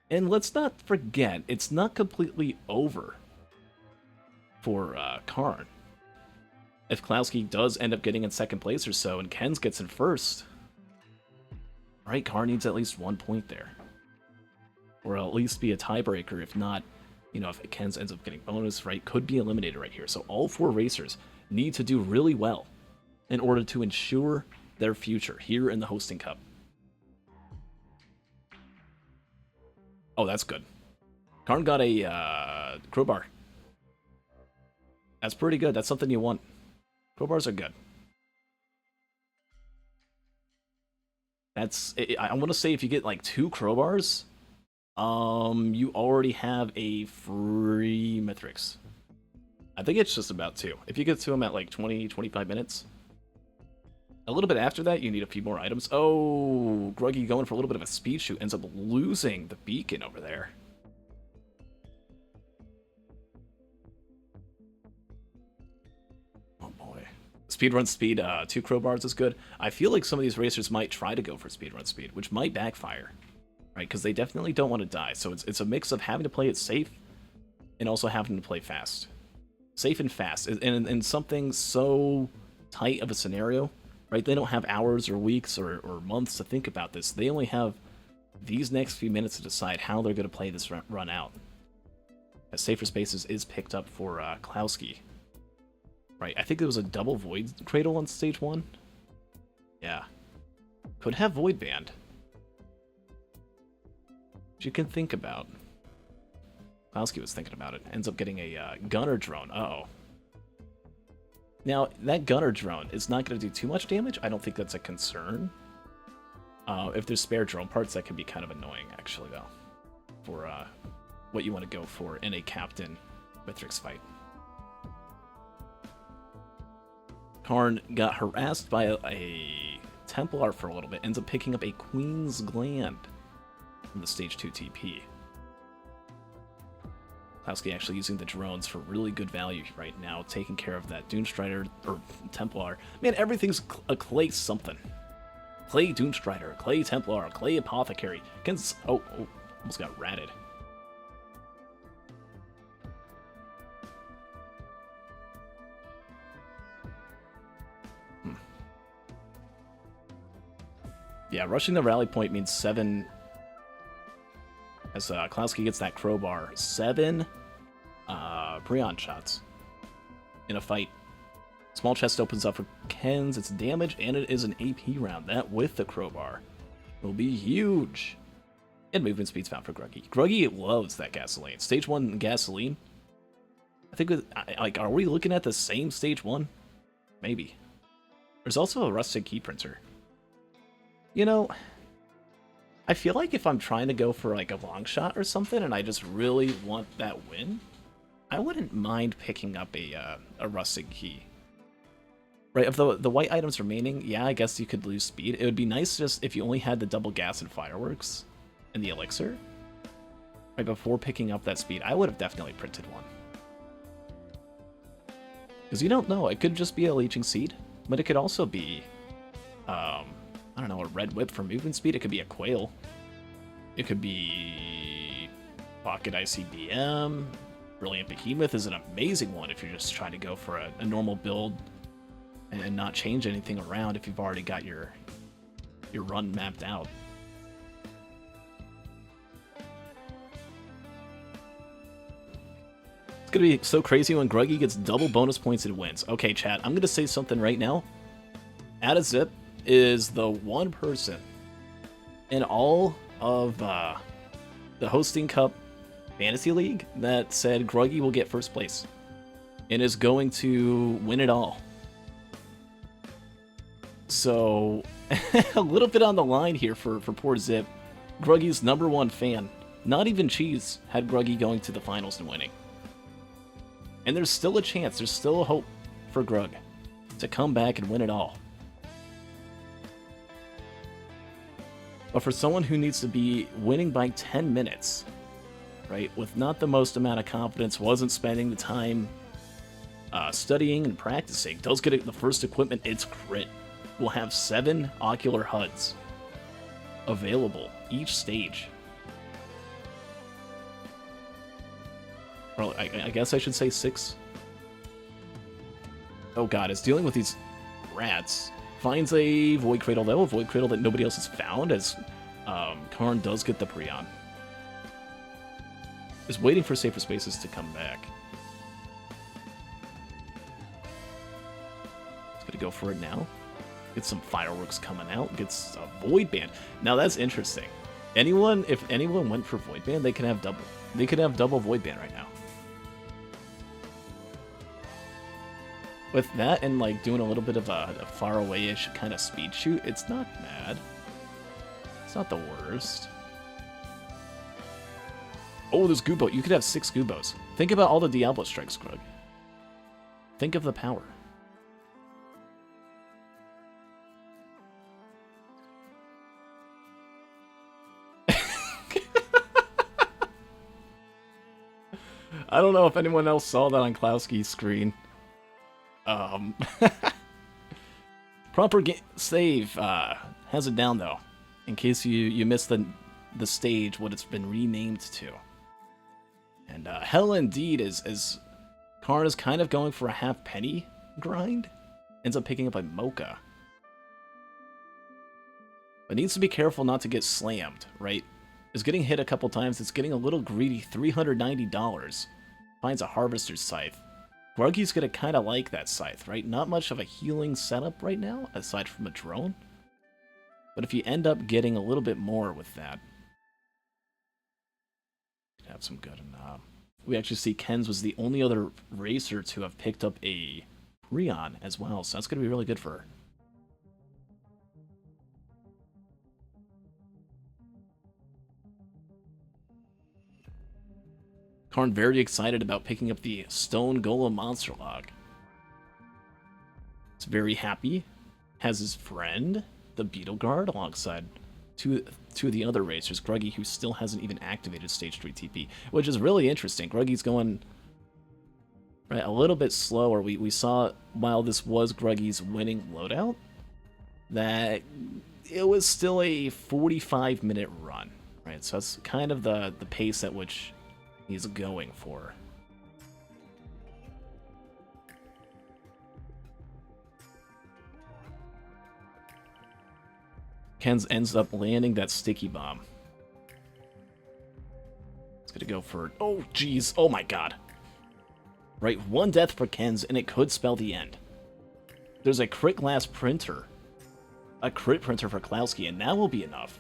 And let's not forget, it's not completely over for Karn. If DeKlowski does end up getting in 2nd place or so, and Ken's gets in 1st, right, Karn needs at least 1 point there. Or at least be a tiebreaker, if not, you know, if Ken's ends up getting bonus, right, could be eliminated right here. So all 4 racers need to do really well in order to ensure their future here in the H0sting Cup. Oh, that's good. Karn got a crowbar. That's pretty good. That's something you want. Crowbars are good. I want to say if you get like 2 crowbars, you already have a free mythrix. I think it's just about 2. If you get to them at like 20-25 minutes. A little bit after that, you need a few more items. Oh, Gruggy going for a little bit of a speed shoot, ends up losing the beacon over there. Speedrun speed, 2 crowbars is good. I feel like some of these racers might try to go for speedrun speed, which might backfire. right? Because they definitely don't want to die. So it's a mix of having to play it safe and also having to play fast. Safe and fast. And in something so tight of a scenario, right? They don't have hours or weeks or months to think about this. They only have these next few minutes to decide how they're going to play this run out. As Safer Spaces is picked up for DeKlowski. Right, I think there was a double Void Cradle on stage 1. Yeah. Could have Void Band. Which you can think about. DeKlowski was thinking about it. Ends up getting a gunner drone. Uh-oh. Now, that gunner drone is not going to do too much damage. I don't think that's a concern. If there's spare drone parts, that can be kind of annoying, actually, though. For what you want to go for in a Captain mythrix fight. Karn got harassed by a Templar for a little bit. Ends up picking up a Queen's Gland from the stage 2 TP. DeKlowski actually using the drones for really good value right now, taking care of that Doomstrider, or Templar. Man, everything's a Clay something. Clay Doomstrider, Clay Templar, Clay Apothecary. Oh, almost got ratted. Yeah, rushing the rally point means 7... As DeKlowski gets that crowbar, 7 Prion shots in a fight. Small chest opens up for Kens, it's damage, and it is an AP round. That with the crowbar will be huge. And movement speed's found for Gruggy. Gruggy loves that gasoline. Stage 1 gasoline. I think, like, are we looking at the same stage 1? Maybe. There's also a rusted key printer. You know, I feel like if I'm trying to go for like a long shot or something and I just really want that win, I wouldn't mind picking up a rusted key. Right, if the white items remaining, yeah, I guess you could lose speed. It would be nice just if you only had the double gas and fireworks and the elixir. Right, before picking up that speed, I would have definitely printed one. Because you don't know, it could just be a leeching seed, but it could also be, I don't know, a red whip for movement speed. It could be a quail. It could be pocket ICBM. Brilliant Behemoth is an amazing one if you're just trying to go for a normal build and not change anything around if you've already got your run mapped out. It's gonna be so crazy when Gruggy gets double bonus points and wins. Okay, chat, I'm gonna say something right now. Zip is the one person in all of the H0sting Cup Fantasy League that said Gruggy will get first place and is going to win it all. So, a little bit on the line here for poor Zip. Gruggy's #1 fan, not even Cheese, had Gruggy going to the finals and winning. And there's still a chance, there's still a hope for Grug to come back and win it all. But for someone who needs to be winning by 10 minutes, right, with not the most amount of confidence, wasn't spending the time studying and practicing, does get the first equipment, it's crit. We'll have 7 ocular HUDs available each stage. Or I guess I should say 6. Oh god, it's dealing with these rats. Finds a Void Cradle, though, a Void Cradle that nobody else has found, as Karn does get the Prion. Is waiting for Safer Spaces to come back. He's gonna go for it now. Get some fireworks coming out, gets a Void Band. Now that's interesting. If anyone went for Void Band, they could have double. They could have double Void Band right now. With that and like doing a little bit of a far away-ish kind of speed shoot, it's not bad. It's not the worst. Oh, this Goobo. You could have 6 Goobos. Think about all the Diablo strikes, Grug. Think of the power. I don't know if anyone else saw that on DeKlowski's screen. Proper save has it down though, in case you missed the the stage what it's been renamed to. And hell indeed is Karn is kind of going for a half penny grind. Ends up picking up a mocha. But needs to be careful not to get slammed, right? Is getting hit a couple times. It's getting a little greedy. $390. Finds a harvester's scythe. Gruggy's gonna kind of like that scythe, right? Not much of a healing setup right now, aside from a drone. But if you end up getting a little bit more with that, you can have some good. And we actually see Ken's was the only other racer to have picked up a Rion as well, so that's gonna be really good for her. Karn very excited about picking up the Stone Golem Monster Log. He's very happy. Has his friend, the Beetle Guard, alongside two of the other racers. Gruggy, who still hasn't even activated Stage 3 TP, which is really interesting. Gruggy's going right a little bit slower. We saw, while this was Gruggy's winning loadout, that it was still a 45-minute run, right? So that's kind of the pace at which he's going for. Ken's ends up landing that sticky bomb. It's gonna go for... Oh, jeez. Oh, my God. Right, one death for Ken's, and it could spell the end. There's a crit glass printer. A crit printer for DeKlowski, and that will be enough.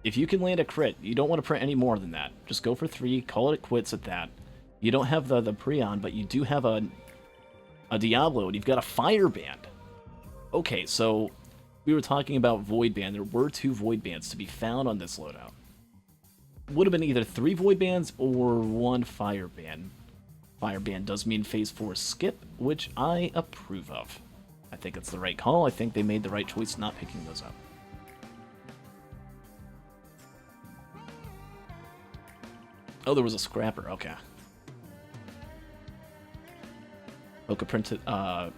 If you can land a crit, you don't want to print any more than that. Just go for 3, call it quits at that. You don't have the Prion, but you do have a Diablo, and you've got a Fire Band. Okay, so we were talking about Void Band. There were 2 Void Bands to be found on this loadout. Would have been either 3 Void Bands or 1 Fire Band. Fire Band does mean Phase 4 skip, which I approve of. I think it's the right call. I think they made the right choice not picking those up. Oh, there was a scrapper. Okay. Oka printed,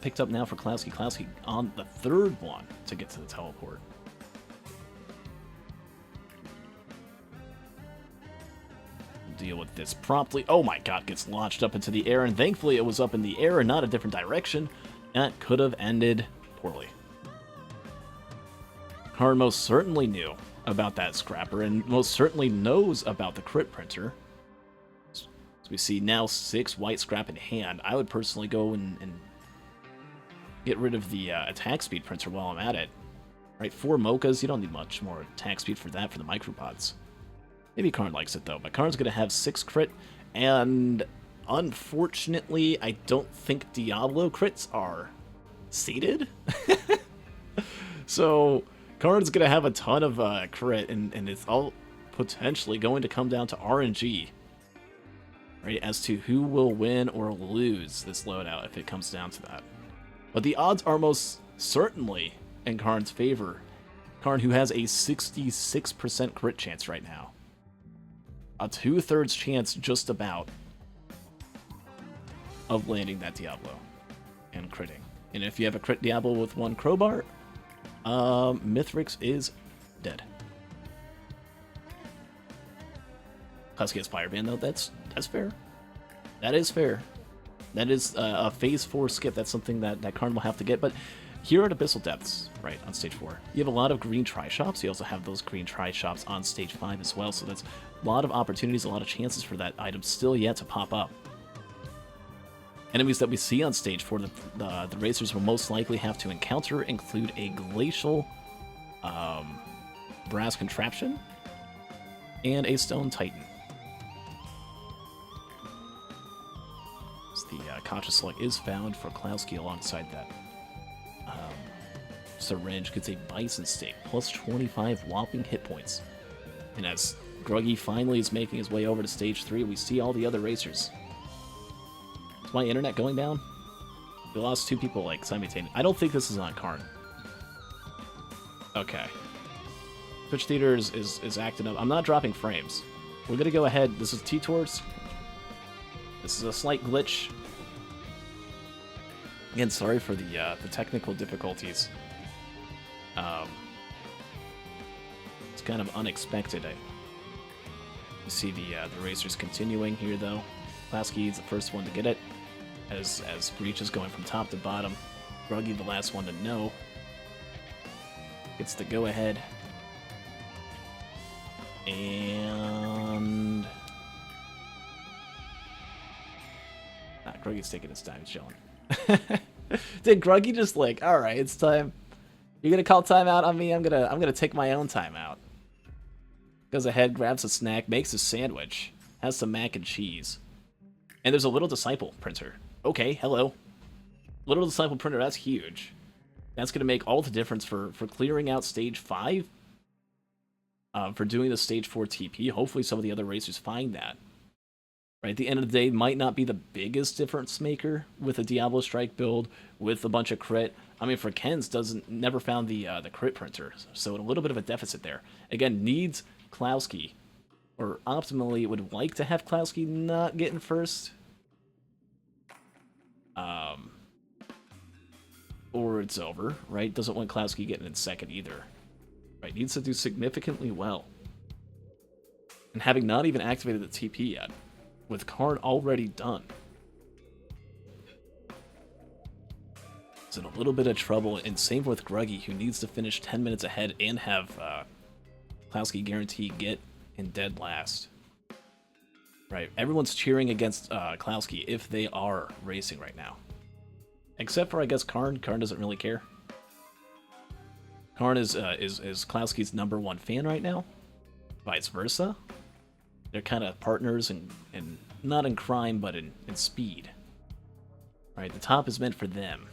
picked up now for DeKlowski. DeKlowski on the 3rd one to get to the teleport. Deal with this promptly. Oh my God, gets launched up into the air, and thankfully it was up in the air and not a different direction. That could have ended poorly. Karn most certainly knew about that scrapper and most certainly knows about the crit printer. So we see now 6 white scrap in hand. I would personally go and get rid of the attack speed printer while I'm at it. Right, 4 mochas, you don't need much more attack speed for that for the micropods. Maybe Karn likes it though, but Karn's going to have 6 crit, and unfortunately, I don't think Diablo crits are seeded. So Karn's going to have a ton of crit, and it's all potentially going to come down to RNG, right, as to who will win or lose this loadout if it comes down to that. But the odds are most certainly in Karn's favor. Karn, who has a 66% crit chance right now. A 2/3 chance, just about, of landing that Diablo and critting. And if you have a crit Diablo with 1 crowbar, mythrix is dead. DeKlowski has Fireband though. That's fair. That is fair. That is a Phase 4 skip. That's something that Karn will have to get. But here at Abyssal Depths, right, on Stage 4, you have a lot of green tri-shops. You also have those green tri-shops on Stage 5 as well, so that's a lot of opportunities, a lot of chances for that item still yet to pop up. Enemies that we see on Stage 4, the racers will most likely have to encounter include a glacial brass contraption and a stone titan. So the conscious slug is found for DeKlowski alongside that. Syringe gets a bison steak, plus 25 whopping hit points. And as Gruggy finally is making his way over to Stage 3, we see all the other racers. Is my internet going down? We lost 2 people, like, simultaneously. I don't think this is on Karn. Okay. Twitch Theater is acting up. I'm not dropping frames. We're gonna go ahead. This is T-Tors. This is a slight glitch. Again, sorry for the technical difficulties. It's kind of unexpected. You see the racers continuing here, though. DeKlowski is the first one to get it, as Breach is going from top to bottom. Gruggy, the last one to know, gets the go-ahead. And... Gruggy's taking his time, he's chilling. Did Gruggy just like, alright, it's time. You're gonna call timeout on me? I'm gonna take my own timeout. Goes ahead, grabs a snack, makes a sandwich, has some mac and cheese. And there's a little disciple printer. Okay, hello. Little disciple printer, that's huge. That's gonna make all the difference for clearing out stage 5. For doing the stage 4 TP. Hopefully some of the other racers find that. Right, at the end of the day, might not be the biggest difference maker with a Diablo Strike build with a bunch of crit. I mean, for Ken's never found the crit printer, so a little bit of a deficit there. Again, needs DeKlowski, or optimally would like to have DeKlowski not getting first. Or it's over, right? Doesn't want DeKlowski getting in second either. Right, needs to do significantly well. And having not even activated the TP yet, with Karn already done. It's in a little bit of trouble, and same with Gruggy, who needs to finish 10 minutes ahead and have DeKlowski guarantee get in dead last. Right, everyone's cheering against DeKlowski if they are racing right now. Except for, I guess, Karn. Karn doesn't really care. Karn is DeKlowski's #1 fan right now. Vice versa. They're kind of partners in not in crime, but in speed. Right, the top is meant for them.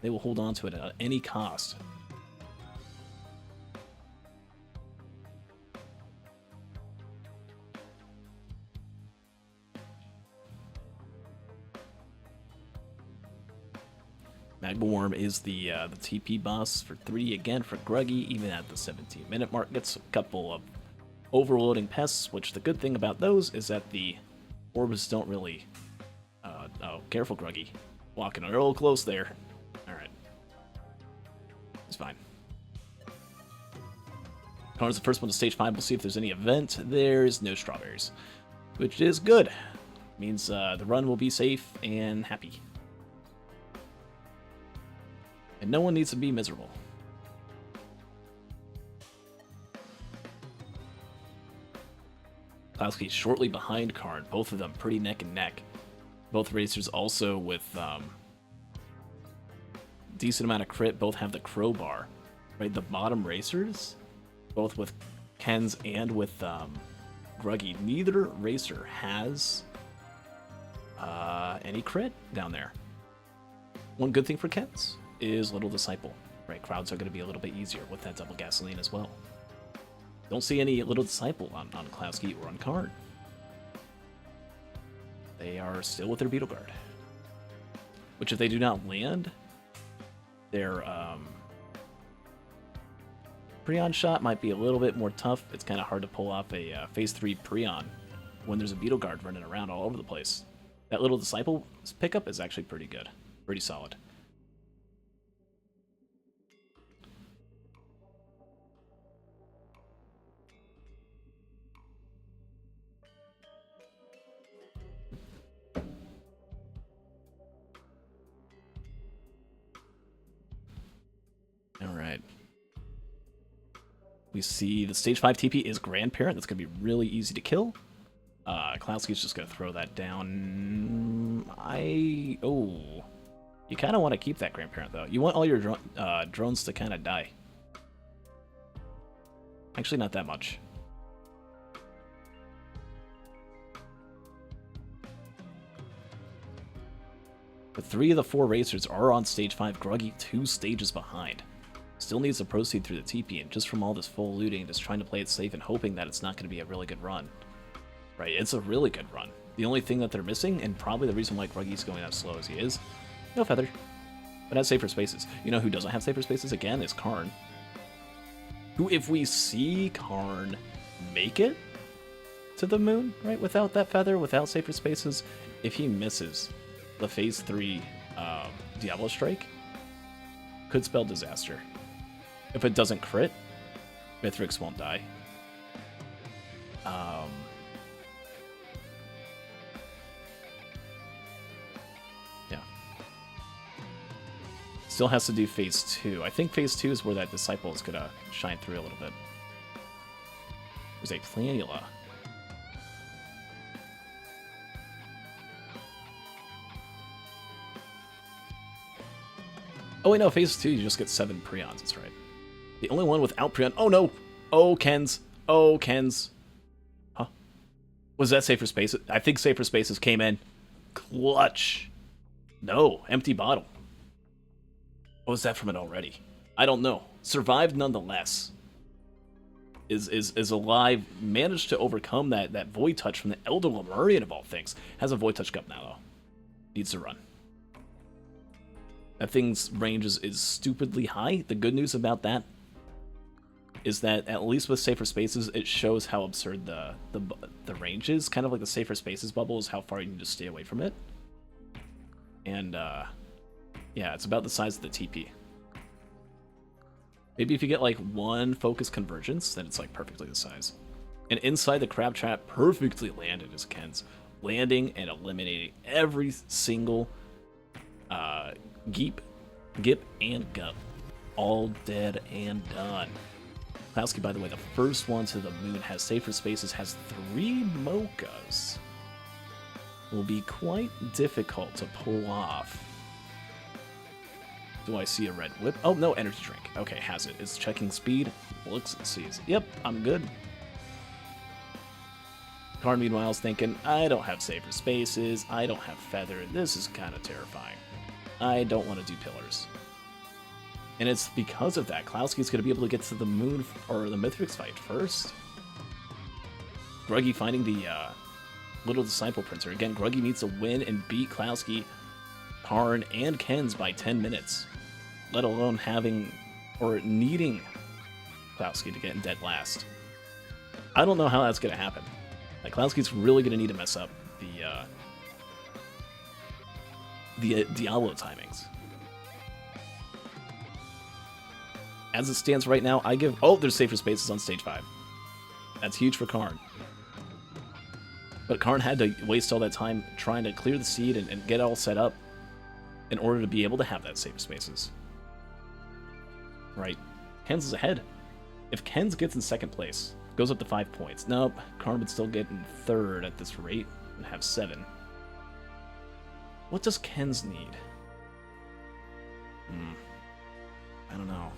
They will hold on to it at any cost. Magmaworm is the TP boss for 3 again for Gruggy, even at the 17-minute mark. Gets a couple of overloading pests, which the good thing about those is that the orbs don't really... oh, careful, Gruggy. Walking a little close there. Alright. It's fine. Karn's the first one to stage 5. We'll see if there's any event. There's no strawberries, which is good. Means the run will be safe and happy. And no one needs to be miserable. DeKlowski shortly behind Karn, both of them pretty neck and neck. Both racers also with decent amount of crit, both have the crowbar. Right, the bottom racers, both with Ken's and with Gruggy, neither racer has any crit down there. One good thing for Ken's is Little Disciple. Right, crowds are going to be a little bit easier with that double gasoline as well. Don't see any Little Disciple on DeKlowski or on Karn. They are still with their Beetle Guard. Which if they do not land, their Prion shot might be a little bit more tough. It's kind of hard to pull off a Phase 3 Prion when there's a Beetle Guard running around all over the place. That Little Disciple pickup is actually pretty good. Pretty solid. Alright. We see the stage 5 TP is Grandparent. That's going to be really easy to kill. DeKlowski's just going to throw that down. Oh. You kind of want to keep that Grandparent, though. You want all your drones to kind of die. Actually, not that much. But 3 of the 4 racers are on stage 5. Gruggy 2 stages behind. Still needs to proceed through the TP, and just from all this full looting, just trying to play it safe and hoping that it's not going to be a really good run. Right, it's a really good run. The only thing that they're missing, and probably the reason why Gruggy's going as slow as he is, no feather, but has safer spaces. You know who doesn't have safer spaces again is Karn. Who, if we see Karn make it to the moon, right, without that feather, without safer spaces, if he misses the Phase 3 Diablo Strike, could spell disaster. If it doesn't crit, mythrix won't die. Yeah. Still has to do phase 2. I think phase 2 is where that disciple is gonna shine through a little bit. There's a planula. Oh wait, no, phase 2 you just get 7 prions, that's right. The only one without prion. Oh no! Oh, Kens. Oh, Kens. Huh? Was that Safer Spaces? I think Safer Spaces came in. Clutch. No, empty bottle. What was that from it already? I don't know. Survived nonetheless. Is alive. Managed to overcome that Void Touch from the Elder Lemurian of all things. Has a Void Touch Cup now, though. Needs to run. That thing's range is stupidly high. The good news about that is that at least with Safer Spaces, it shows how absurd the range is. Kind of like the Safer Spaces bubble is how far you need to stay away from it. And yeah, it's about the size of the TP. Maybe if you get like one focus convergence, then it's like perfectly the size. And inside the crab trap, perfectly landed is Ken's. Landing and eliminating every single Geep, Gip, and Gup. All dead and done. DeKlowski, by the way, the first one to the moon, has Safer Spaces, has 3 mochas. Will be quite difficult to pull off. Do I see a red whip? Oh, no, energy drink. Okay, has it. It's checking speed. Looks and sees. Yep, I'm good. Karn, meanwhile, is thinking, I don't have Safer Spaces. I don't have Feather. This is kind of terrifying. I don't want to do pillars. And it's because of that, DeKlowski's going to be able to get to the moon, or the mythrix fight first. Gruggy finding the little disciple printer. Again, Gruggy needs to win and beat DeKlowski, Karn, and Kens by 10 minutes. Let alone having, or needing DeKlowski to get in dead last. I don't know how that's going to happen. Like, DeKlowski's really going to need to mess up the Diablo timings. As it stands right now, I give... Oh, there's Safer Spaces on stage 5. That's huge for Karn. But Karn had to waste all that time trying to clear the seed and get it all set up in order to be able to have that Safer Spaces. Right. Kens is ahead. If Kens gets in second place, goes up to 5 points. Nope, Karn would still get in third at this rate and have 7. What does Kens need? I don't know.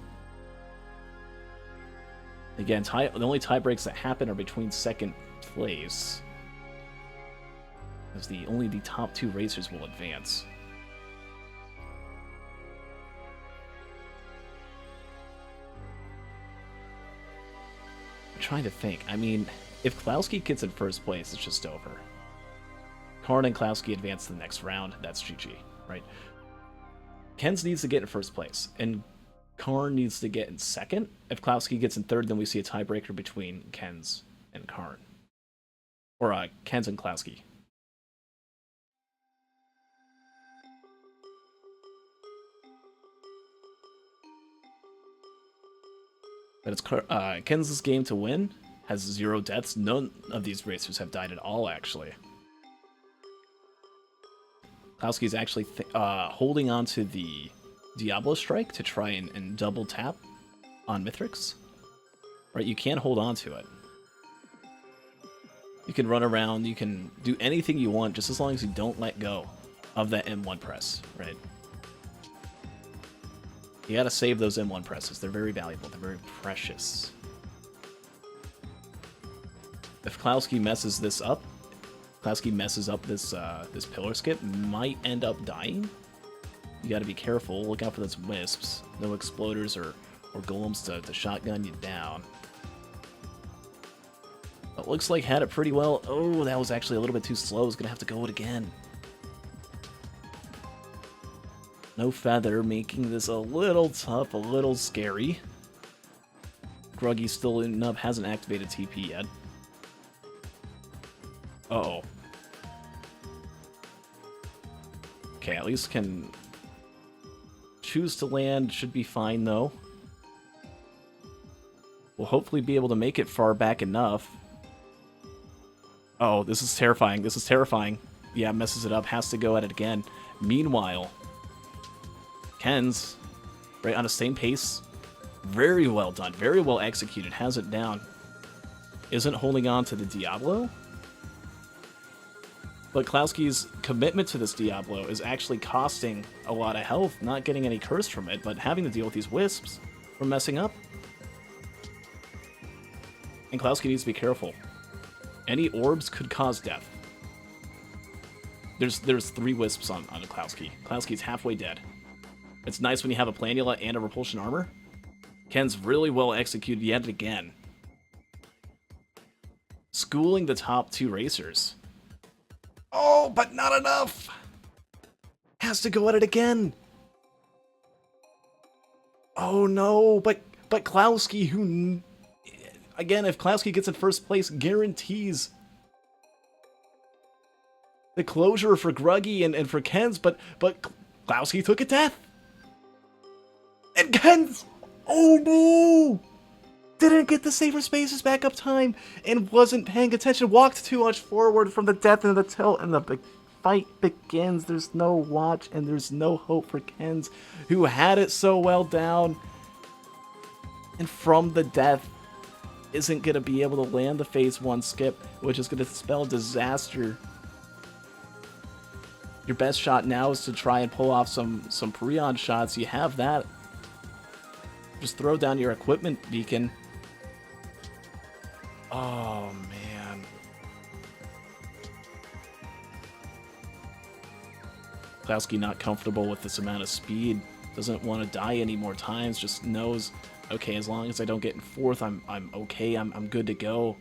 Again, the only tie breaks that happen are between second place. Because only the top 2 racers will advance. I'm trying to think. I mean, if DeKlowski gets in first place, it's just over. Karn and DeKlowski advance to the next round. That's GG, right? Kens needs to get in first place, and Karn needs to get in second. If DeKlowski gets in third, then we see a tiebreaker between Kens and Karn. Or Kens and DeKlowski. But it's Kens' game to win. Has 0 deaths. None of these racers have died at all, actually. DeKlowski's actually holding on to the Diablo Strike to try and double tap on Mythrix. Right, you can hold on to it. You can run around, you can do anything you want, just as long as you don't let go of that M1 press, right? You gotta save those M1 presses. They're very valuable. They're very precious. If DeKlowski messes this up, this pillar skip, might end up dying. You gotta be careful. Look out for those wisps. No exploders or golems to shotgun you down. But looks like had it pretty well. Oh, that was actually a little bit too slow. I was gonna have to go it again. No feather, making this a little tough, a little scary. Gruggy still in up, hasn't activated TP yet. Uh-oh. Okay, at least can choose to land. Should be fine, though. We'll hopefully be able to make it far back enough. Oh, this is terrifying. This is terrifying. Yeah, messes it up. Has to go at it again. Meanwhile, Ken's right on the same pace. Very well done. Very well executed. Has it down. Isn't holding on to the Diablo. But DeKlowski's commitment to this Diablo is actually costing a lot of health. Not getting any curse from it, but having to deal with these wisps from messing up. And DeKlowski needs to be careful. Any orbs could cause death. There's 3 wisps on DeKlowski. DeKlowski's halfway dead. It's nice when you have a planula and a repulsion armor. Ken's really well executed yet again. Schooling the top 2 racers. Oh, but not enough! Has to go at it again! Oh no, but DeKlowski, who... Again, if DeKlowski gets in first place, guarantees the closure for Gruggy and for Ken's, but DeKlowski took a death! And Ken's... Oh no! Didn't get the safer spaces back up time and wasn't paying attention. Walked too much forward from the death into the tilt, and the big fight begins. There's no watch and there's no hope for Ken's, who had it so well down. And from the death, isn't going to be able to land the phase 1 skip, which is going to spell disaster. Your best shot now is to try and pull off some Prion shots. You have that. Just throw down your equipment beacon. Oh, man. DeKlowski not comfortable with this amount of speed. Doesn't want to die any more times. Just knows, okay, as long as I don't get in 4th, I'm okay. I'm good to go.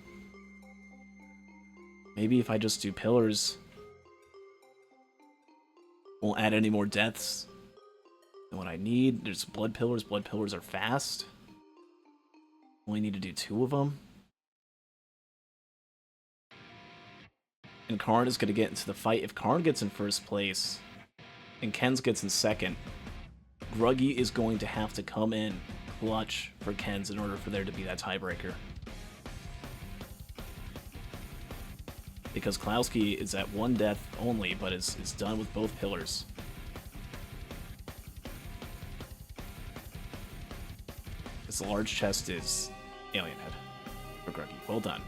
Maybe if I just do pillars, won't add any more deaths than what I need. There's blood pillars. Blood pillars are fast. Only need to do 2 of them. And Karn is going to get into the fight. If Karn gets in first place and Ken's gets in second, Gruggy is going to have to come in clutch for Ken's in order for there to be that tiebreaker. Because DeKlowski is at 1 death only, but is done with both pillars. This large chest is Alien Head for Gruggy. Well done.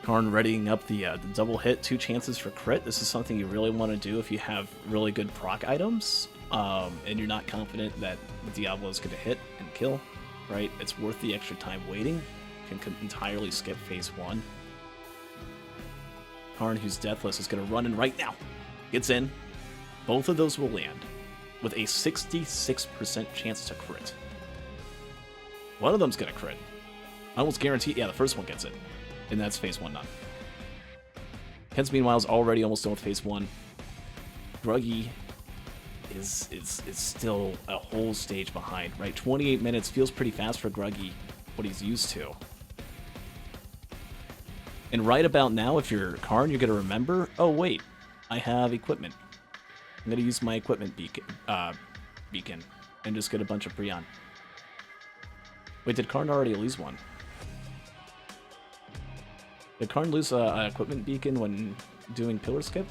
Karn readying up the double hit, 2 chances for crit. This is something you really want to do if you have really good proc items, and you're not confident that Diablo is going to hit and kill, right? It's worth the extra time waiting. You can entirely skip phase 1. Karn, who's deathless, is going to run in right now. Gets in. Both of those will land with a 66% chance to crit. One of them's going to crit. I almost guarantee, yeah, the first one gets it. And that's phase 1 done. Ken's meanwhile is already almost done with phase 1. Gruggy is still a whole stage behind, right? 28 minutes feels pretty fast for Gruggy, what he's used to. And right about now, if you're Karn, you're going to remember, oh wait, I have equipment. I'm going to use my equipment beacon and just get a bunch of Prion. Wait, did Karn already lose one? Did Karn lose an equipment beacon when doing pillar skip?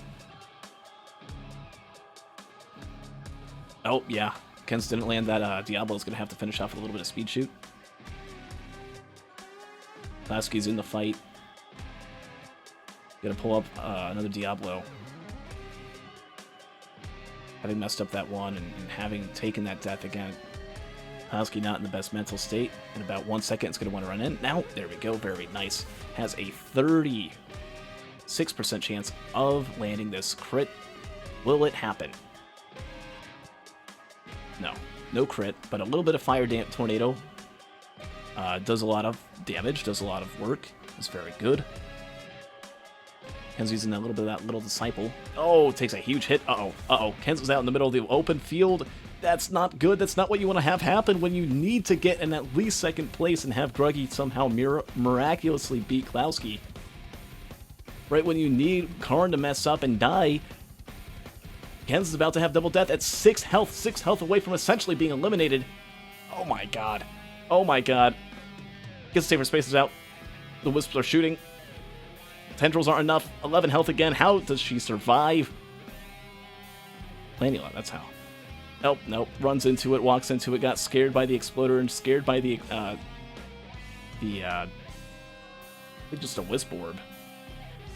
Oh, yeah. Ken's didn't land that. Diablo's going to have to finish off with a little bit of speed shoot. DeKlowski's in the fight. Gonna pull up another Diablo. Having messed up that one and having taken that death again. DeKlowski not in the best mental state. In about 1 second, it's going to want to run in. Now, there we go. Very nice. Has a 36% chance of landing this crit. Will it happen? No. No crit, but a little bit of Fire Tornado. Does a lot of damage, does a lot of work. It's very good. Ken's using that little bit of that little disciple. Oh, takes a huge hit. Uh-oh. Uh-oh. Ken's was out in the middle of the open field. That's not good. That's not what you want to have happen when you need to get in at least second place and have Gruggy somehow miraculously beat DeKlowski. Right when you need Karn to mess up and die, Ken's is about to have double death at 6 health. 6 health away from essentially being eliminated. Oh my god. Oh my god. Gets safer spaces out. The wisps are shooting. Tendrils aren't enough. 11 health again. How does she survive? Planula, that's how. Nope, nope. Runs into it, walks into it, got scared by the exploder and scared by the I think just a wisp orb.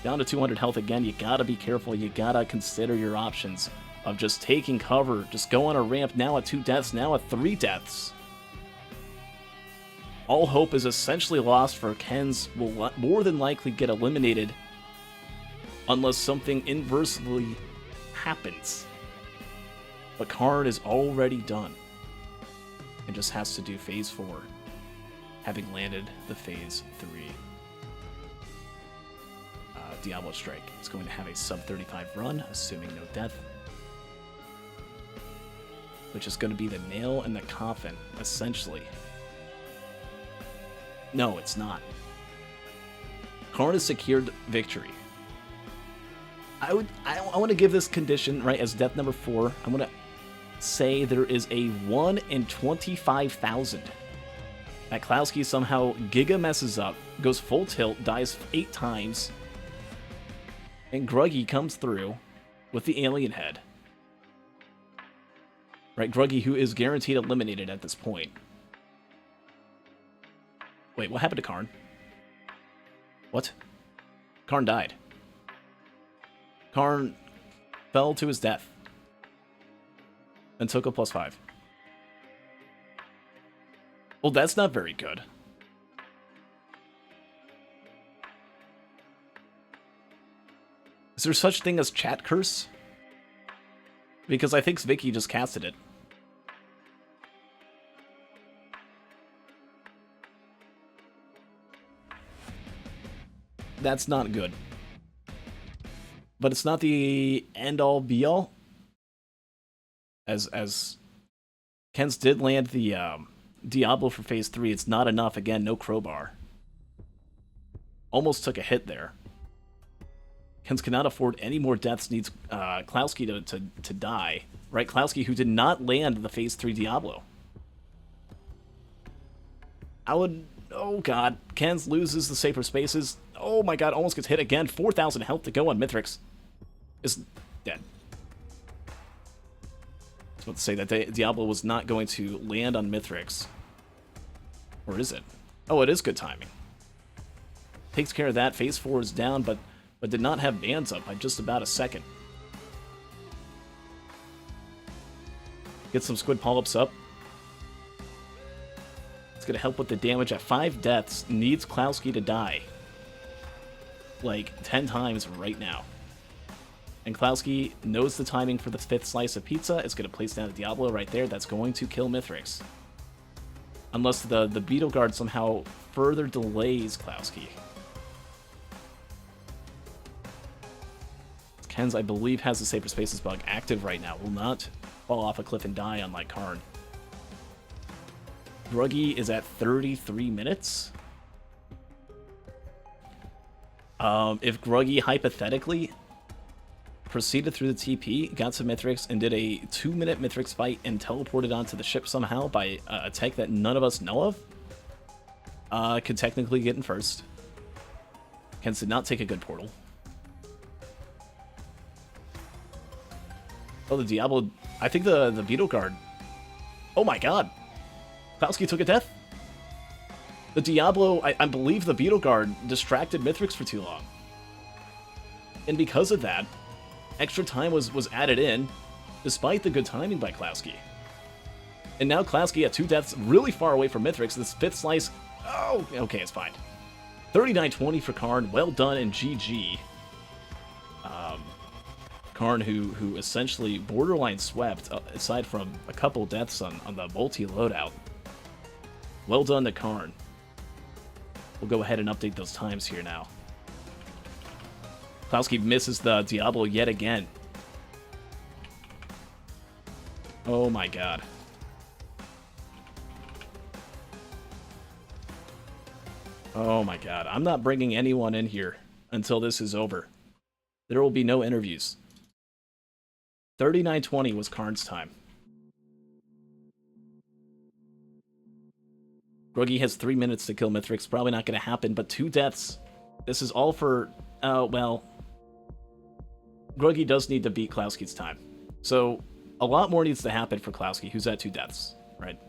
Down to 200 health again. You gotta be careful. You gotta consider your options of just taking cover. Just go on a ramp. Now at 2 deaths. Now at 3 deaths. All hope is essentially lost for Ken's. Will more than likely get eliminated unless something inversely happens. But Karn is already done and just has to do phase 4, having landed the phase 3. Diablo Strike is going to have a sub-35 run, assuming no death, which is going to be the nail in the coffin, essentially. No, it's not. Karn has secured victory. I want to give this condition, right, as death number 4. I'm going to say there is a 1 in 25,000 that DeKlowski somehow giga messes up, goes full tilt, dies 8 times, and Gruggy comes through with the alien head. Right, Gruggy, who is guaranteed eliminated at this point. Wait, what happened to Karn? What? Karn died. Karn fell to his death and took a +5. Well, that's not very good. Is there such thing as chat curse? Because I think Vicky just casted it. That's not good. But it's not the end-all be-all. As Ken's did land the Diablo for phase 3, it's not enough. Again, no crowbar. Almost took a hit there. Ken's cannot afford any more deaths, needs DeKlowski to die. Right, DeKlowski, who did not land the phase 3 Diablo. I would... Oh god, Ken's loses the safer spaces. Oh my god, almost gets hit again. 4,000 health to go on mythrix. Is dead. I was about to say that Diablo was not going to land on mythrix. Or is it? Oh, it is good timing. Takes care of that. Phase 4 is down, but did not have bands up by just about a second. Get some squid polyps up. It's going to help with the damage at 5 deaths. Needs DeKlowski to die. Like 10 times right now. And DeKlowski knows the timing for the 5th slice of pizza. It's going to place down the Diablo right there. That's going to kill mythrix. Unless the Beetle Guard somehow further delays DeKlowski. Ken's, I believe, has the Safer Spaces bug active right now. Will not fall off a cliff and die, unlike Karn. Gruggy is at 33 minutes. If Gruggy, hypothetically, proceeded through the TP, got to mythrix, and did a 2-minute mythrix fight and teleported onto the ship somehow by a tech that none of us know of, could technically get in first. Ken's did not take a good portal. Oh, the Diablo... I think the Beetle Guard... Oh my god! DeKlowski took a death? The Diablo... I believe the Beetle Guard distracted mythrix for too long. And because of that, extra time was added in, despite the good timing by DeKlowski. And now DeKlowski at 2 deaths, really far away from mythrix. This 5th slice... Oh, okay, it's fine. 39-20 for Karn. Well done, and GG. Karn, who essentially borderline swept, aside from a couple deaths on the mul-t loadout. Well done to Karn. We'll go ahead and update those times here now. DeKlowski misses the Diablo yet again. Oh my god. Oh my god. I'm not bringing anyone in here until this is over. There will be no interviews. 39-20 was Karn's time. Gruggy has 3 minutes to kill mythrix. Probably not going to happen, but 2 deaths. This is all for... well... Gruggy does need to beat DeKlowski's time. So, a lot more needs to happen for DeKlowski, who's at 2 deaths, right?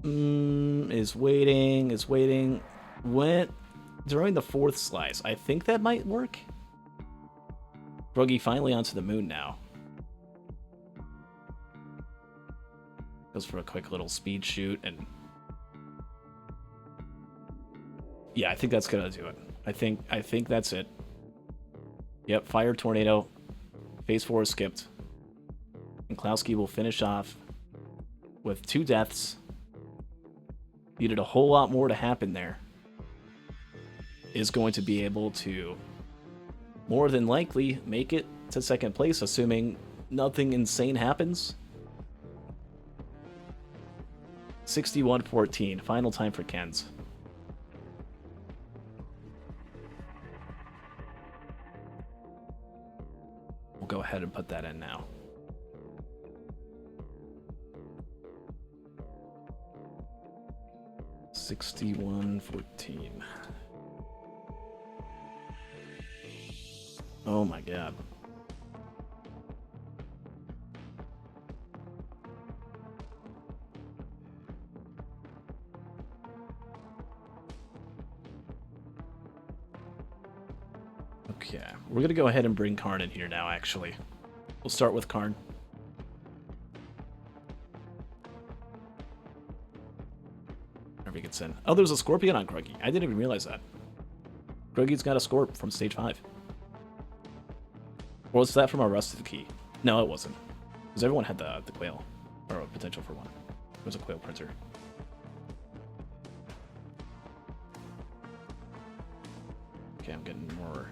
Is waiting. Went during the 4th slice. I think that might work. Gruggy finally onto the moon now. Goes for a quick little speed shoot, and yeah, I think that's gonna do it. I think that's it. Yep, fire tornado. Phase 4 is skipped. And DeKlowski will finish off with 2 deaths. Needed a whole lot more to happen there. Is going to be able to more than likely make it to 2nd place, assuming nothing insane happens. 61-14, final time for Kens. We'll go ahead and put that in now. $61-14. Oh my god. Okay, we're gonna go ahead and bring Karn in here now, actually. We'll start with Karn. Whenever he gets in. Oh, there's a Scorpion on Gruggy. I didn't even realize that. Gruggy's got a Scorp from stage 5. Or was that from our Rusted Key? No, it wasn't. Because everyone had the Quail. Or a potential for one. It was a Quail printer. Okay, I'm getting more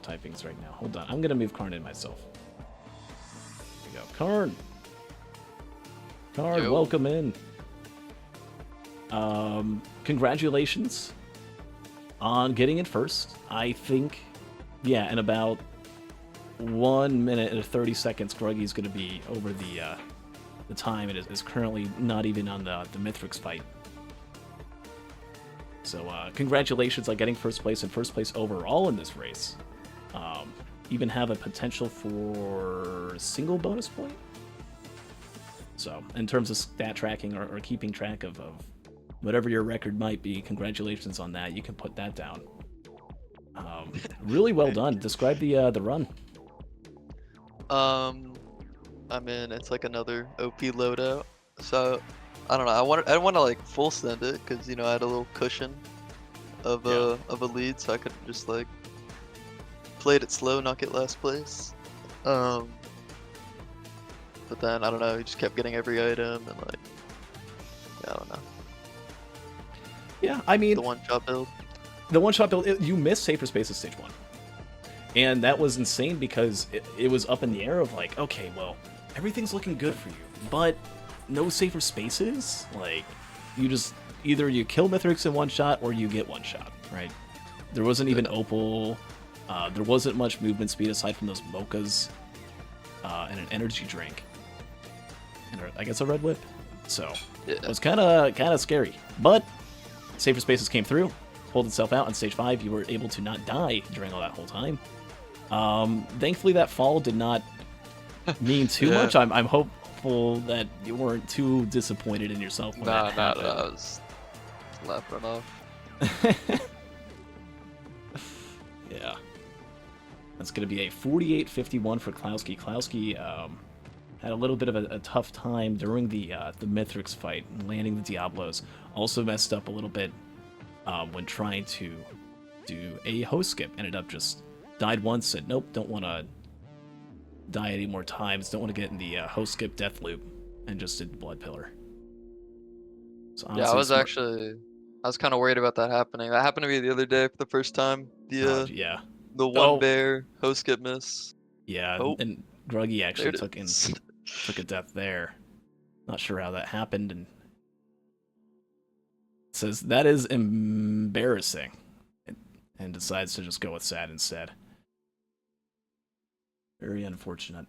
typings right now. Hold on. I'm going to move Karn in myself. There we go. Karn! Karn, Yo. welcome in. Congratulations on getting in first. I think, yeah, in about 1 minute and 30 seconds, Gruggy's going to be over the time. It is currently not even on the mythrix fight. So congratulations on getting first place and first place overall in this race. Even have a potential for a single bonus point. So in terms of stat tracking or keeping track of whatever your record might be, congratulations on that. You can put that down. Really well done. Describe the run. I mean, it's like another OP loadout. So I don't know. I didn't want to like full send it because I had a little cushion of a lead, so I could just like played it slow, not get last place. But then I don't know. He just kept getting every item and like I don't know. Yeah, I mean The one-shot build. The one-shot build, you missed Safer Spaces stage 1. And that was insane because it was up in the air of like, okay, well, everything's looking good for you, but no Safer Spaces? Like, you just, either you kill Mythrix in one shot or you get one shot, right? There wasn't even Opal, there wasn't much movement speed aside from those mochas, and an energy drink. And I guess a red whip. So, it was kind of scary. But, Safer Spaces came through. Pulled itself out on stage 5. You were able to not die during all that whole time. Thankfully, that fall did not mean too much. I'm hopeful that you weren't too disappointed in yourself when that happened. I was laughing off. Yeah. That's going to be a 48-51 for DeKlowski. DeKlowski had a little bit of a tough time during the Mythrix fight, landing the Diablos. Also messed up a little bit when trying to do a host skip. Ended up just died once, said nope, don't want to die any more times, don't want to get in the host skip death loop, and just did Blood Pillar. So Yeah, I was kind of worried about that happening. That happened to me the other day for the first time. The one bear host skip miss. Yeah, and Gruggy actually took a death there. Not sure how that happened, and says that is embarrassing, and decides to just go with sad instead. Very unfortunate.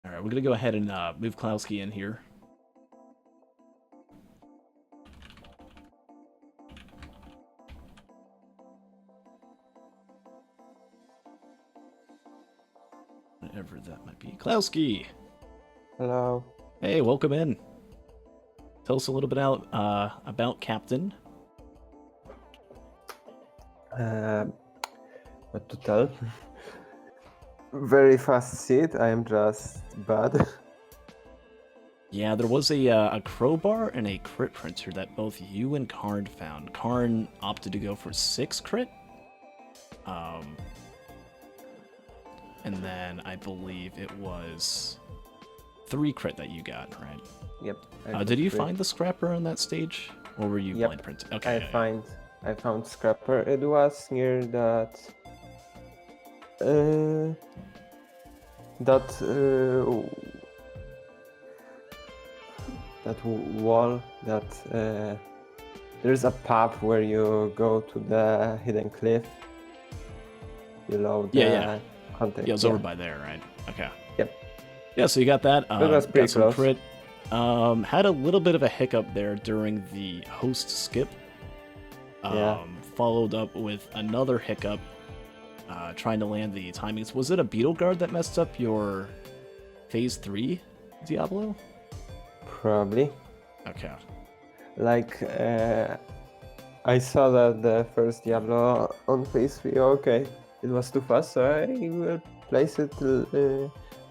All right, we're gonna go ahead and move DeKlowski in here. Whatever that might be. DeKlowski! Hello. Hey, welcome in. Tell us a little bit about Captain. What to tell? Very fast seed. I am just bad. Yeah, there was a crowbar and a crit printer that both you and Karn found. Karn opted to go for 6 crit. And then I believe it was 3 crit that you got, right? Yep. Did you find the scrapper on that stage? Or were you Yep. blind printing? Okay. I found scrapper. It was near that wall that there's a pub where you go to the hidden cliff below the contact. Yeah, it was over by there, right? Okay. Yep. Yeah, so you got that. It was pretty got some close. crit. Had a little bit of a hiccup there during the host skip. Followed up with another hiccup trying to land the timings. Was it a beetle guard that messed up your phase 3 Diablo? Probably. Okay. Like, I saw that the first Diablo on phase 3, okay, it was too fast, so I will place it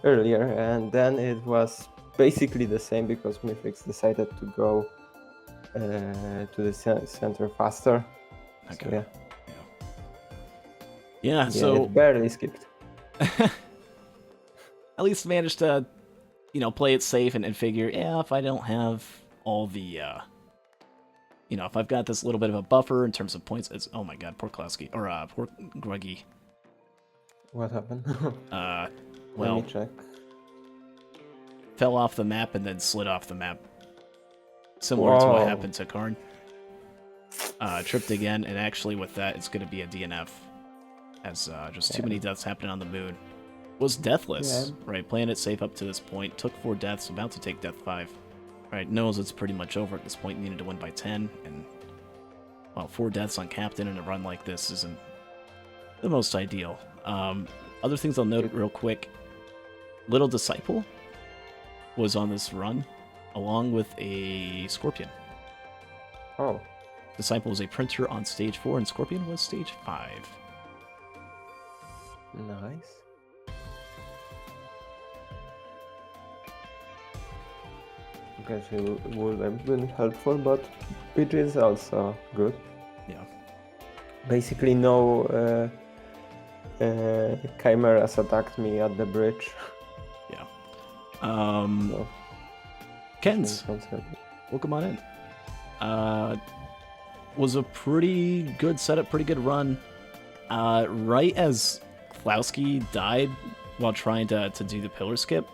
earlier, and then it was basically the same because mythrix decided to go to the center faster. Okay. So, yeah, so it barely skipped. at least managed to, play it safe and figure, if I don't have all the, if I've got this little bit of a buffer in terms of points, oh my god, poor DeKlowski, or poor Gruggy. What happened? Well, let me check. Fell off the map and then slid off the map. Similar to what happened to Karn. Tripped again, and actually with that, it's going to be a DNF. As just too many deaths happening on the moon. Was deathless, right? Playing it safe up to this point. Took 4 deaths, about to take death 5. Right, knows it's pretty much over at this point. Needed to win by 10, and well, 4 deaths on Captain in a run like this isn't the most ideal. Other things I'll note real quick. Little Disciple was on this run, along with a Scorpion. Oh. Disciple was a printer on stage 4, and Scorpion was stage 5. Nice. Guess it would have been helpful, but PG is also good. Yeah. Basically, no chimeras attacked me at the bridge. Yeah. So, Kens, welcome on in. Was a pretty good setup, pretty good run. Right as DeKlowski died while trying to do the pillar skip,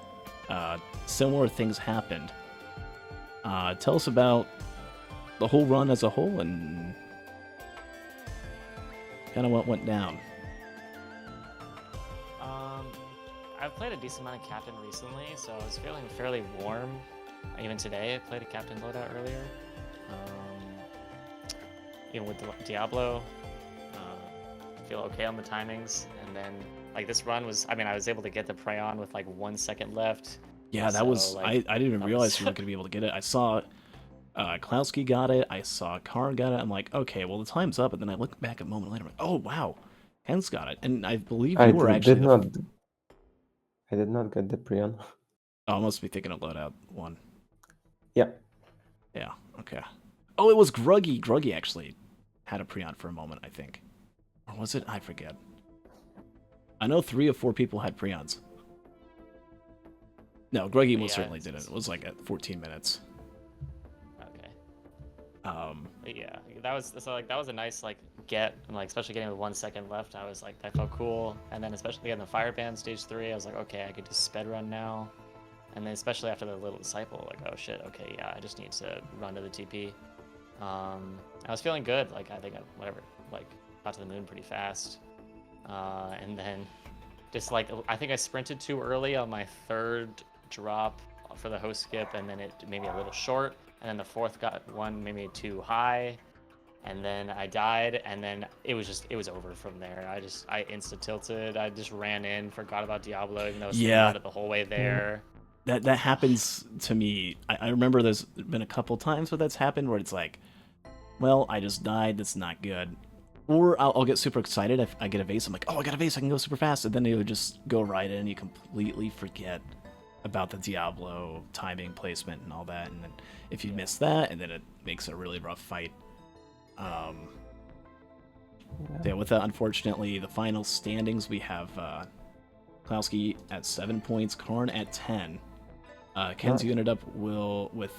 similar things happened. Tell us about the whole run as a whole and kind of what went down. I've played a decent amount of Captain recently, so I was feeling fairly warm. Even today, I played a Captain loadout earlier. Even with Diablo, feel okay on the timings, and then like this run was, I was able to get the prey on with like 1 second left. Yeah, that was, I didn't even realize you weren't going to be able to get it. I saw DeKlowski got it, I saw Karn got it, I'm like, okay, well the time's up, and then I look back a moment later, I'm like, oh wow, Hens got it, and I believe you were actually I did not get the Prion. Oh, I must be thinking of loadout 1. Yeah. Yeah, okay. Oh, it was Gruggy. Gruggy actually had a Prion for a moment, I think. Or was it? I forget. I know 3 of 4 people had Prions. No, Gruggy most certainly didn't. It was like at 14 minutes. Okay. Yeah, that was a nice get, and especially getting with 1 second left. I was like, that felt cool. And then especially on the Fireband stage 3, I was like, okay, I could just sped run now. And then especially after the Little Disciple, like, oh shit, okay, yeah, I just need to run to the TP. I was feeling good. I think got to the moon pretty fast. and then just like I think I sprinted too early on my third drop for the host skip, and then it made me a little short, and then the fourth one made me too high, and then I died, and then it was over from there. I insta tilted. I just ran in, forgot about Diablo, even though I was thinking about it the whole way there. That happens to me. I remember there's been a couple times where that's happened where it's like, well, I just died. That's not good. Or I'll get super excited if I get a vase. I'm like, oh, I got a vase. I can go super fast. And then it would just go right in. And you completely forget about the Diablo timing, placement, and all that. And then if you miss that, and then it makes a really rough fight. Yeah, with that, unfortunately, the final standings, we have DeKlowski at 7 points, Karn at 10. Ken's ended up with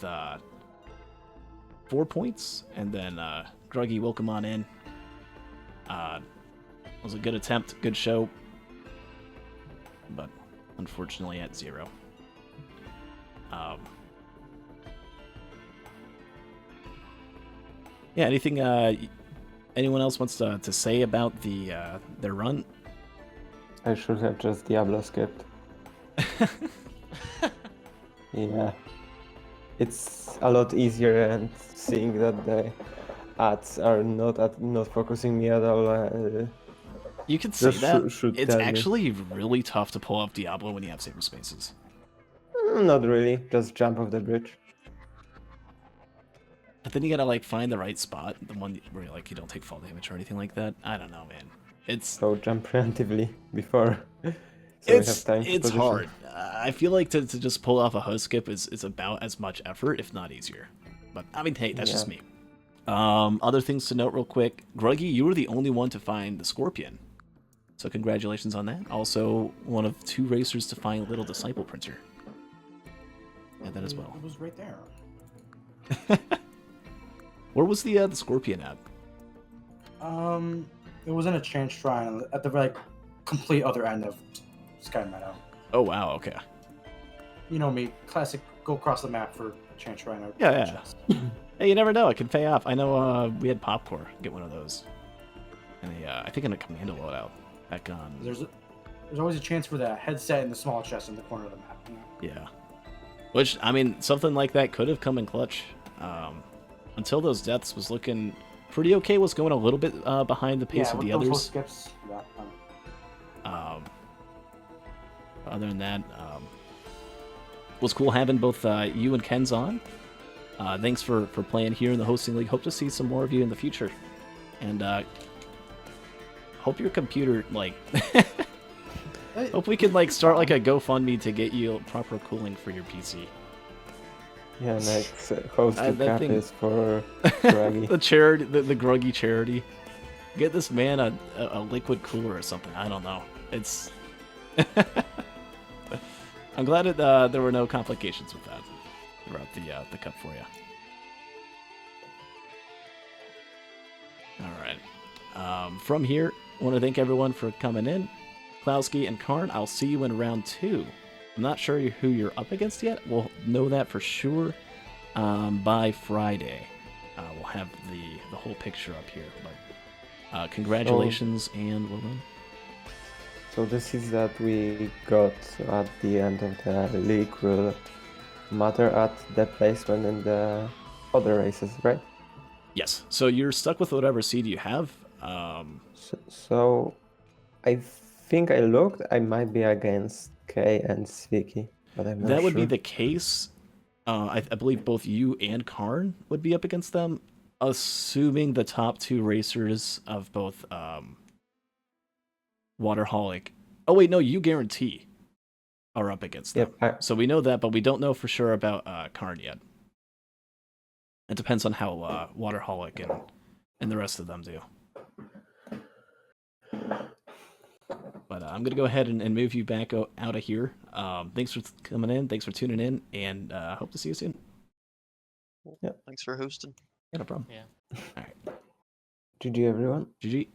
4 points, and then Gruggy, welcome on in. It was a good attempt, good show, but unfortunately at 0. Yeah, anything anyone else wants to say about their run? I should have just Diablo skipped. Yeah. It's a lot easier, and seeing that the ads are not focusing me at all. You could say that. Should it's tell actually really tough to pull off Diablo when you have saber spaces. Not really. Just jump off the bridge. But then you gotta like find the right spot, the one where like you don't take fall damage or anything like that. I don't know, man. So jump preemptively before. So it's hard. I feel like to just pull off a host skip is about as much effort, if not easier. But I mean, hey, that's just me. Other things to note real quick. Gruggy, you were the only one to find the Scorpion. So congratulations on that. Also, one of 2 racers to find Little Disciple Printer. Yeah, that as well. It was right there. Where was the Scorpion at? It was in a chance shrine at the like complete other end of Sky Meadow. Oh wow, okay. You know me, classic go across the map for chance shrine. Yeah. Hey, you never know. It can pay off. I know we had Popcore get one of those. And I think in a commando loadout back on. There's always a chance for that headset in the small chest in the corner of the map. You know? Yeah. Which, I mean, something like that could have come in clutch. Until those deaths was looking pretty okay. Was going a little bit behind the pace of the others. Those skips. Yeah. Other than that, was cool having both you and Ken's on. Thanks for playing here in the hosting league. Hope to see some more of you in the future, and hope your computer hope we can start like a GoFundMe to get you proper cooling for your PC. Yeah, next H0sting Cup is for Gruggy. The charity, the Gruggy charity. Get this man a liquid cooler or something. I don't know. It's. I'm glad there were no complications with that throughout the cup for you. All right. From here, I want to thank everyone for coming in. DeKlowski and Karn, I'll see you in round 2. I'm not sure who you're up against yet. We'll know that for sure by Friday. We'll have the whole picture up here. But congratulations and well done. So the seeds that we got at the end of the league will matter at the placement in the other races, right? Yes. So you're stuck with whatever seed you have. So I think I looked. I might be against Kay and Sviki, but I'm not sure. That would be the case. I believe both you and Karn would be up against them, assuming the top 2 racers of both Waterholic. Oh wait, no, you guarantee are up against them. Yep, so we know that, but we don't know for sure about Karn yet. It depends on how Waterholic and the rest of them do. But I'm going to go ahead and move you back out of here. Thanks for coming in. Thanks for tuning in. And hope to see you soon. Yeah. Thanks for hosting. Yeah, no problem. Yeah. All right. GG, everyone. GG.